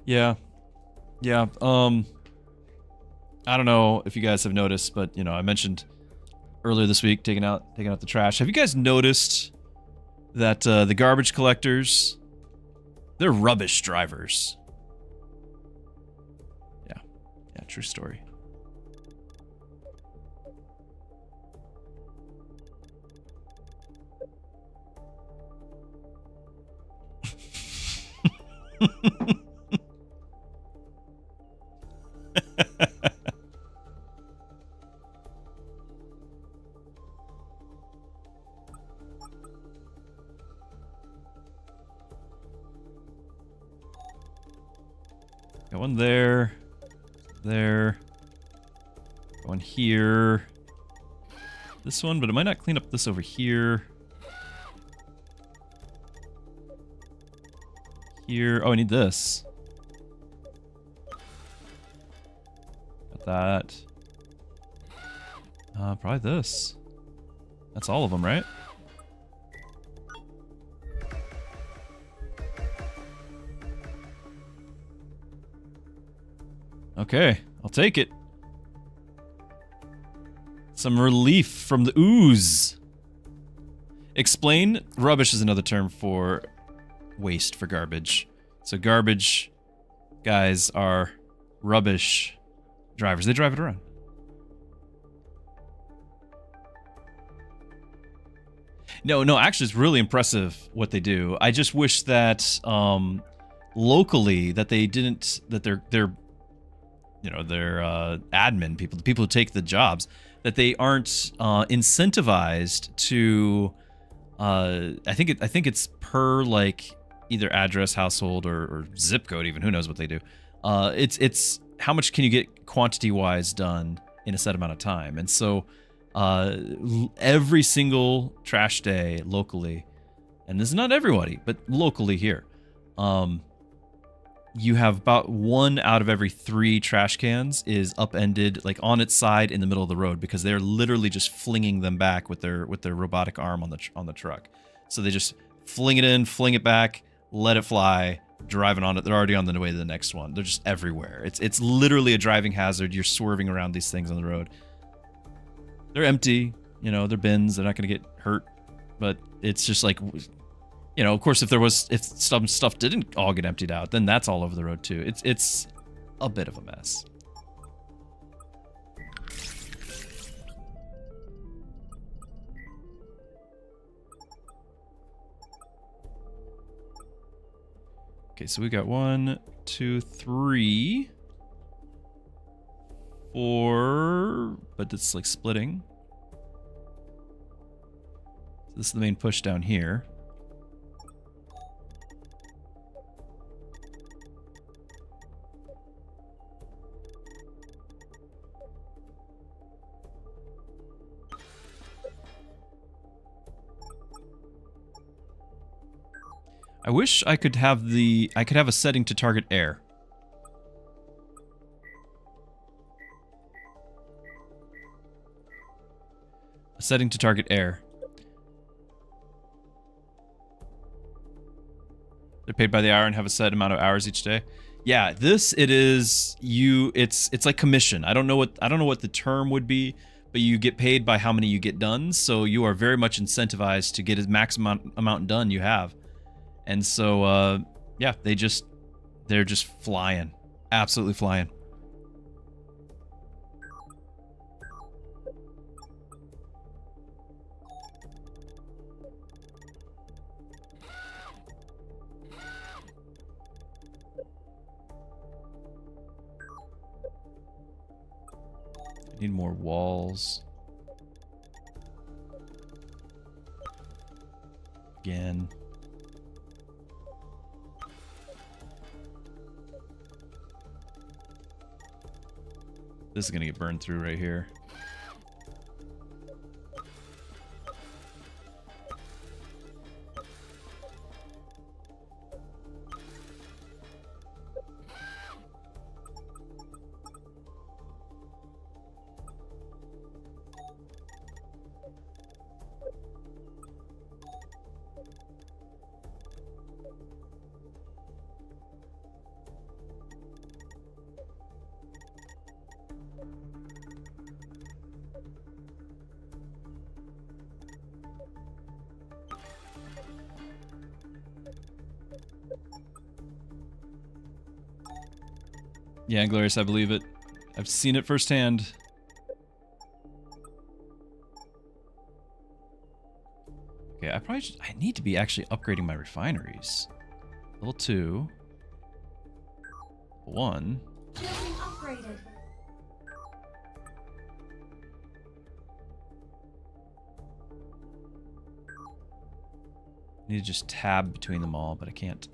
Yeah. Yeah, I don't know if you guys have noticed, but you know, I mentioned earlier this week taking out the trash. Have you guys noticed that the garbage collectors, they're rubbish drivers? Yeah, true story. Got one there, one here, this one, but it might not clean up this over here. Here, oh, I need this. Got that. Probably this. That's all of them, right? Okay, I'll take it. Some relief from the ooze. Explain. Rubbish is another term for waste, for garbage. So garbage guys are rubbish drivers. They drive it around. No, actually it's really impressive what they do. I just wish that locally that they didn't, that they're you know, their admin people, the people who take the jobs, that they aren't incentivized to. I think it's per like either address, household, or zip code. Even who knows what they do. It's how much can you get quantity wise done in a set amount of time, and so every single trash day locally, and this is not everybody, but locally here. You have about 1 out of every 3 trash cans is upended, like on its side in the middle of the road, because they're literally just flinging them back with their robotic arm on the truck. So they just fling it in, fling it back, let it fly, driving on it. They're already on the way to the next one. They're just everywhere. It's literally a driving hazard. You're swerving around these things on the road. They're empty, you know, they're bins. They're not going to get hurt, but it's just like, you know, of course, if some stuff didn't all get emptied out, then that's all over the road too. It's a bit of a mess. Okay, so we got 1, 2, 3, 4, but it's like splitting. So this is the main push down here. I wish I could have a setting to target air. A setting to target air. They're paid by the hour and have a set amount of hours each day. Yeah, it's like commission. I don't know what the term would be, but you get paid by how many you get done, so you are very much incentivized to get as maximum amount done you have. And so, yeah, they're just flying. Absolutely flying. Need more walls. Again. This is gonna get burned through right here. Yeah, Glorious, I believe it. I've seen it firsthand. Okay, I need to be actually upgrading my refineries. Level 2. 1. Building upgraded. I need to just tab between them all, but I can't.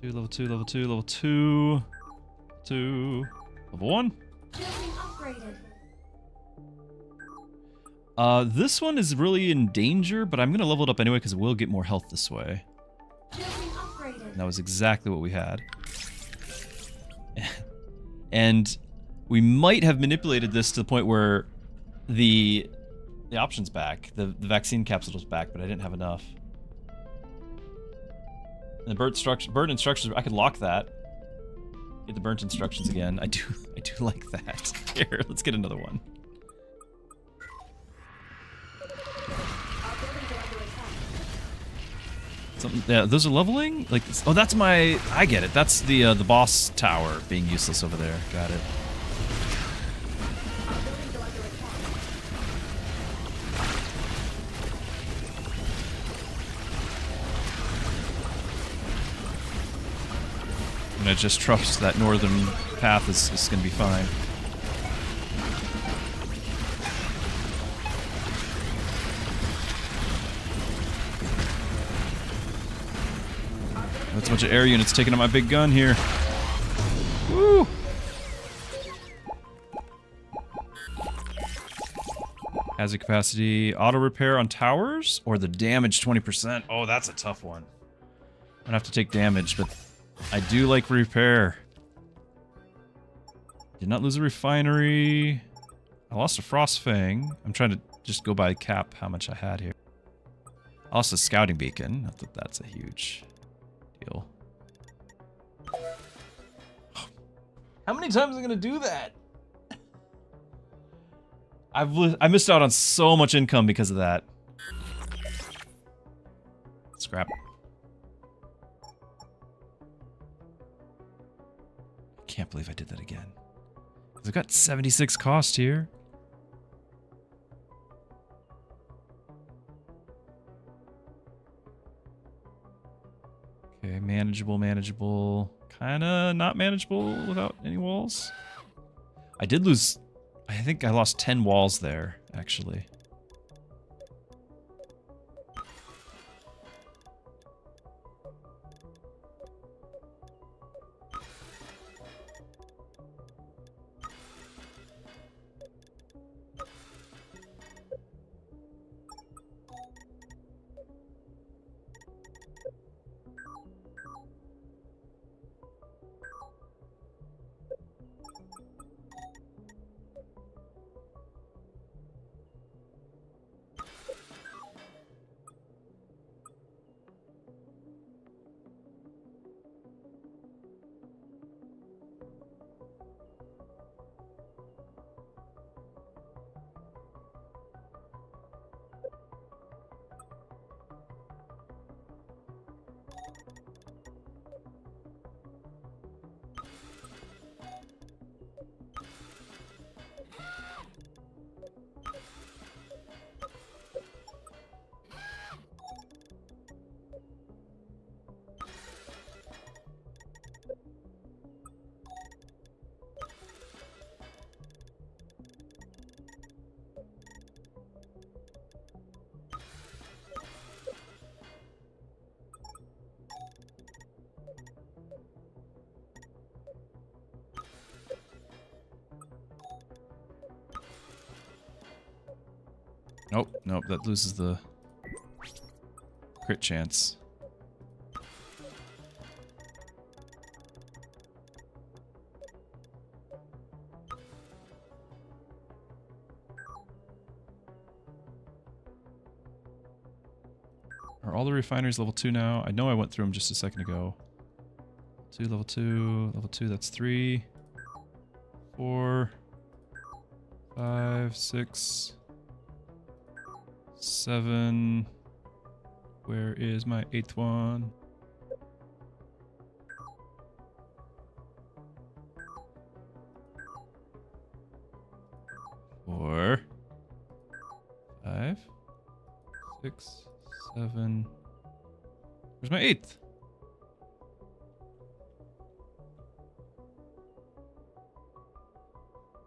Level 2, level 2, level 2. 2. Level 1. Building upgraded. This one is really in danger, but I'm gonna level it up anyway because it will get more health this way. Building upgraded. And that was exactly what we had. And we might have manipulated this to the point where the option's back. The vaccine capsule's back, but I didn't have enough. And the burnt instructions, I could lock that. Get the burnt instructions again. I do like that. Here, let's get another one. Our buildings are under attack. Something, yeah, those are leveling? Like, oh, that's my, I get it. That's the boss tower being useless over there. Got it. Our buildings are under attack. I'm gonna just trust that northern path is gonna be fine. That's a bunch of air units taking out my big gun here. Woo! Hazard capacity, auto repair on towers, or the damage 20%. Oh, that's a tough one. I'm gonna have to take damage, but I do like repair. Did not lose a refinery. I lost a Frost Fang. I'm trying to just go by cap how much I had here. I lost a scouting beacon. Not that that's a huge deal. How many times am I gonna do that? I missed out on so much income because of that. Scrap. Can't believe I did that again. I've got 76 cost here. Okay, manageable. Kinda not manageable without any walls. I did lose, I think I lost 10 walls there, actually. Nope, nope, that loses the crit chance. Are all the refineries level 2 now? I know I went through them just a second ago. Level 2, that's 3, 4, 5, 6, 7. Where is my 8th one? 4, 5, 6, 7. Where's my 8th?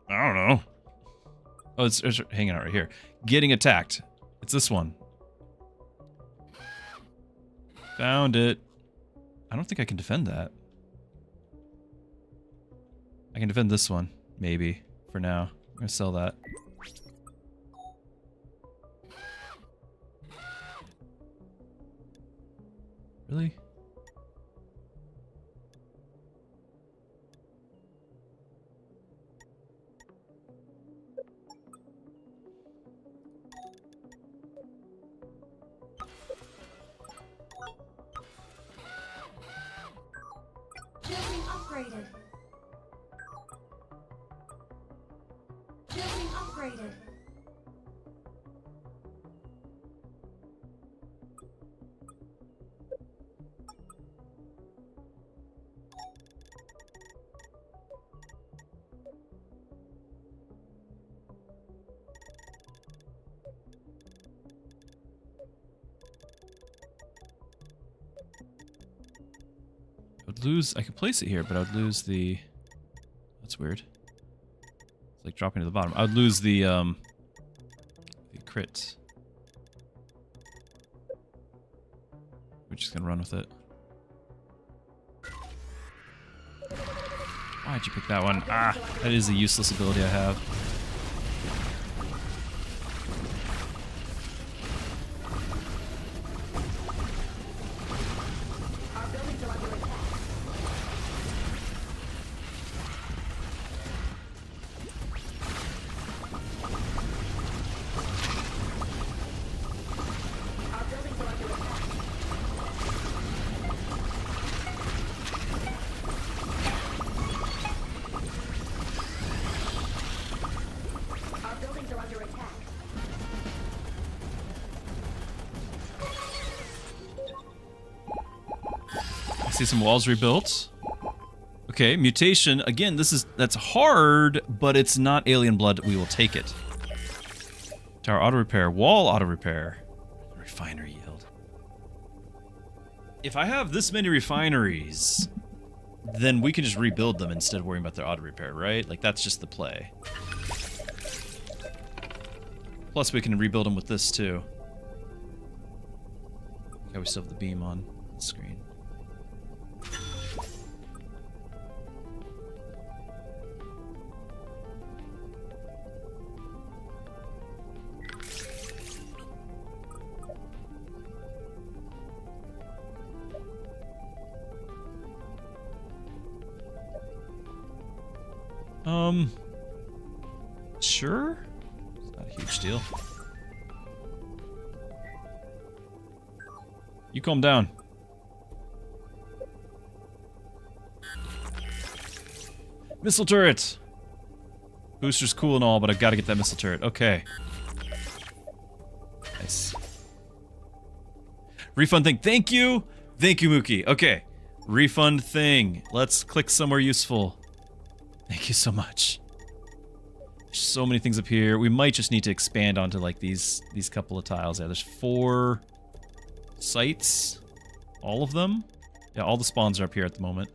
I don't know. Oh, it's hanging out right here. Getting attacked. It's this one. Found it. I don't think I can defend that. I can defend this one, maybe, for now. I'm gonna sell that. Really? Building upgraded. Building upgraded. I would lose. I could place it here, but I would lose the. That's weird. It's like dropping to the bottom. I would lose the crit. We're just gonna run with it. Why'd you pick that one? Ah, that is a useless ability I have. Our buildings are under attack. Our buildings are under attack. Our buildings are under attack. I see some walls rebuilt. Okay, mutation. Again, that's hard, but it's not alien blood. We will take it. Tower auto repair, wall auto repair, refinery yield. If I have this many refineries, then we can just rebuild them instead of worrying about their auto repair, right? Like that's just the play. Plus, we can rebuild them with this too. Okay, we still have the beam on the screen. Sure. It's not a huge deal. You calm down. Missile turret! Booster's cool and all, but I've got to get that missile turret. Okay. Nice. Refund thing. Thank you! Thank you, Mookie. Okay. Refund thing. Let's click somewhere useful. Thank you so much. There's so many things up here. We might just need to expand onto like these couple of tiles. Yeah, there's 4 sites. All of them? Yeah, all the spawns are up here at the moment.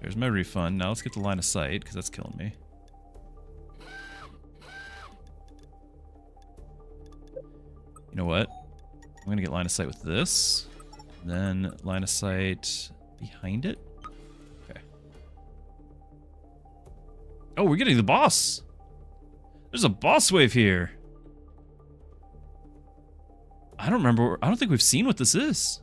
There's my refund. Now let's get the line of sight, because that's killing me. You know what? I'm gonna get line of sight with this. Then line of sight behind it. Okay. Oh, we're getting the boss. There's a boss wave here. I don't think we've seen what this is.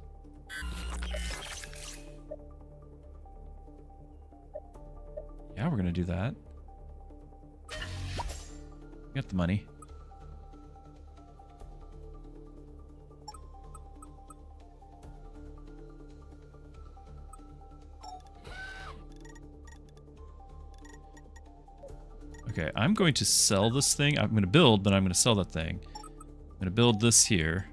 Yeah, we're gonna do that. Get the money. Okay, I'm going to sell this thing. I'm going to build, but I'm going to sell that thing. I'm going to build this here.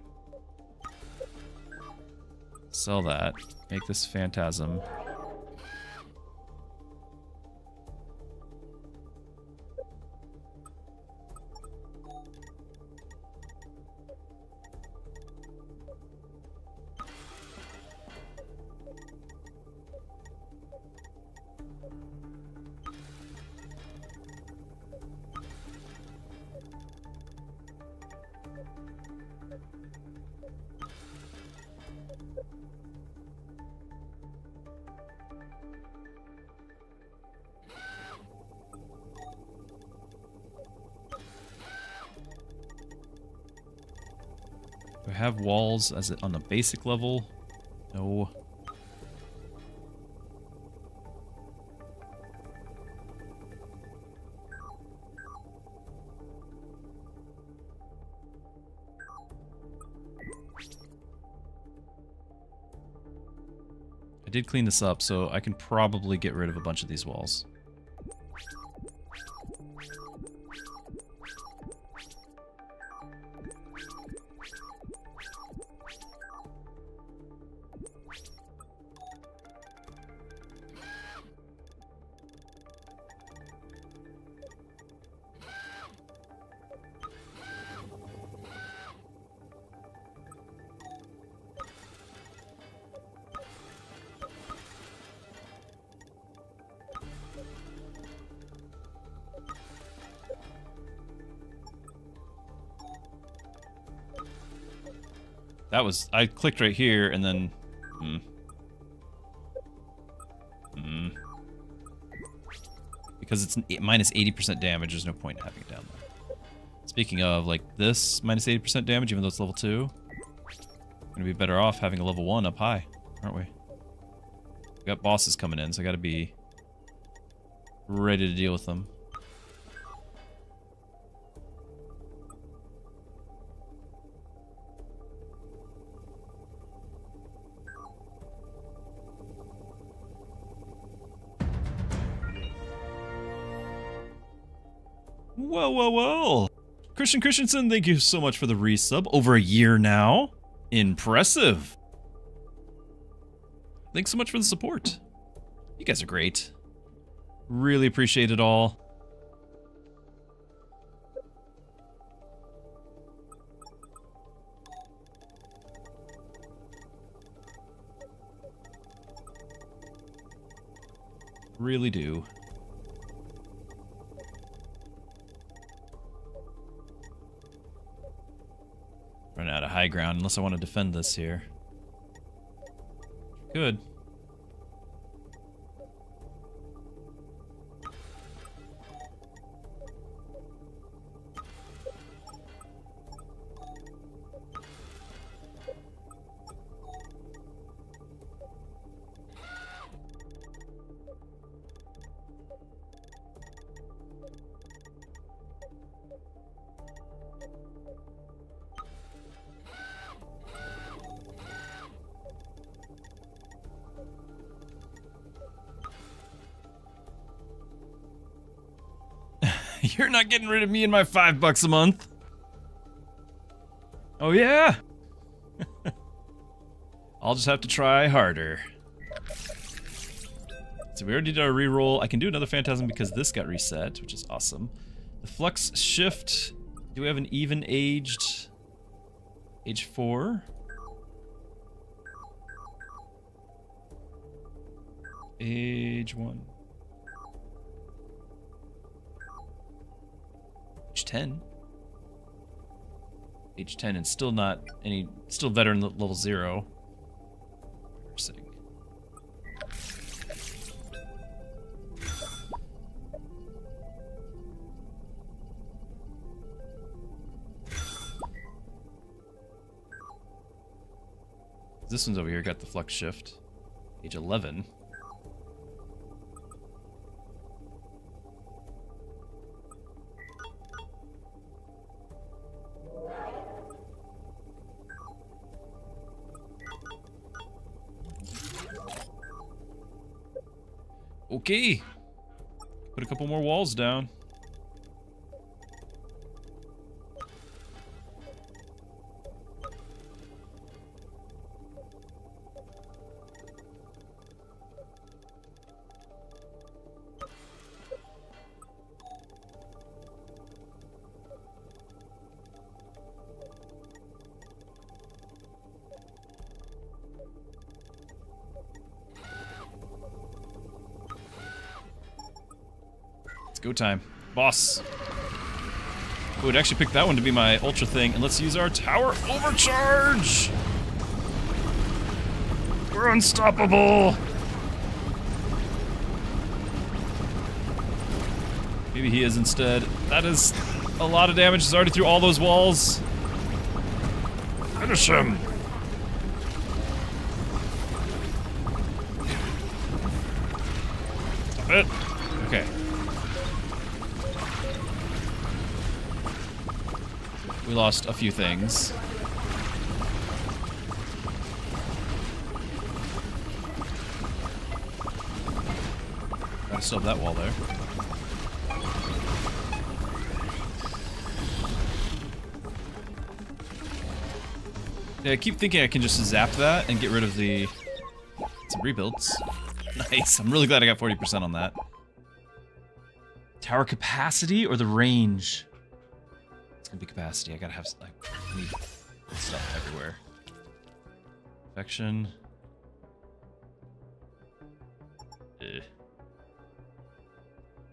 Sell that. Make this phantasm. Do I have walls as it on the basic level? No. I did clean this up, so I can probably get rid of a bunch of these walls. That was... I clicked right here, and then... Because it's minus 80% damage, there's no point in having it down there. Speaking of, like, this minus 80% damage, even though it's level 2, we're gonna be better off having a level 1 up high, aren't we? We got bosses coming in, so I gotta be ready to deal with them. Well. Christian Christensen, thank you so much for the resub. Over a year now. Impressive. Thanks so much for the support. You guys are great. Really appreciate it all. Really do. Run out of high ground unless I want to defend this here. Good. You're not getting rid of me and my $5 a month. Oh yeah? I'll just have to try harder. So we already did our reroll. I can do another Phantasm because this got reset, which is awesome. The Flux Shift. Do we have an even aged? Age 4? Age 1. Age 10. Age 10 and still not any, still veteran level 0. Interesting. This one's over here, got the flux shift. Age 11. Okay. Put a couple more walls down. Go time. Boss. Oh, it actually picked that one to be my ultra thing. And let's use our tower overcharge! We're unstoppable! Maybe he is instead. That is a lot of damage. He's already through all those walls. Finish him! Stop it. Okay. We lost a few things. Gotta still have that wall there. Yeah, I keep thinking I can just zap that and get rid of the... some rebuilds. Nice, I'm really glad I got 40% on that. Tower capacity or the range? It's gonna be capacity. I gotta have, like, I need stuff everywhere. Infection.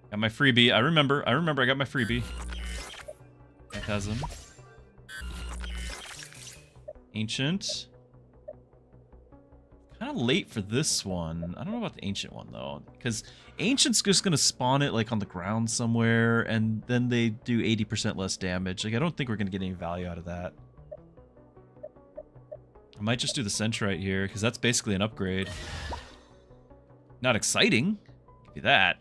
Got my freebie. I remember I got my freebie. Phantasm. Ancient. Kind of late for this one. I don't know about the ancient one though, because ancient's just gonna spawn it like on the ground somewhere, and then they do 80% less damage. Like I don't think we're gonna get any value out of that. I might just do the Centrite here, because that's basically an upgrade. Not exciting. Give you that.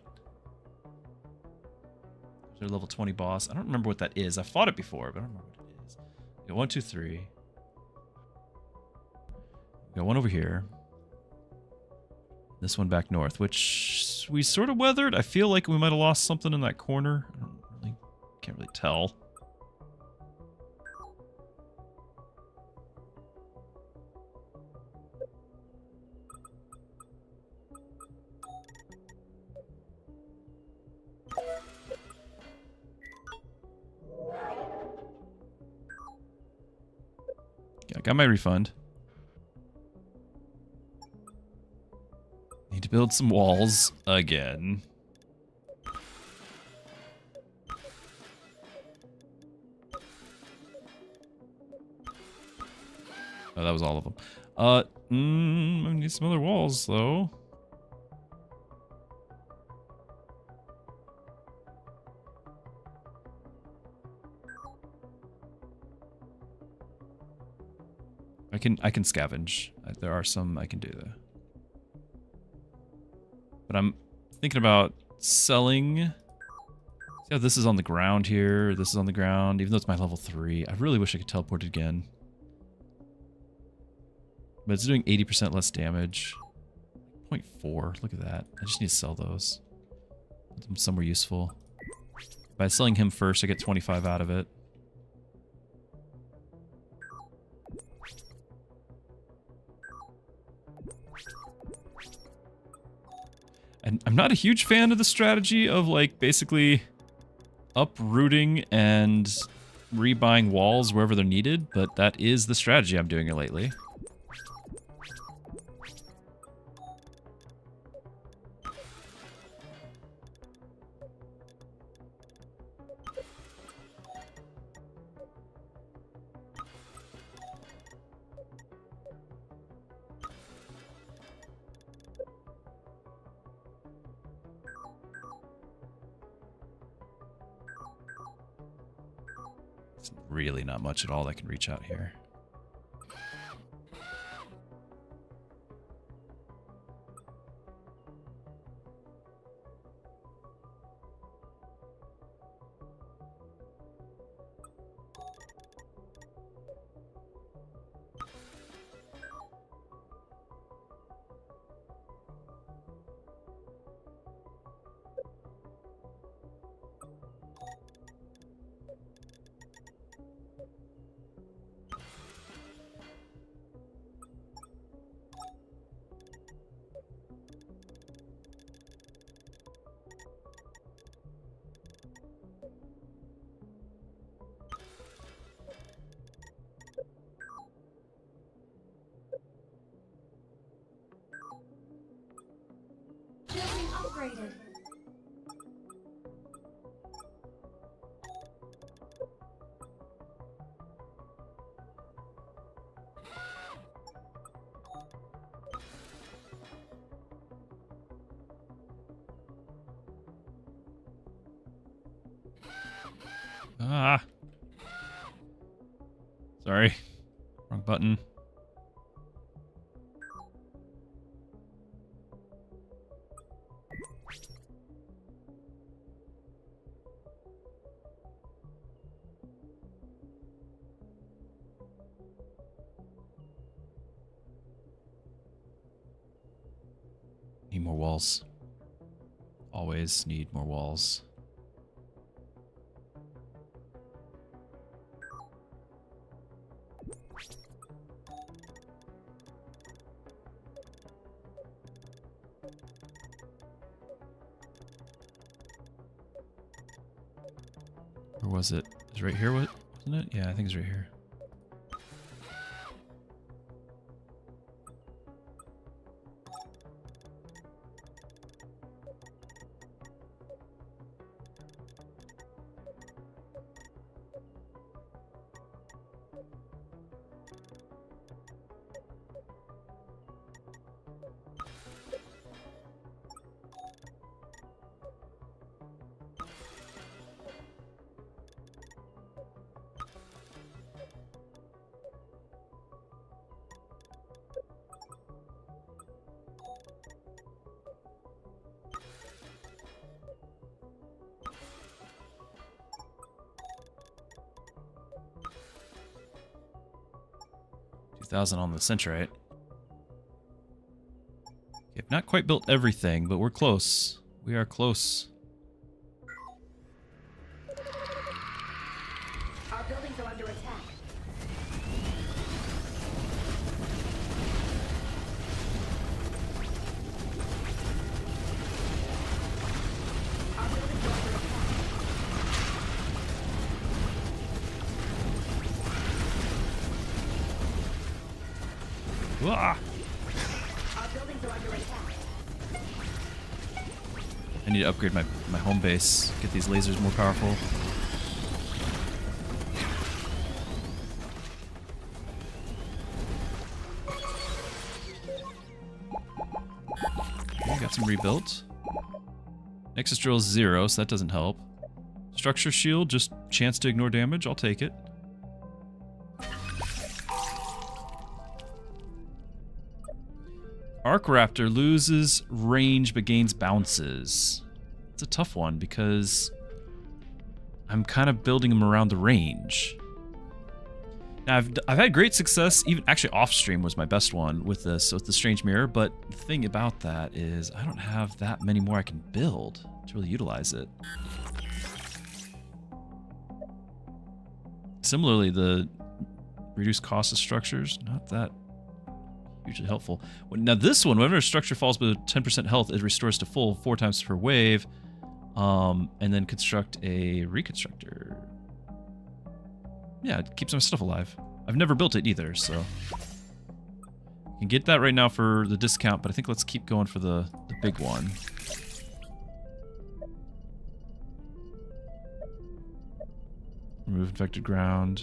There's our level 20 boss. I don't remember what that is. I've fought it before, but I don't remember what it is. We got 1, 2, 3. We got one over here. This one back north, which we sort of weathered. I feel like we might have lost something in that corner. Can't really tell. Yeah, I got my refund. Need to build some walls again. Oh, that was all of them. I need some other walls though. I can scavenge. There are some I can do though. But I'm thinking about selling. See how this is on the ground here? This is on the ground, even though it's my level 3. I really wish I could teleport it again. But it's doing 80% less damage. 0.4, look at that. I just need to sell those. Put them somewhere useful. By selling him first, I get 25 out of it. And I'm not a huge fan of the strategy of, like, basically uprooting and rebuying walls wherever they're needed, but that is the strategy I'm doing it lately. It's really not much at all that can reach out here. Building upgraded. Ah. Sorry. Wrong button. Need more walls. Always need more walls. Where was it? Is it right here? What wasn't it? Yeah, I think it's right here. On the centrite. Okay, I've not quite built everything, but we're close. We are close. Our buildings are under attack. Our buildings are under attack. Ah! Our buildings are under attack. I need to upgrade my home base. Get these lasers more powerful. Okay, got some rebuilt. Nexus drill is 0, so that doesn't help. Structure shield, just chance to ignore damage. I'll take it. Arc Raptor loses range but gains bounces. It's a tough one because I'm kind of building them around the range. Now I've had great success, even actually off stream was my best one with this, with the Strange Mirror, but the thing about that is I don't have that many more I can build to really utilize it. Similarly, the reduced cost of structures, not that hugely helpful. Now this one, whenever a structure falls below 10% health, it restores to full 4 times per wave, and then construct a reconstructor. Yeah, it keeps my stuff alive. I've never built it either, so I can get that right now for the discount, but I think let's keep going for the big one. Remove infected ground.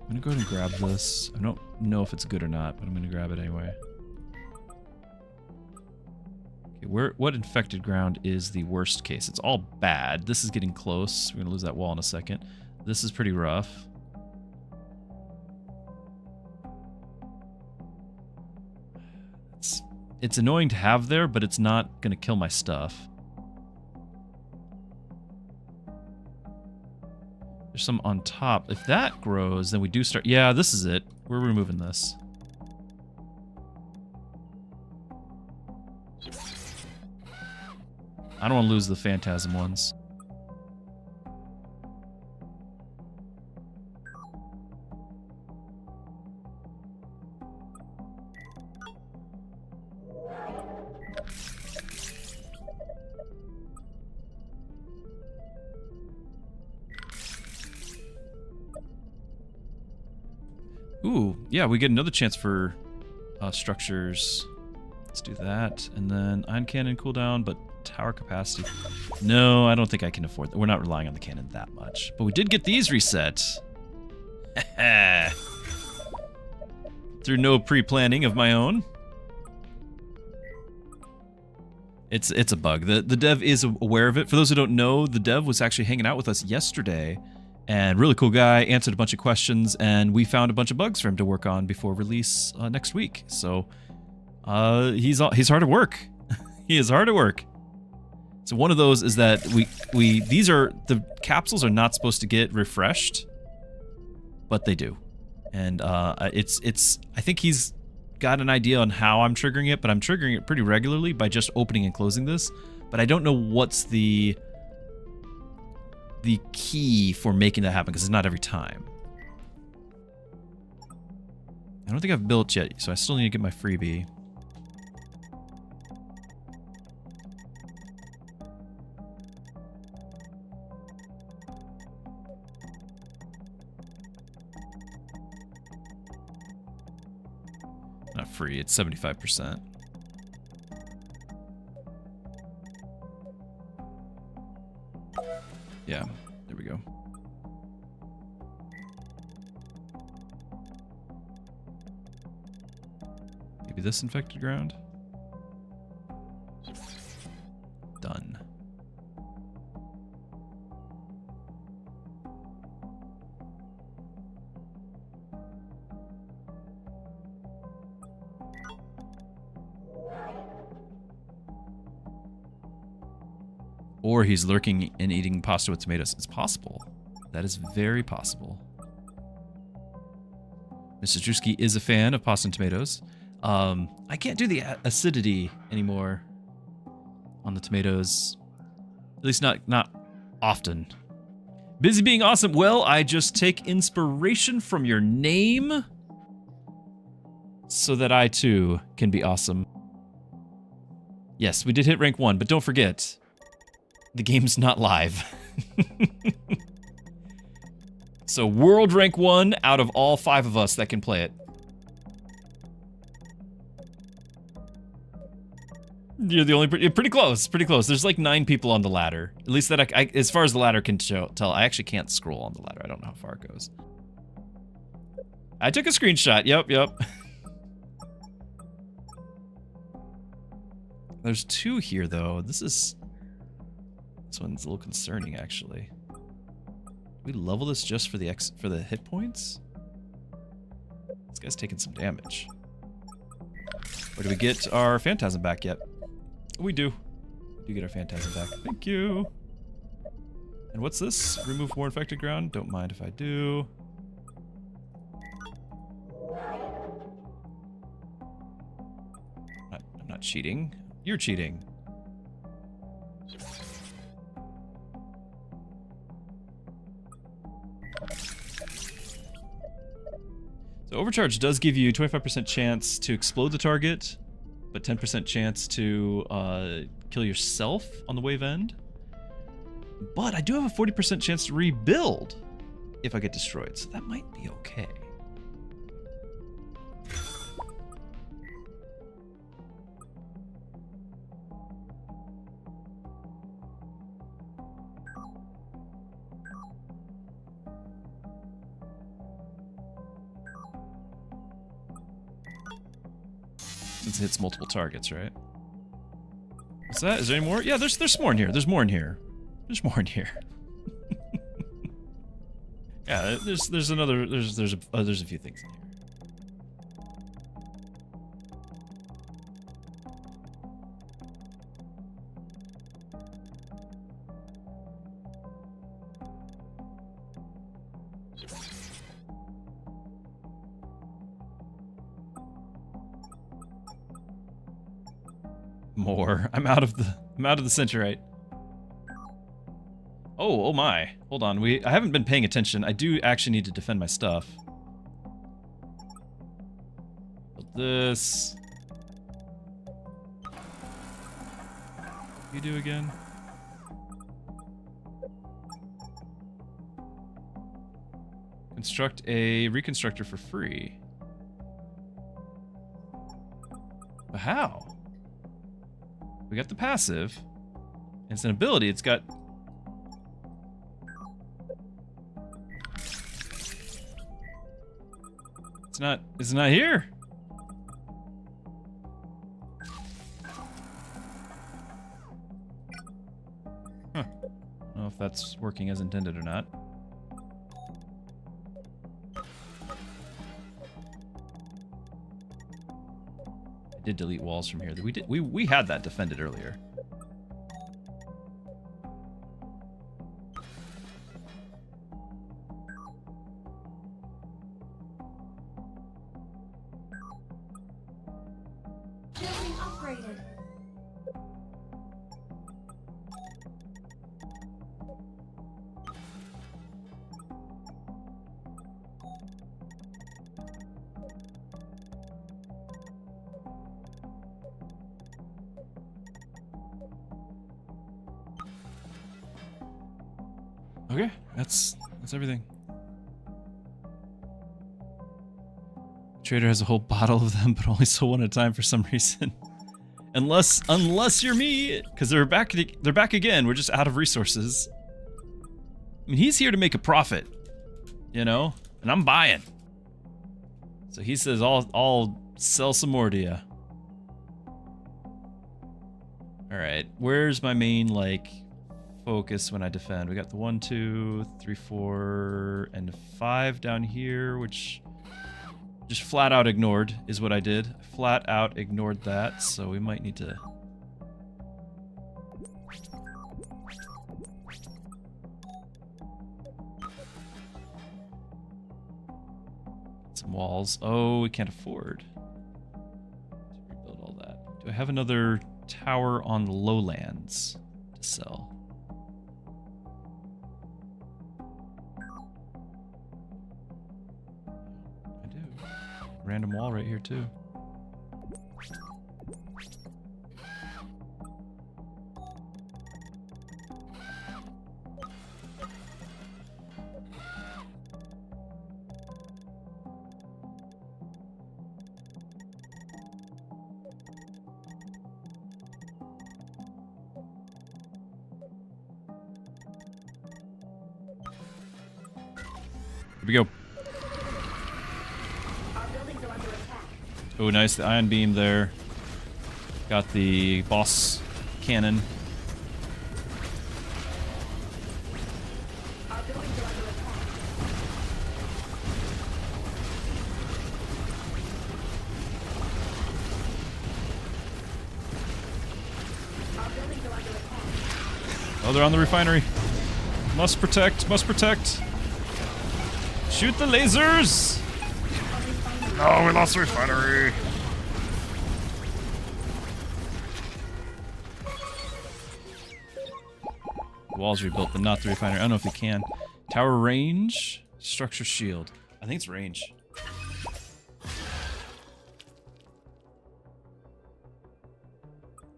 I'm gonna go ahead and grab this. I don't know if it's good or not, but I'm gonna grab it anyway. What infected ground is the worst case? It's all bad. This is getting close. We're gonna lose that wall in a second. This is pretty rough. It's annoying to have there, but it's not gonna kill my stuff. There's some on top. If that grows, then we do start... Yeah, this is it. We're removing this. I don't want to lose the phantasm ones. Ooh, yeah, we get another chance for structures. Let's do that. And then ion cannon cooldown, but tower capacity. No, I don't think I can afford that. We're not relying on the cannon that much. But we did get these reset. Through no pre-planning of my own. It's a bug. The dev is aware of it. For those who don't know, the dev was actually hanging out with us yesterday. And really cool guy, answered a bunch of questions, and we found a bunch of bugs for him to work on before release next week. So he's hard at work. He is hard at work. So one of those is that the capsules are not supposed to get refreshed, but they do. And I think he's got an idea on how I'm triggering it, but I'm triggering it pretty regularly by just opening and closing this. But I don't know what's the key for making that happen, because it's not every time. I don't think I've built yet, so I still need to get my freebie. Not free, it's 75%. Yeah, there we go. Maybe this infected ground? Done. Or he's lurking and eating pasta with tomatoes. It's possible. That is very possible. Mr. Druski is a fan of pasta and tomatoes. I can't do the acidity anymore on the tomatoes. At least not often. Busy being awesome. Well, I just take inspiration from your name so that I too can be awesome. Yes, we did hit rank 1, but don't forget, the game's not live. So world rank 1 out of all 5 of us that can play it. You're the only, you're pretty close, pretty close. There's like 9 people on the ladder. At least that I as far as the ladder can tell, I actually can't scroll on the ladder. I don't know how far it goes. I took a screenshot, yep. There's 2 here though. This one's a little concerning, actually. We level this just for the hit points? This guy's taking some damage. Or do we get our phantasm back yet? We do. We do get our phantasm back. Thank you. And what's this? Remove more infected ground? Don't mind if I do. I'm not cheating. You're cheating. So overcharge does give you 25% chance to explode the target, but 10% chance to kill yourself on the wave end. But I do have a 40% chance to rebuild if I get destroyed, so that might be okay. Since it hits multiple targets, right? What's that? Is there any more? Yeah, there's more in here. There's more in here. There's more in here. Yeah, there's another there's a few things in here. More. I'm out of the centurite. Oh my. Hold on. I haven't been paying attention. I do actually need to defend my stuff. Build this. You do again? Construct a reconstructor for free. But how? We got the passive. And it's an ability. It's got... It's not here. Huh. I don't know if that's working as intended or not. I did delete walls from here. We had that defended earlier. Building upgraded. Okay, that's everything. Trader has a whole bottle of them, but only sold one at a time for some reason. unless you're me, because they're back again. We're just out of resources. I mean, he's here to make a profit, you know, and I'm buying. So he says, "I'll sell some more to you." All right, where's my main focus when I defend? We got the 1, 2, 3, 4, and 5 down here, which just flat out ignored is what I did. Flat out ignored that, so we might need to... some walls. Oh, we can't afford to rebuild all that. Do I have another tower on the lowlands to sell? Random wall right here too. Here we go. Oh, nice, the ion beam there. Got the boss cannon. Oh, they're on the refinery. Must protect, must protect. Shoot the lasers! No, we lost the refinery. The walls rebuilt, but not the refinery. I don't know if you can. Tower range, structure shield. I think it's range.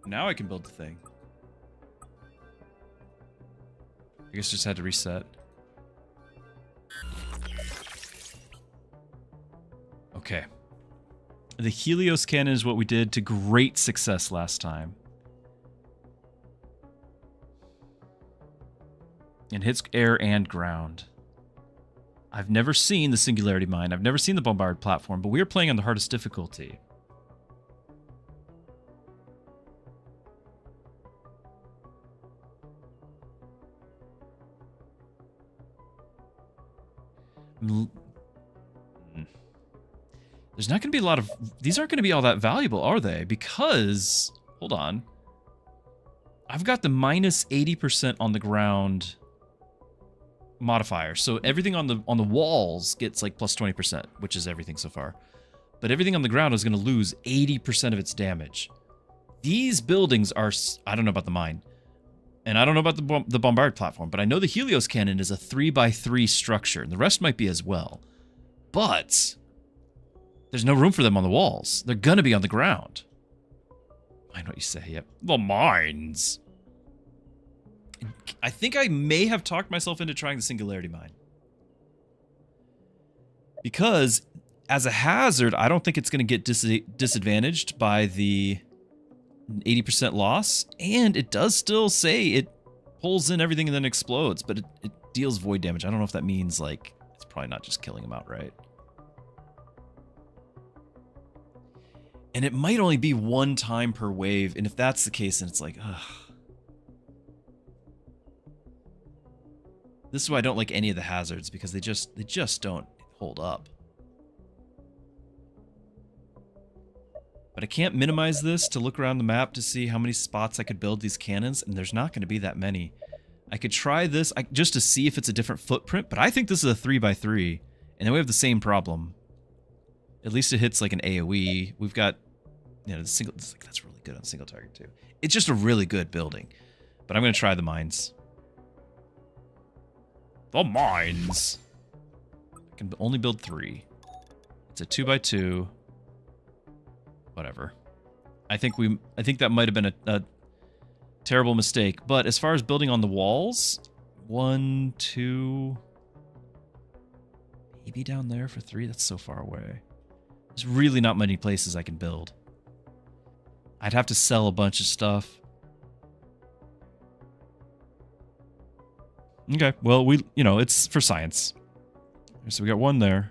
Now I can build the thing. I guess just had to reset. Okay. The Helios cannon is what we did to great success last time. It hits air and ground. I've never seen the Singularity Mine. I've never seen the Bombard platform, but we are playing on the hardest difficulty. There's not going to be a lot of... These aren't going to be all that valuable, are they? Because... Hold on. I've got the minus 80% on the ground modifier. So everything on the walls gets like plus 20%, which is everything so far. But everything on the ground is going to lose 80% of its damage. These buildings are... I don't know about the mine. And I don't know about the bombard platform, but I know the Helios cannon is a 3x3 structure, and the rest might be as well. But there's no room for them on the walls. They're gonna be on the ground. Mind what you say, yep. The mines. I think I may have talked myself into trying the Singularity Mine. Because, as a hazard, I don't think it's gonna get disadvantaged by the 80% loss, and it does still say it pulls in everything and then explodes, but it deals void damage. I don't know if that means, like, it's probably not just killing him outright. And it might only be one time per wave, and if that's the case, then it's like, ugh. This is why I don't like any of the hazards, because they just don't hold up. But I can't minimize this to look around the map to see how many spots I could build these cannons, and there's not going to be that many. I could try this just to see if it's a different footprint, but I think this is a 3x3, and then we have the same problem. At least it hits like an AoE. We've got, you know, that's really good on single target too. It's just a really good building. But I'm going to try the mines. The mines! I can only build 3. It's a 2x2. Whatever. I think that might have been a terrible mistake. But as far as building on the walls, 1, 2, maybe down there for 3. That's so far away. There's really not many places I can build. I'd have to sell a bunch of stuff. Okay, well, it's for science. So we got 1 there.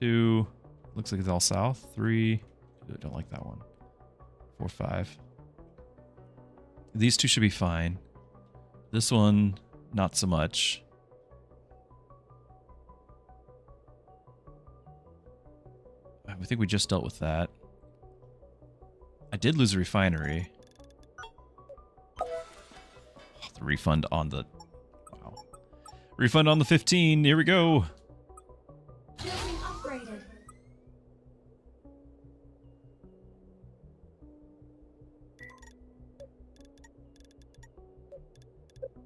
2... Looks like it's all south. 3. I don't like that one. 4, 5. These 2 should be fine. This one, not so much. I think we just dealt with that. I did lose a refinery. Oh, the refund on the... Wow. Refund on the 15. Here we go.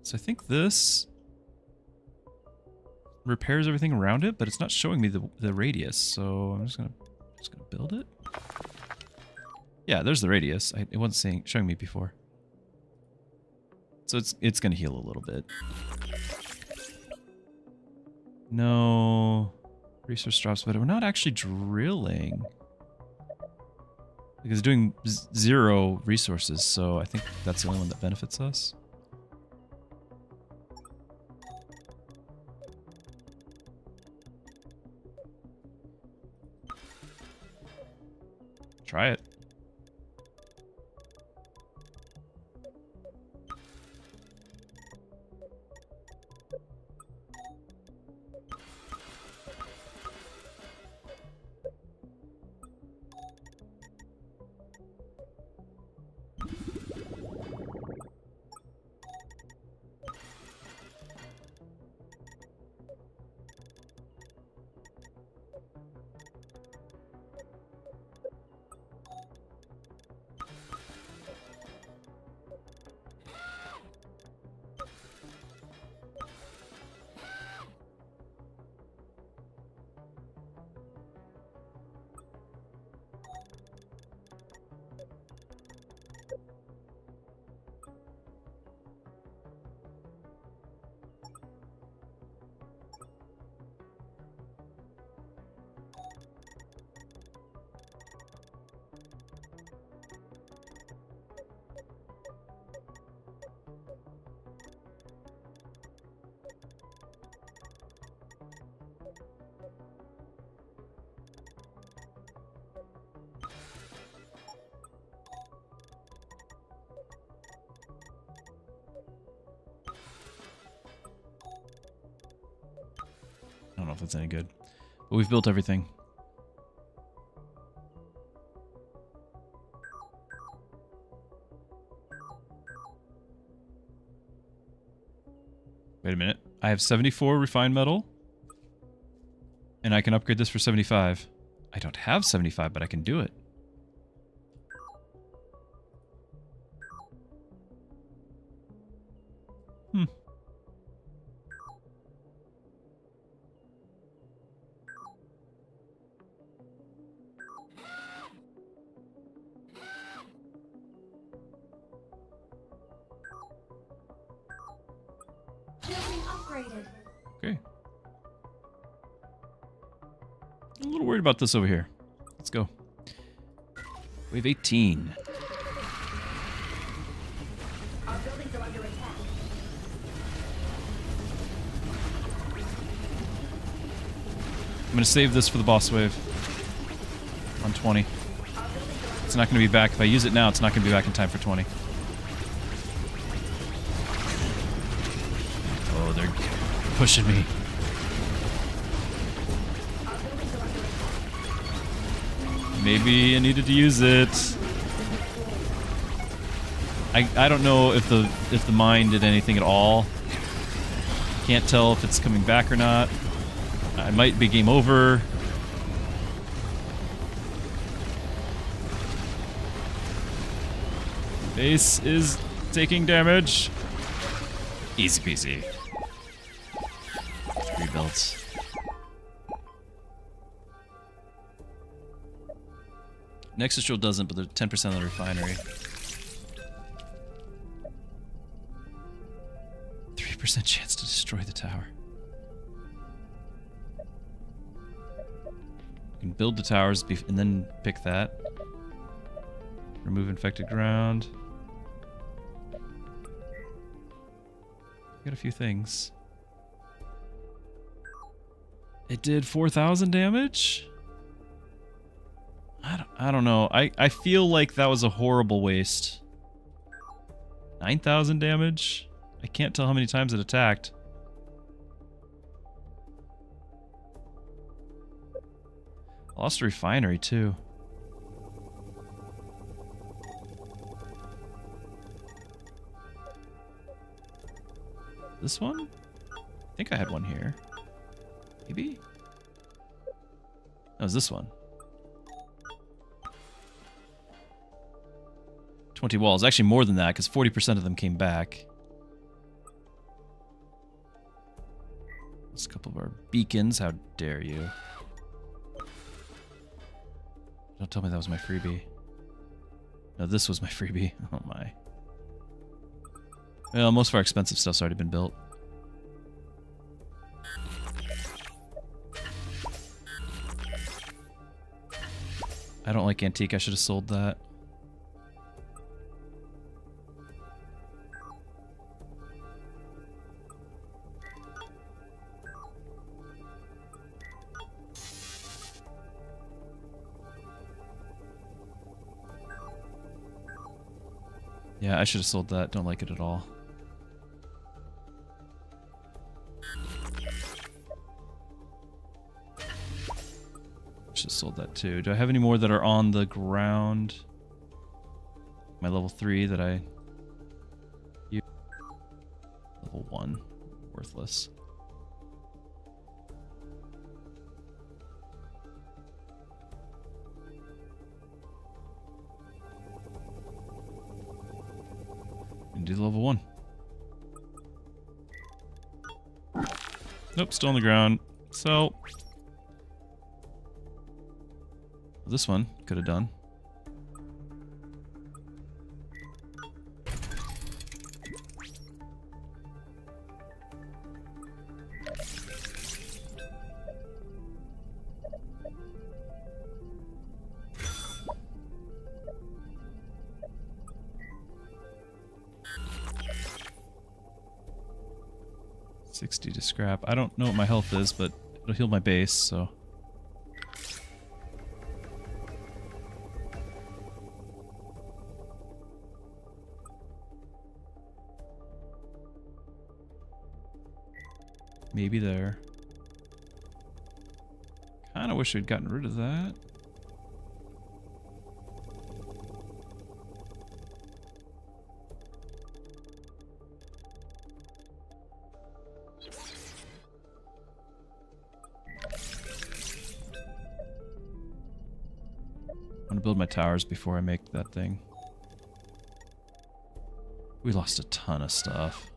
So I think this repairs everything around it, but it's not showing me the radius. So I'm just gonna build it. Yeah, there's the radius. It wasn't showing me before. So it's gonna heal a little bit. No resource drops, but we're not actually drilling because it's doing 0 resources. So I think that's the only one that benefits us. Try it. know if that's any good. But we've built everything. Wait a minute. I have 74 refined metal. And I can upgrade this for 75. I don't have 75, but I can do it. Hmm. Building upgraded. Okay. I'm a little worried about this over here. Let's go. Wave 18. Our buildings are under attack. I'm going to save this for the boss wave. On 20. It's not going to be back. If I use it now, it's not going to be back in time for 20. Oh, they're pushing me. Maybe I needed to use it. I don't know if the mine did anything at all. Can't tell if it's coming back or not. I might be game over. Base is taking damage. Easy peasy. Rebuilds. Nexus Drill doesn't, but they're 10% of the refinery. 3% chance to destroy the tower. You can build the towers and then pick that. Remove infected ground. Got a few things. It did 4,000 damage? I don't know. I feel like that was a horrible waste. 9,000 damage? I can't tell how many times it attacked. Lost a refinery too. This one? I think I had one here. Maybe? No, it was this one. 20 walls. Actually more than that, because 40% of them came back. There's a couple of our beacons. How dare you. Don't tell me that was my freebie. No, this was my freebie. Oh my. Well, most of our expensive stuff's already been built. I don't like antique. I should have sold that. Yeah, I should have sold that. Don't like it at all. Should have sold that too. Do I have any more that are on the ground? My level 3 that I use. Level 1. Worthless. And do level 1. Nope, still on the ground. So this one could have done. $60 to scrap. I don't know what my health is, but it'll heal my base, so. Maybe there. kind of wish we'd gotten rid of that. I'm gonna build my towers before I make that thing. We lost a ton of stuff.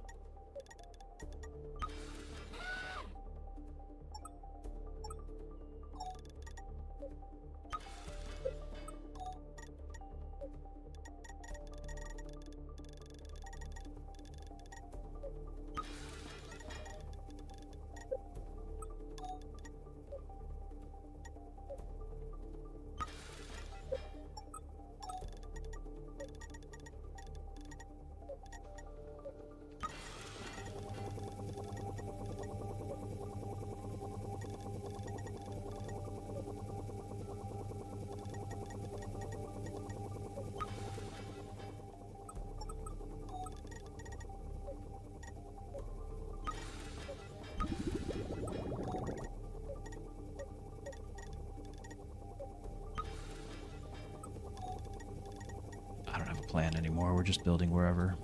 I don't have a plan anymore. We're just building wherever.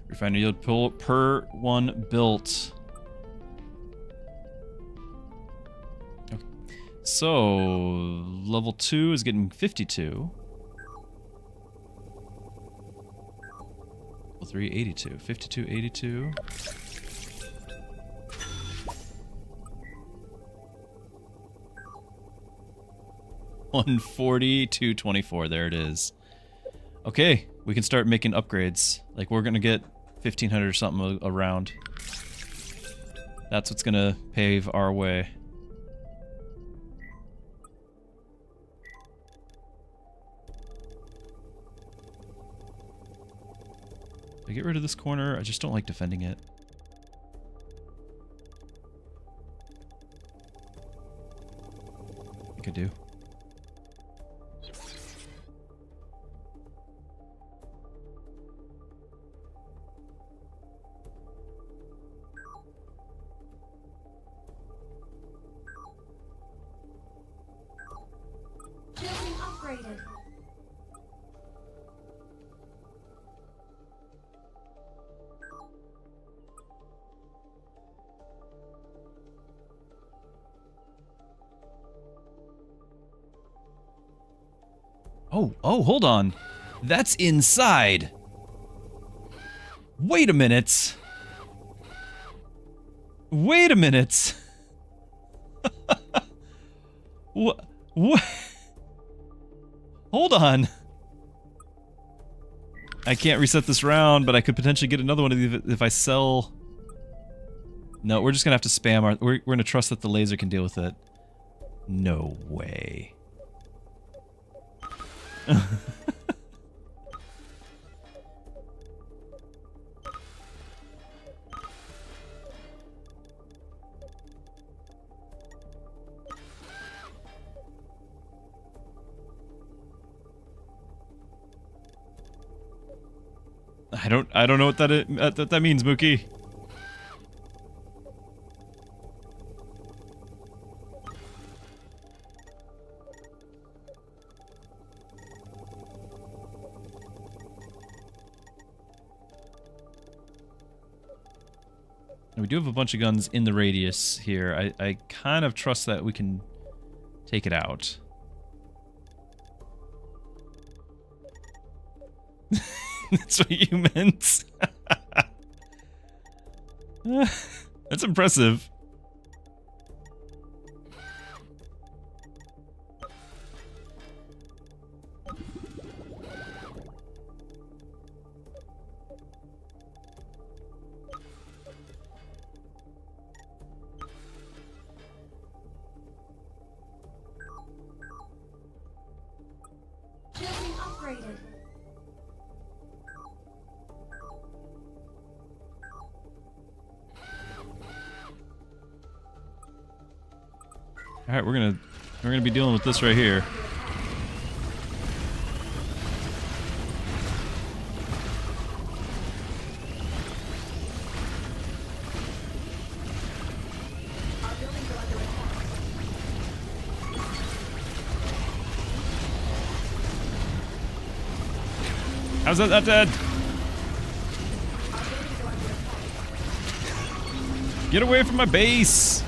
Refinery yield per one built. Okay. So, level 2 is getting 52. Level 3, 82. 52, 82. $140, $224. There it is. Okay, we can start making upgrades. Like, we're gonna get 1,500 or something around. That's what's gonna pave our way. I get rid of this corner. I just don't like defending it. I think I do. Upgraded. Oh, hold on. That's inside. Wait a minute. Wait a minute. What? Hold on. I can't reset this round, but I could potentially get another one of these if I sell. No, we're just gonna have to spam our. We're gonna trust that the laser can deal with it. No way. I don't know what that means, Mookie. We do have a bunch of guns in the radius here. I kind of trust that we can take it out. That's what you meant. That's impressive. All right, we're gonna be dealing with this right here. Our buildings are under attack. How's that not dead? Our buildings are under attack. Get away from my base!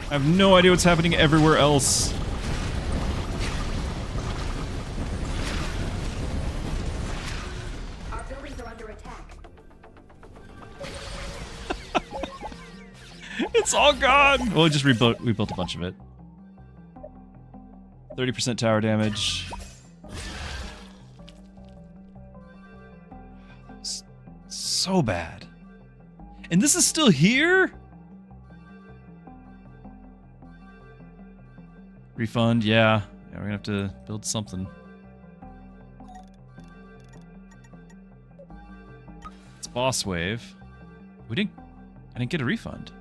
I have no idea what's happening everywhere else. Our buildings are under attack. It's all gone! Well, we just rebuilt a bunch of it. 30% tower damage. So bad. And this is still here? Refund, yeah. Yeah, we're gonna have to build something. It's boss wave. I didn't get a refund.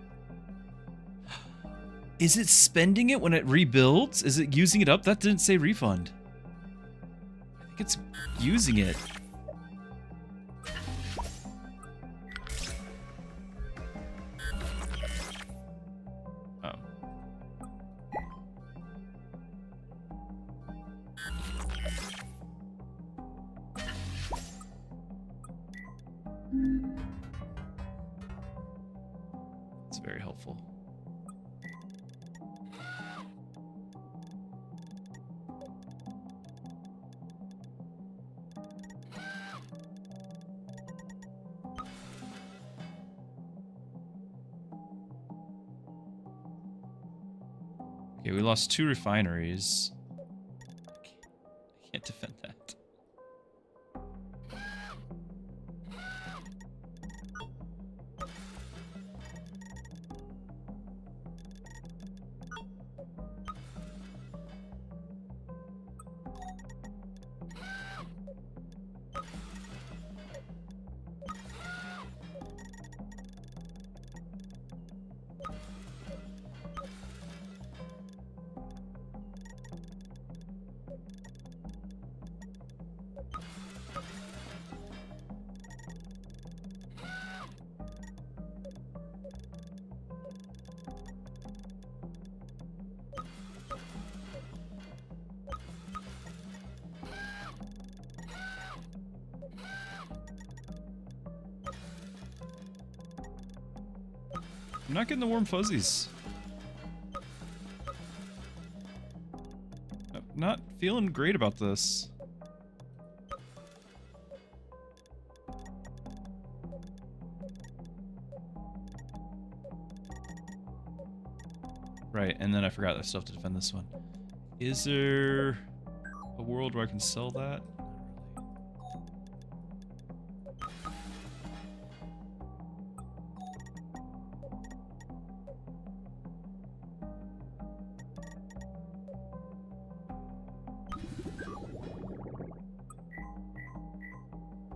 Is it spending it when it rebuilds? Is it using it up? That didn't say refund. I think it's using it. Oh. It's very helpful. Okay, we lost 2 refineries. I can't defend that. I'm not getting the warm fuzzies. I'm not feeling great about this. Right, and then I forgot I still have to defend this one. Is there a world where I can sell that?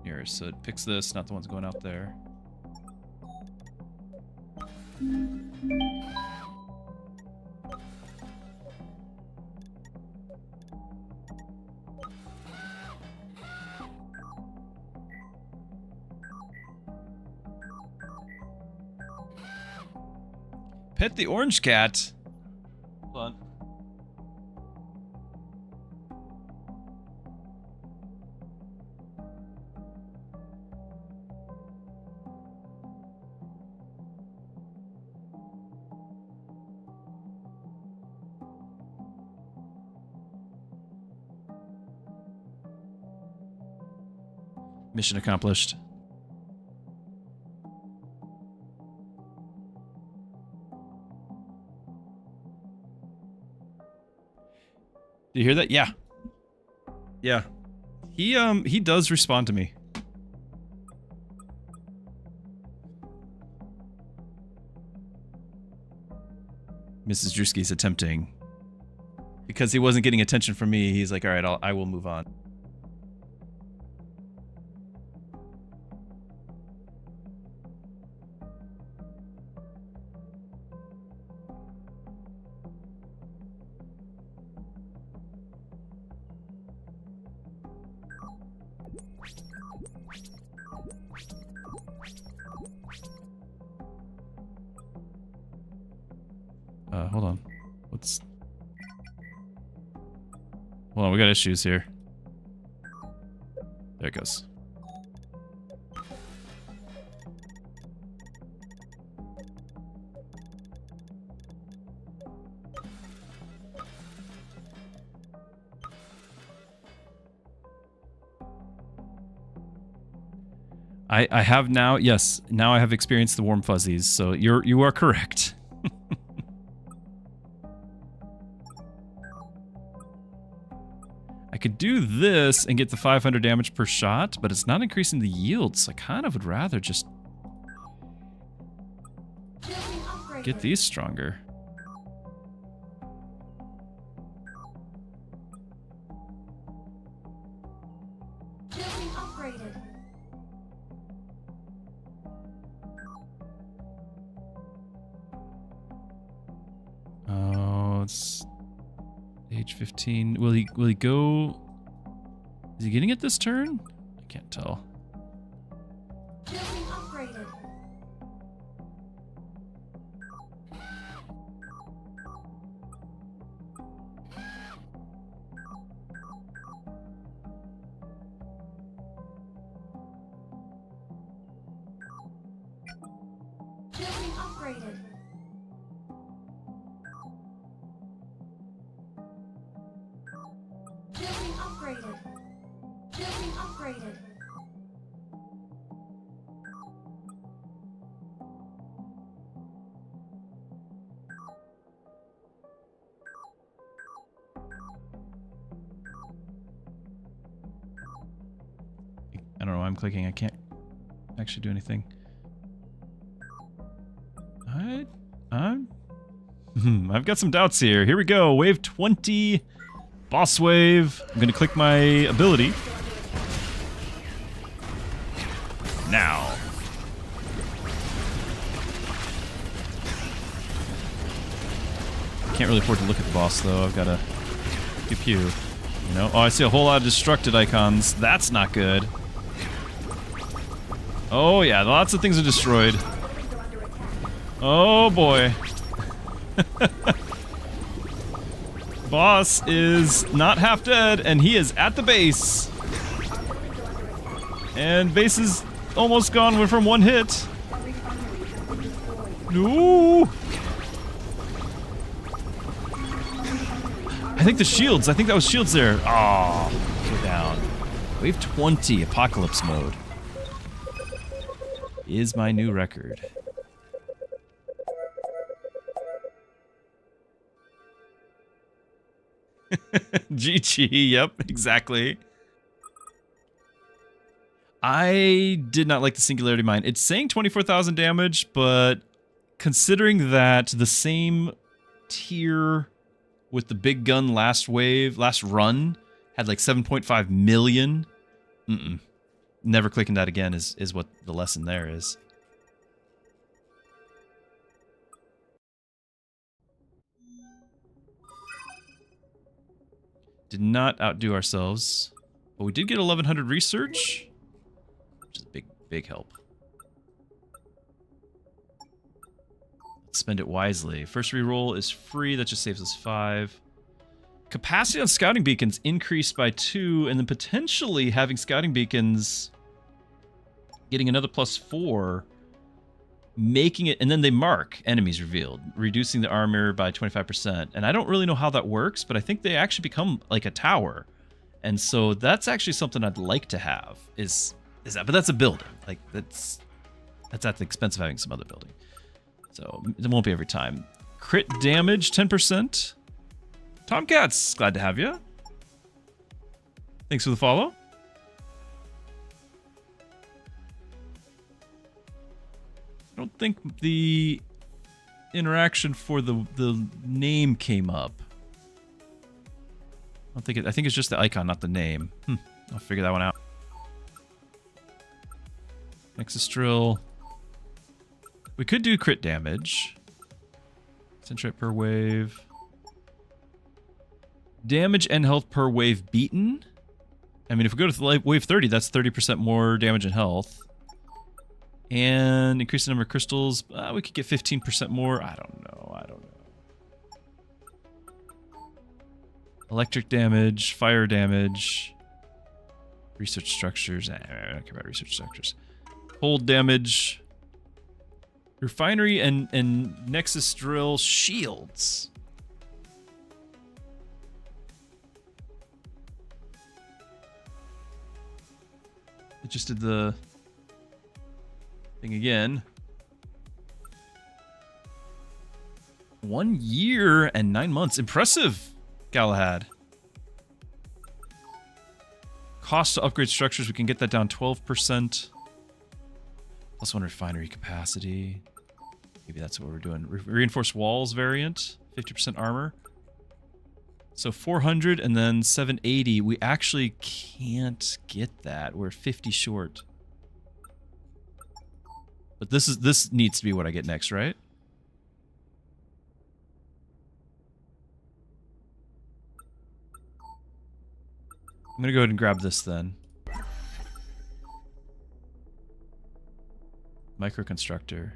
Here, so it picks this, not the ones going out there. Pet the orange cat. Hold on. Mission accomplished. Do you hear that? Yeah. Yeah. He does respond to me. Mrs. Druski's attempting. Because he wasn't getting attention from me, he's like, alright, I will move on. Hold on. What's... Hold on, we got issues here. There it goes. I have now, yes, now I have experienced the warm fuzzies, so you are correct. I could do this and get the 500 damage per shot, but it's not increasing the yield, so I kind of would rather just get these stronger. Oh, it's age 15. Will he go? Is he getting it this turn? I can't tell. I don't know why I'm clicking. I can't actually do anything. I've got some doubts here. Here we go. Wave 20. Boss wave. I'm going to click my ability. Now. Can't really afford to look at the boss, though. I've got to pew pew. You know? Oh, I see a whole lot of destructed icons. That's not good. Oh, yeah. Lots of things are destroyed. Oh, boy. Boss is not half dead, and he is at the base. And base is almost gone. We're from one hit. No. I think the shields. I think that was shields there. Oh, we're down. Wave 20, Apocalypse mode. Is my new record. GG, yep, exactly. I did not like the Singularity Mine. It's saying 24,000 damage, but considering that the same tier with the big gun last run, had like 7.5 million, never clicking that again is what the lesson there is. Did not outdo ourselves, but we did get 1100 research, which is a big help. Let's spend it wisely. First reroll is free, that just saves us 5. Capacity on scouting beacons increased by 2, and then potentially having scouting beacons getting another +4, making it, and then they mark enemies revealed, reducing the armor by 25%. And I don't really know how that works, but I think they actually become like a tower. And so that's actually something I'd like to have, is that, but that's a building. Like that's at the expense of having some other building. So it won't be every time. Crit damage, 10%. Tomcats, glad to have you. Thanks for the follow. I don't think the interaction for the name came up. I think it's just the icon, not the name. I'll figure that one out. Nexus drill. We could do crit damage. Concentrate per wave. Damage and health per wave beaten. I mean, if we go to wave 30, that's 30% more damage and health. And increase the number of crystals. We could get 15% more. I don't know. Electric damage, fire damage, research structures. I don't care about research structures. Cold damage, refinery and Nexus drill shields. It just did the thing again. 1 year and 9 months. Impressive, Galahad. Cost to upgrade structures, we can get that down 12%. Plus 1 refinery capacity. Maybe that's what we're doing. Reinforced walls variant, 50% armor. So 400 and then 780. We actually can't get that. We're 50 short. But this needs to be what I get next, right? I'm gonna go ahead and grab this then. Microconstructor.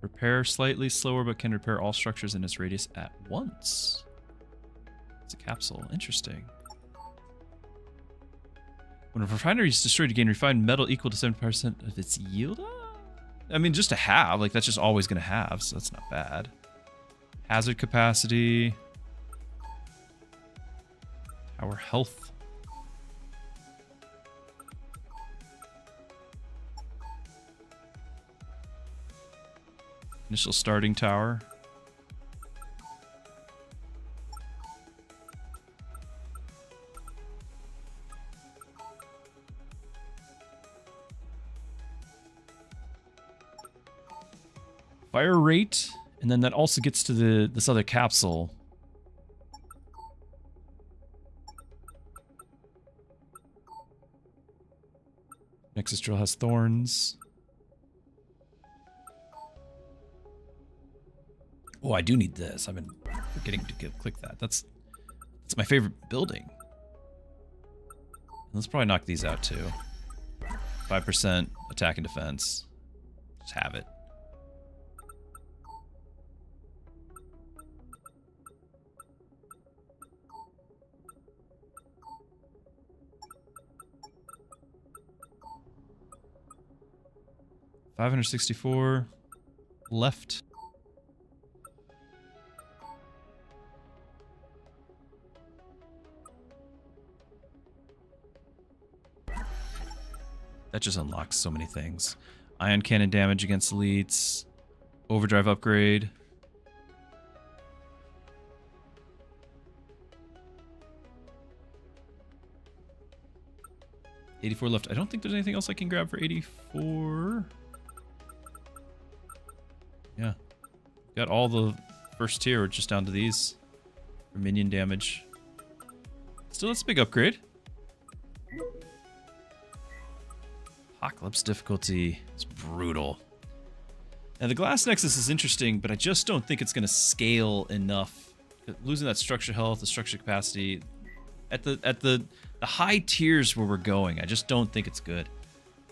Repair slightly slower, but can repair all structures in its radius at once. It's a capsule. Interesting. When a refinery is destroyed, you gain refined metal equal to 70% of its yield? I mean, just to have. Like, that's just always going to have, so that's not bad. Hazard capacity. Tower health. Initial starting tower. Fire rate, and then that also gets to this other capsule. Nexus drill has thorns. Oh, I do need this. I've been forgetting to click that. That's my favorite building. Let's probably knock these out too. 5% attack and defense. Just have it. $564 left. That just unlocks so many things. Ion cannon damage against elites. Overdrive upgrade. $84 left. I don't think there's anything else I can grab for 84. Yeah. Got all the first tier. We're just down to these. For minion damage. Still, that's a big upgrade. Apocalypse difficulty is brutal. Now the Glass Nexus is interesting, but I just don't think it's going to scale enough. Losing that structure health, the structure capacity, at the high tiers where we're going, I just don't think it's good.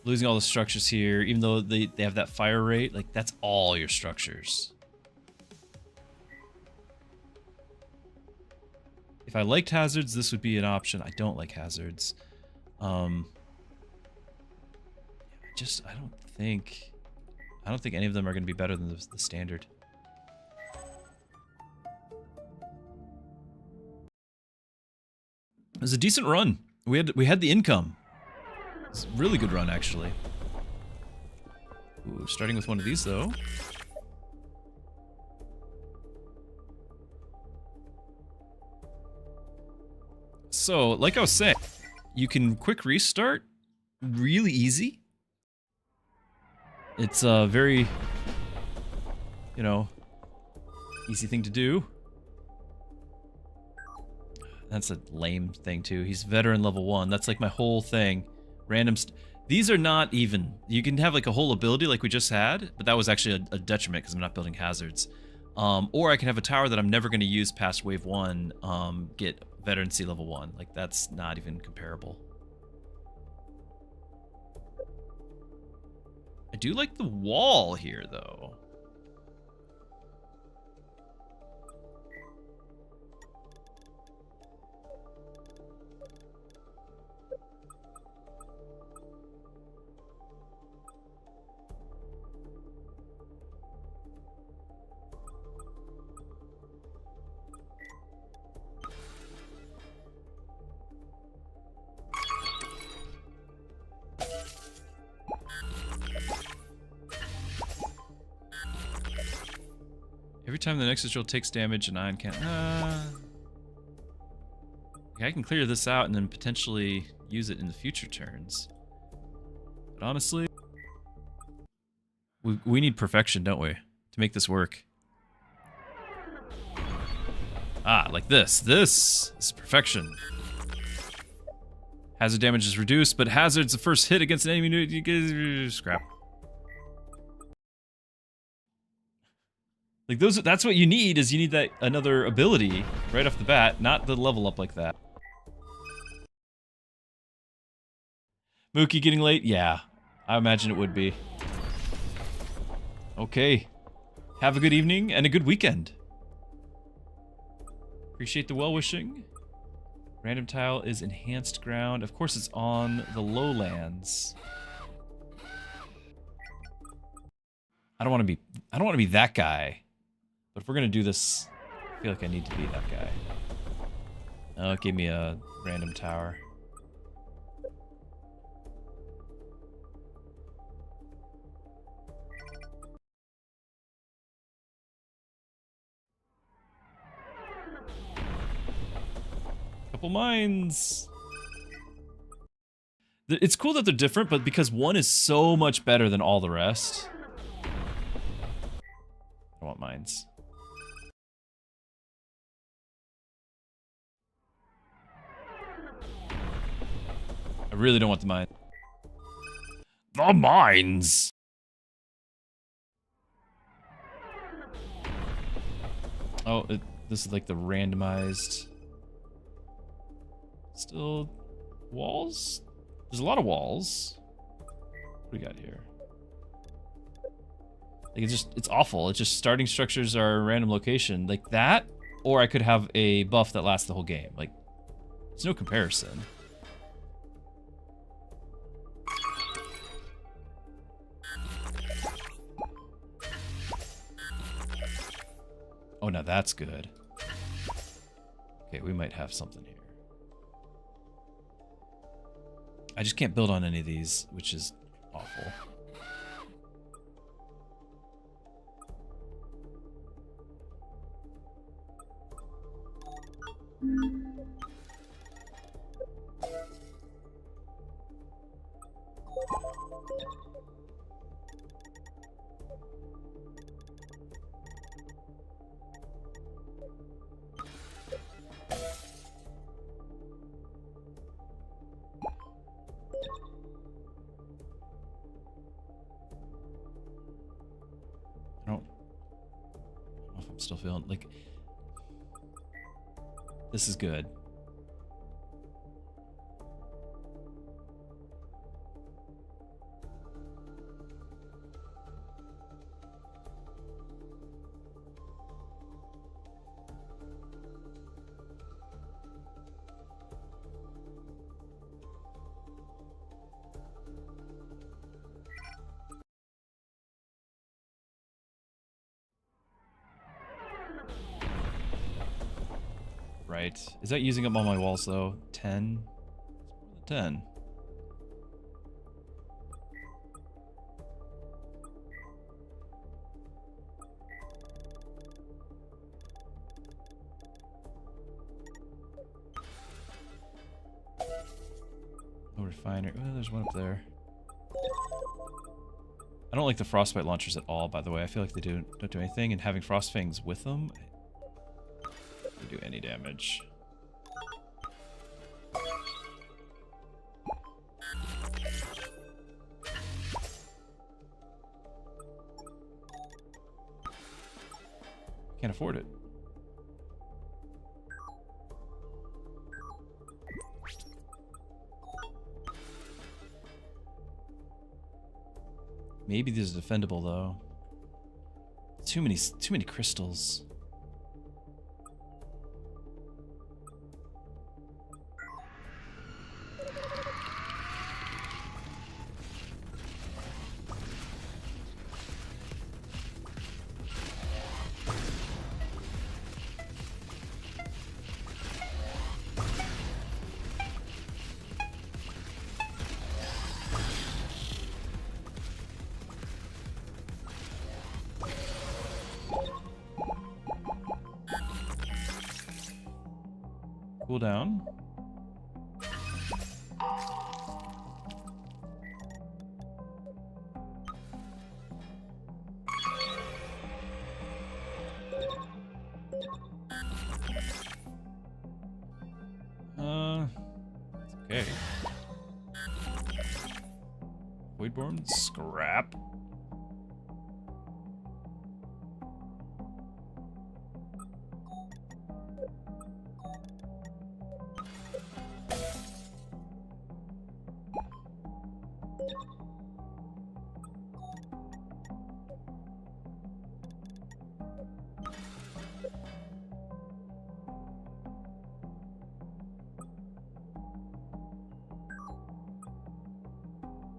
Losing all the structures here, even though they have that fire rate, like that's all your structures. If I liked hazards, this would be an option. I don't like hazards. I don't think any of them are going to be better than the standard. It was a decent run. We had the income. It's a really good run, actually. Ooh, starting with one of these though. So, like I was saying, you can quick restart really easy. It's a very, easy thing to do. That's a lame thing too. He's veteran level 1. That's like my whole thing. These are not even. You can have like a whole ability like we just had, but that was actually a detriment because I'm not building hazards. Or I can have a tower that I'm never going to use past wave 1, get veterancy level 1. Like that's not even comparable. I do like the wall here, though. time the Nexus Drill takes damage, an ion can't... Okay, I can clear this out and then potentially use it in the future turns. But honestly... We need perfection, don't we? To make this work. Ah, like this. This is perfection. Hazard damage is reduced, but hazard's the first hit against an enemy. You get scrap. Like that's what you need. Is you need that another ability right off the bat, not the level up like that. Mookie getting late? Yeah, I imagine it would be. Okay. Have a good evening and a good weekend. Appreciate the well-wishing. Random tile is enhanced ground. Of course it's on the lowlands. I don't want to be that guy. But if we're going to do this, I feel like I need to be that guy. Oh, it gave me a random tower. Couple mines. It's cool that they're different, but because one is so much better than all the rest. I want mines. I really don't want the mine. The mines! Oh, this is like the randomized... Still... walls? There's a lot of walls. What do we got here? Like it's awful. It's just starting structures are a random location. Like that, or I could have a buff that lasts the whole game. Like, there's no comparison. Oh, now that's good. Okay, we might have something here. I just can't build on any of these, which is awful. I don't know if I'm still feeling like this is good. Right. Is that using up all my walls though? 10? 10. No refinery. Oh, there's one up there. I don't like the frostbite launchers at all, by the way. I feel like they don't do anything, and having frost fangs with them do any damage. Can't afford it. Maybe this is defendable though. Too many crystals. Cooldown. It's okay. Voidborn scrap.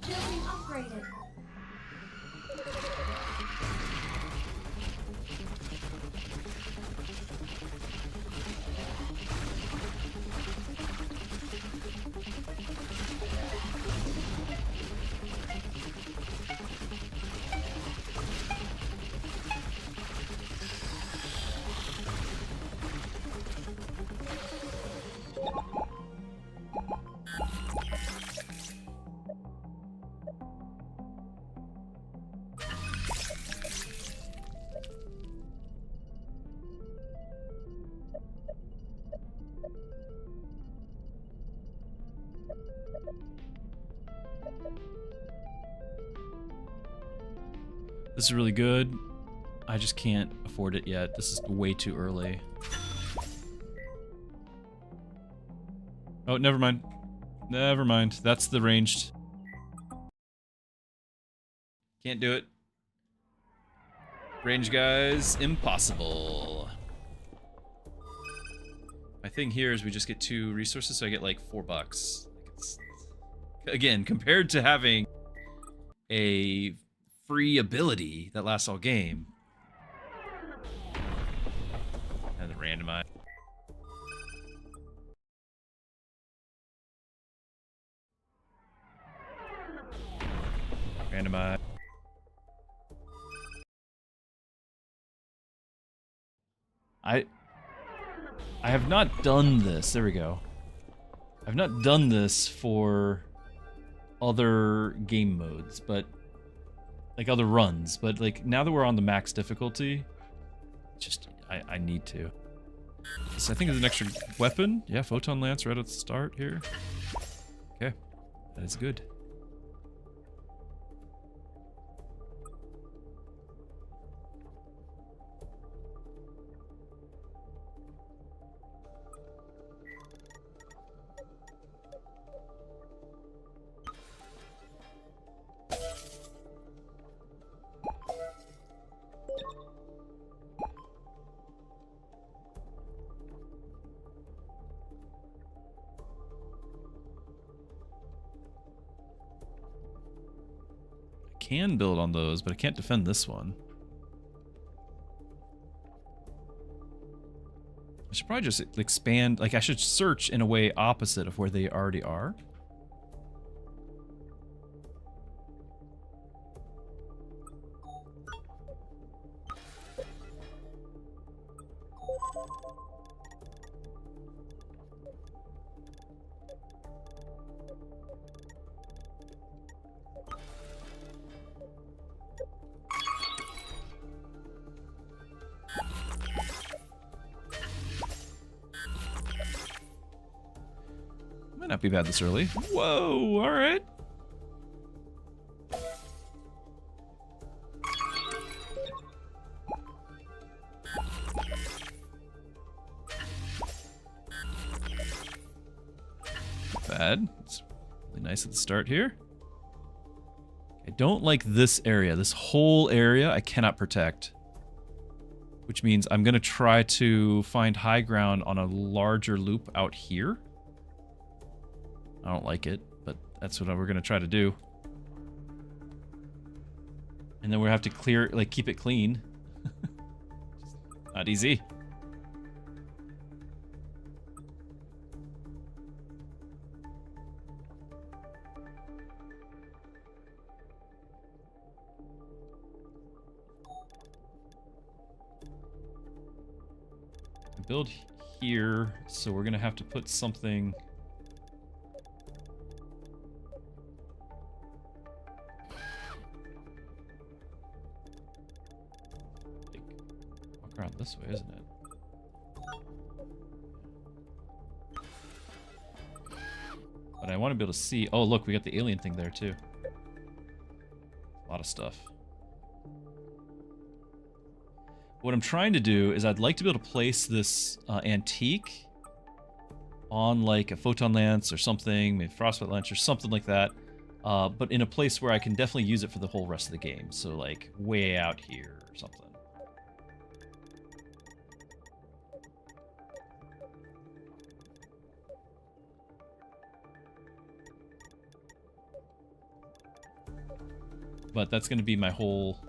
Building upgraded. This is really good. I just can't afford it yet. This is way too early. Oh, never mind. Never mind. That's the ranged. Can't do it. Range guys, impossible. My thing here is we just get 2 resources, so I get like $4. Like it's, again, compared to having a free ability that lasts all game. And the randomize. Randomize. I have not done this. There we go. I've not done this for other game modes, but like other runs, but like now that we're on the max difficulty, just I need to. So I think it's an extra weapon. Yeah, Photon Lance right at the start here. Okay, that is good. Can build on those, but I can't defend this one. I should probably just expand, like I should search in a way opposite of where they already are. Might not be bad this early. Whoa, alright. Not bad. It's really nice at the start here. I don't like this area. This whole area I cannot protect. Which means I'm going to try to find high ground on a larger loop out here. I don't like it, but that's what we're going to try to do. And then we have to clear, like, keep it clean. Not easy. Build here, so we're gonna have to put something. Like, walk around this way, isn't it? But I want to be able to see. Oh, look, we got the alien thing there too. A lot of stuff. What I'm trying to do is I'd like to be able to place this antique on like a photon lance or something, maybe frostbite lance or something like that, but in a place where I can definitely use it for the whole rest of the game. So like way out here or something. But that's going to be my whole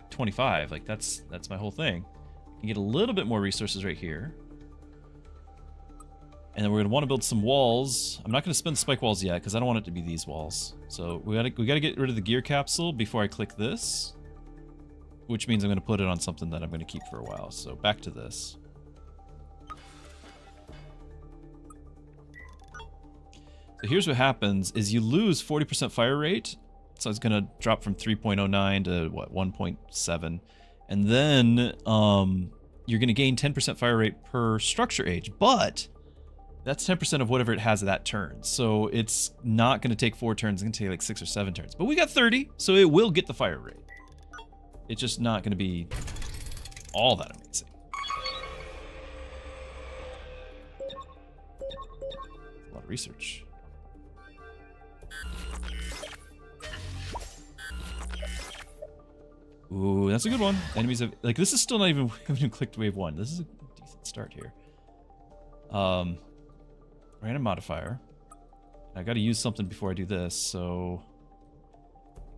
25. Like that's my whole thing. I can get a little bit more resources right here. And then we're going to want to build some walls. I'm not going to spend spike walls yet because I don't want it to be these walls. So we got to get rid of the gear capsule before I click this, which means I'm going to put it on something that I'm going to keep for a while. So back to this. So here's what happens is you lose 40% fire rate. So it's going to drop from 3.09 to, what, 1.7. And then you're going to gain 10% fire rate per structure age. But that's 10% of whatever it has at that turn. So it's not going to take 4 turns. It's going to take like 6 or 7 turns. But we got 30, so it will get the fire rate. It's just not going to be all that amazing. A lot of research. Ooh, that's a good one. Enemies have, like, this is still not even, we haven't even clicked wave 1. This is a decent start here. Random modifier. I gotta use something before I do this, so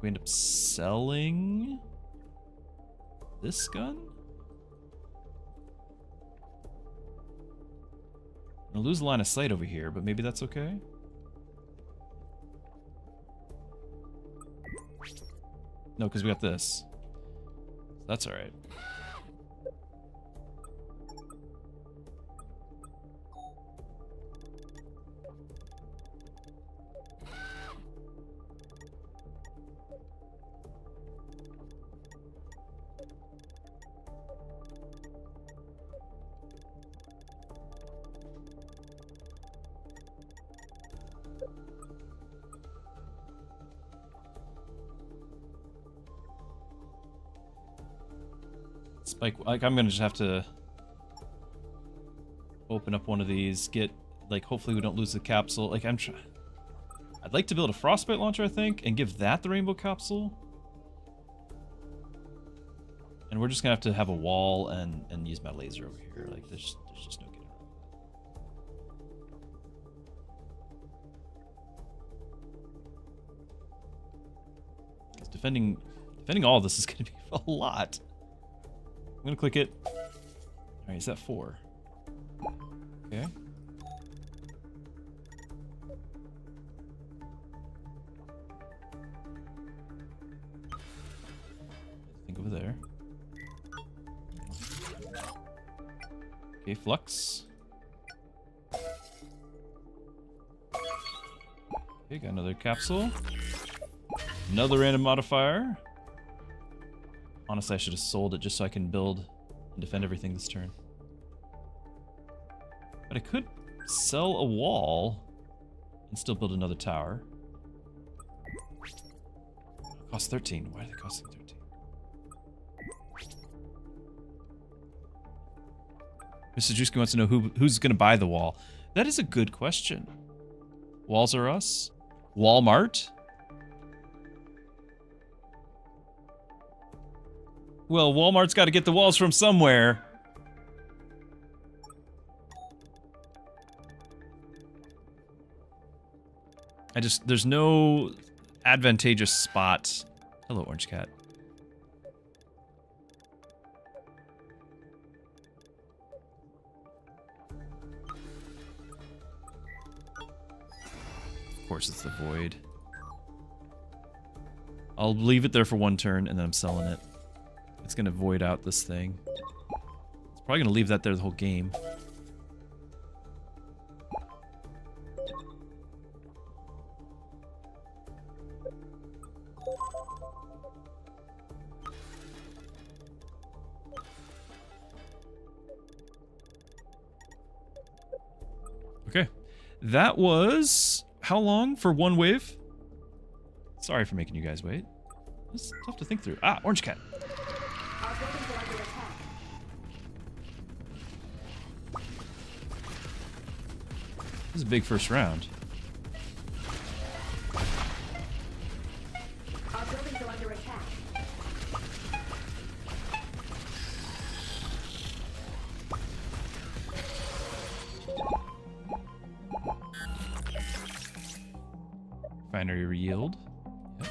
we end up selling this gun? I'll lose the line of sight over here, but maybe that's okay. No, because we got this. That's alright. Spike, like, I'm gonna just have to open up one of these, get, like, hopefully we don't lose the capsule. Like, I'd like to build a frostbite launcher, I think, and give that the rainbow capsule. And we're just gonna have to have a wall and use my laser over here. Like, there's just no getting around that. Because defending all of this is gonna be a lot. I'm gonna click it. Alright, is that 4? Okay. I think over there. Okay, flux. Okay, got another capsule. Another random modifier. Honestly, I should have sold it just so I can build and defend everything this turn. But I could sell a wall and still build another tower. It costs 13. Why are they costing 13? Mr. Druski wants to know who's going to buy the wall. That is a good question. Walls are us? Walmart? Well, Walmart's got to get the walls from somewhere. There's no advantageous spot. Hello, Orange Cat. Of course, it's the void. I'll leave it there for 1 turn, and then I'm selling it. It's gonna void out this thing. It's probably gonna leave that there the whole game. Okay. That was how long for one wave? Sorry for making you guys wait. It's tough to think through. Ah, orange cat. Our buildings are under attack. This is a big first round. Our buildings are under attack. Refinery yield. Yep.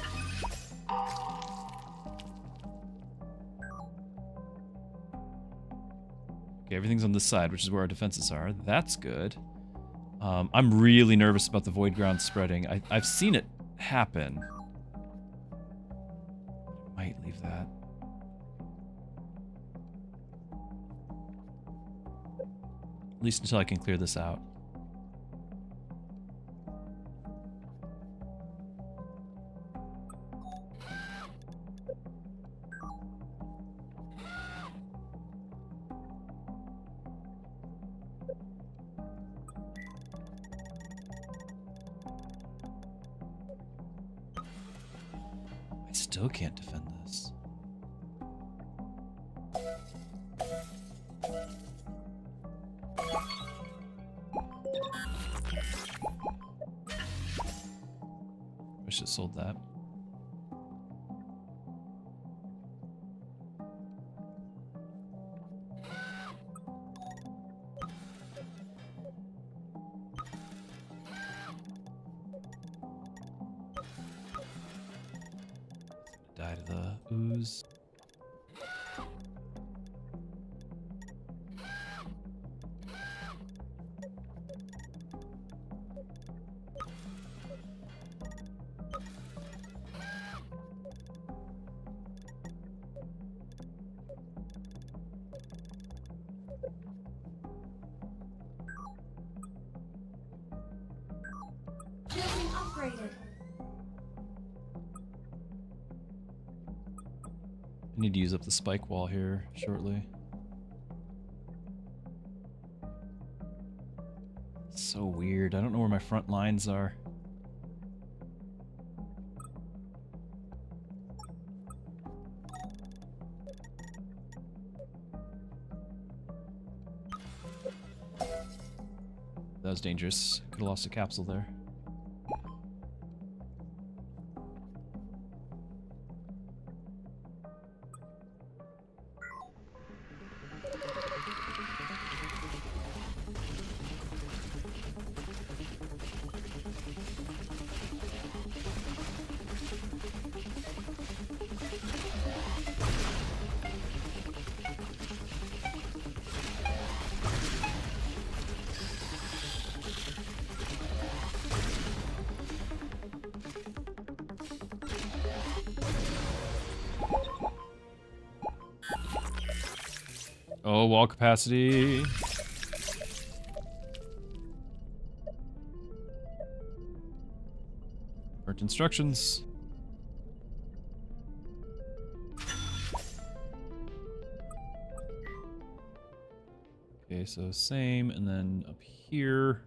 Okay, everything's on this side, which is where our defenses are. That's good. I'm really nervous about the void ground spreading. I've seen it happen. Might leave that. At least until I can clear this out. I still can't defend this. I should have sold that. Die to the ooze. Building upgraded. I need to use up the spike wall here shortly. It's so weird. I don't know where my front lines are. That was dangerous. Could have lost a capsule there. Oh, wall capacity. Burnt instructions. Okay, so same, and then up here.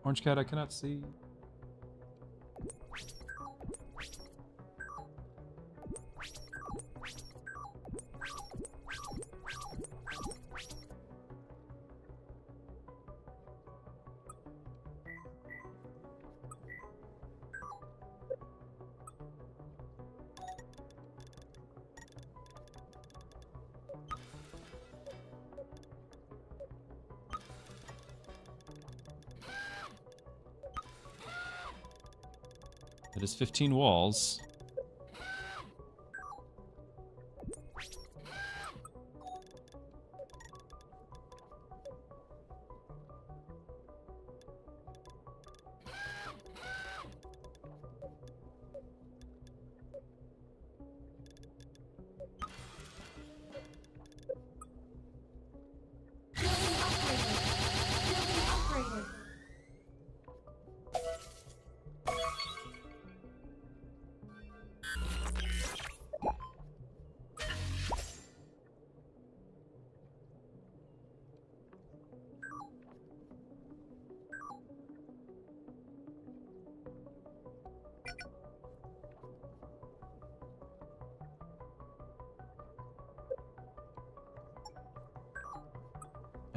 Orange cat, I cannot see. It is 15 walls.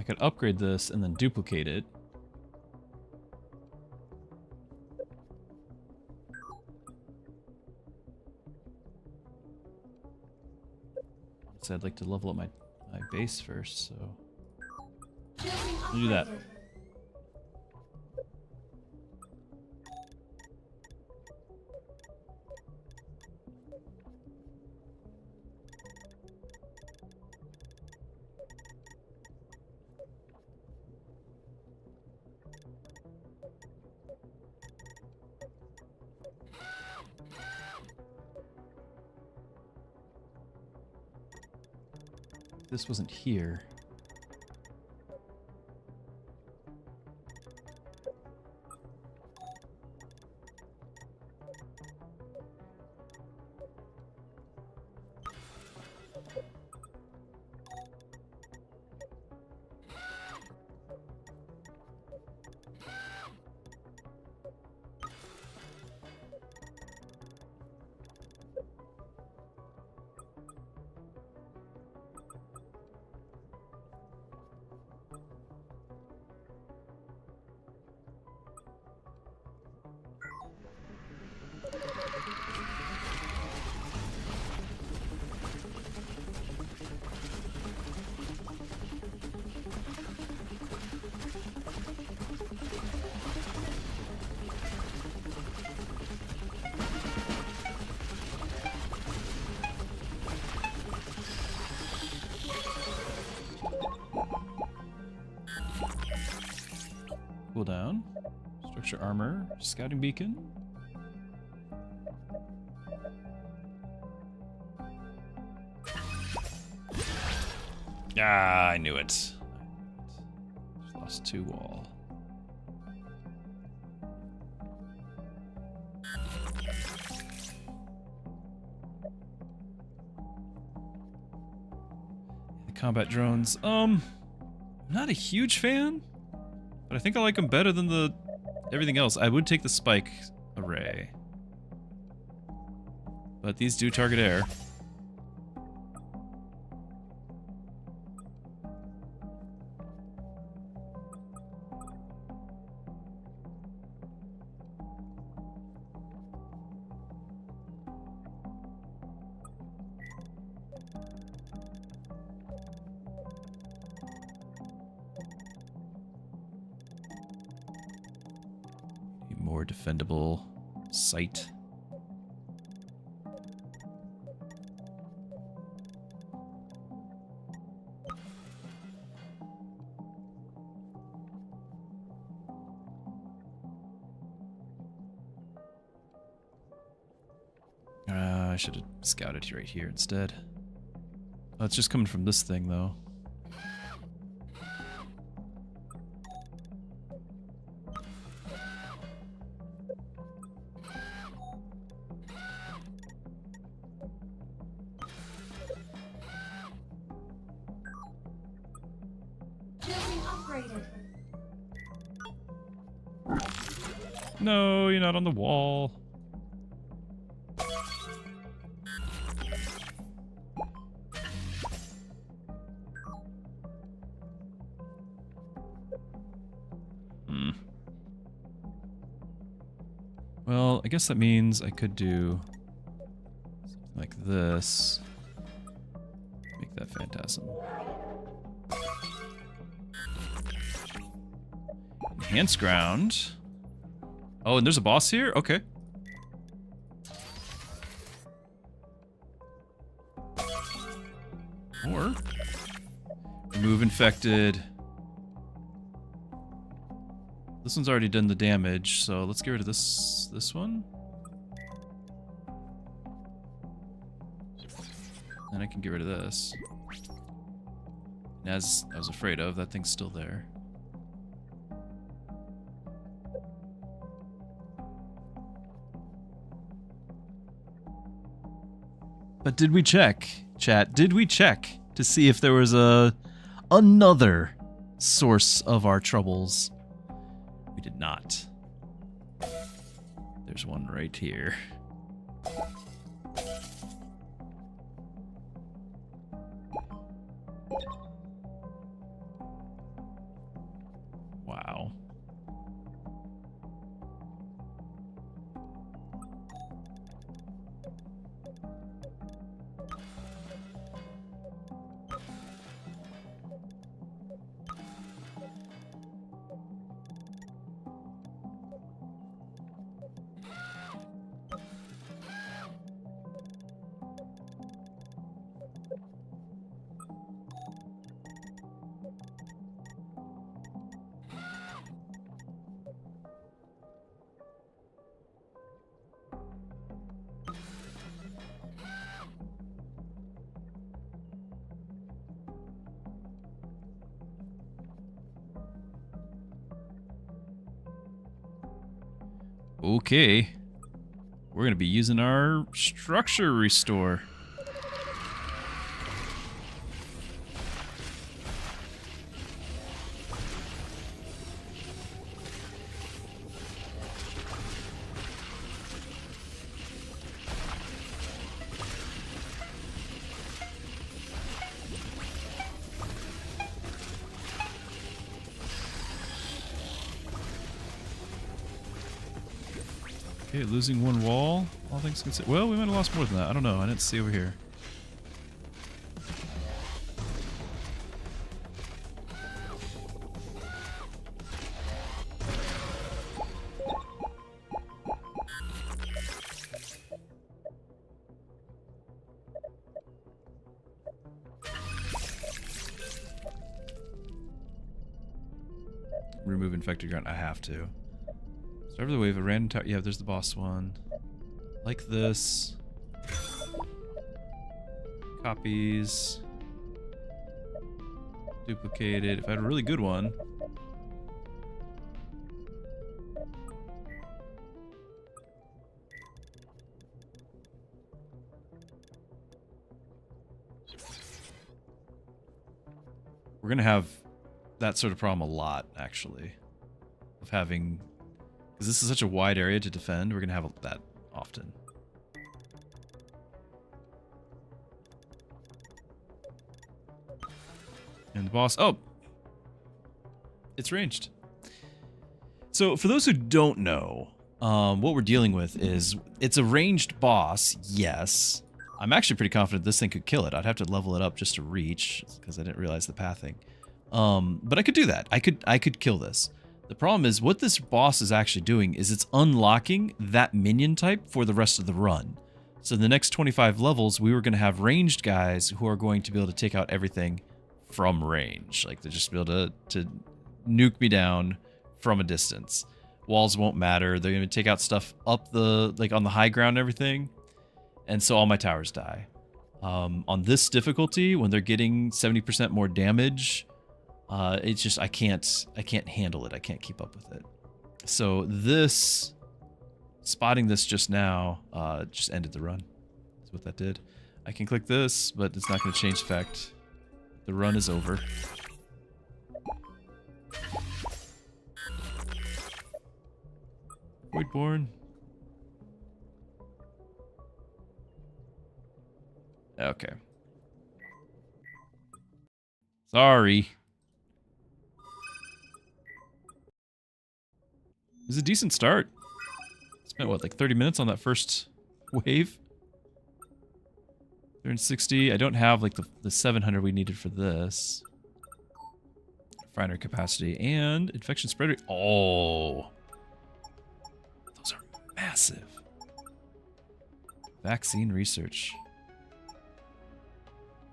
could upgrade this and then duplicate it. So I'd like to level up my base first, so I'll do that. This wasn't here. Cooldown. Structure armor. Scouting beacon. Ah, I knew it. Just lost 2 wall. The combat drones. I'm not a huge fan. But I think I like them better than the everything else. I would take the spike array. But these do target air. More defendable sight. I should have scouted right here instead. Oh, it's just coming from this thing though. No, you're not on the wall. Well, I guess that means I could do something like this. Make that phantasm. Enhance ground. Oh, and there's a boss here? Okay. Or remove infected. This one's already done the damage, so let's get rid of this one. Then I can get rid of this. And as I was afraid of, that thing's still there. But did we check, chat? Did we check to see if there was another source of our troubles? We did not. There's one right here. Okay. We're going to be using our structure restore. Okay, losing one wall. All things considered. Well, we might have lost more than that. I don't know. I didn't see over here. Remove infected ground. I have to. Start the wave, a random tower. Yeah, there's the boss one. Like this. Copies. Duplicated. If I had a really good one. We're gonna have that sort of problem a lot, actually. Of having... Because this is such a wide area to defend, we're going to have that often. And the boss... Oh! It's ranged. So, for those who don't know, what we're dealing with is... It's a ranged boss, yes. I'm actually pretty confident this thing could kill it. I'd have to level it up just to reach, because I didn't realize the pathing. But I could do that. I could kill this. The problem is, what this boss is actually doing is it's unlocking that minion type for the rest of the run. So in the next 25 levels, we were going to have ranged guys who are going to be able to take out everything from range. Like, they'll just be able to nuke me down from a distance. Walls won't matter. They're going to take out stuff up the, like, on the high ground and everything. And so all my towers die. On this difficulty, when they're getting 70% more damage... it's just, I can't handle it. I can't keep up with it. So this, spotting this just now, just ended the run. That's what that did. I can click this, but it's not going to change the fact. The run is over. Voidborn. Okay. Sorry. It was a decent start. Spent, what, like 30 minutes on that first wave? 360. I don't have, like, the 700 we needed for this. Refinery capacity and infection spread rate. Oh. Those are massive. Vaccine research.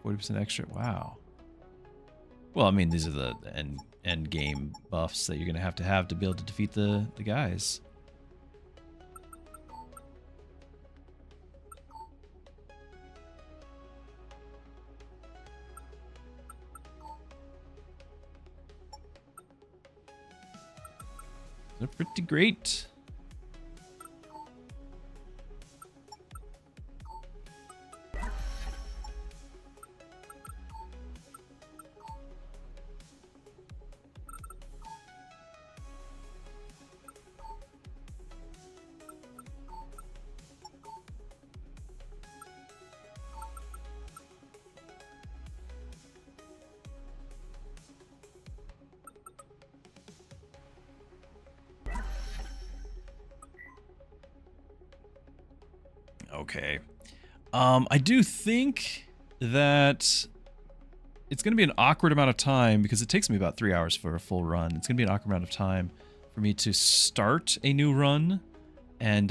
40% extra. Wow. Well, I mean, these are the end game buffs that you're going to have to be able to defeat the guys. They're pretty great. Okay. I do think that it's going to be an awkward amount of time because it takes me about 3 hours for a full run. It's going to be an awkward amount of time for me to start a new run and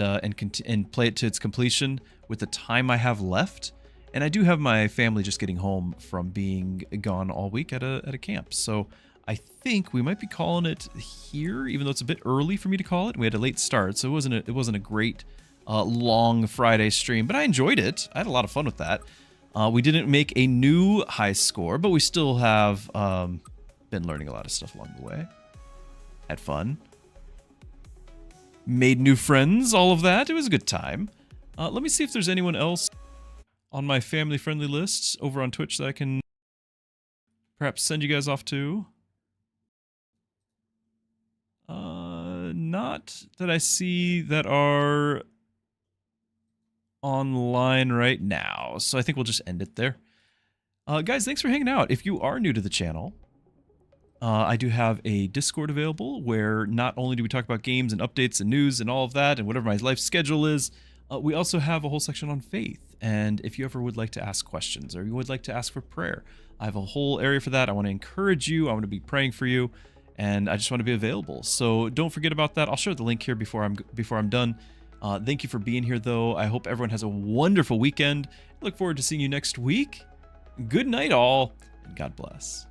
play it to its completion with the time I have left. And I do have my family just getting home from being gone all week at a camp. So I think we might be calling it here, even though it's a bit early for me to call it. We had a late start, so it wasn't a great long Friday stream, but I enjoyed it. I had a lot of fun with that. We didn't make a new high score, but we still have been learning a lot of stuff along the way. Had fun. made new friends, all of that. It was a good time. Let me see if there's anyone else on my family-friendly list over on Twitch that I can perhaps send you guys off to. Not that I see that are online right now, so I think we'll just end it there. Guys, thanks for hanging out. If you are new to the channel, I do have a Discord available where not only do we talk about games and updates and news and all of that and whatever my life schedule is, we also have a whole section on faith. And if you ever would like to ask questions or you would like to ask for prayer, I have a whole area for that. I want to encourage you. I want to be praying for you. And I just want to be available. So don't forget about that. I'll share the link here before I'm done. Thank you for being here, though. I hope everyone has a wonderful weekend. I look forward to seeing you next week. Good night, all, and God bless.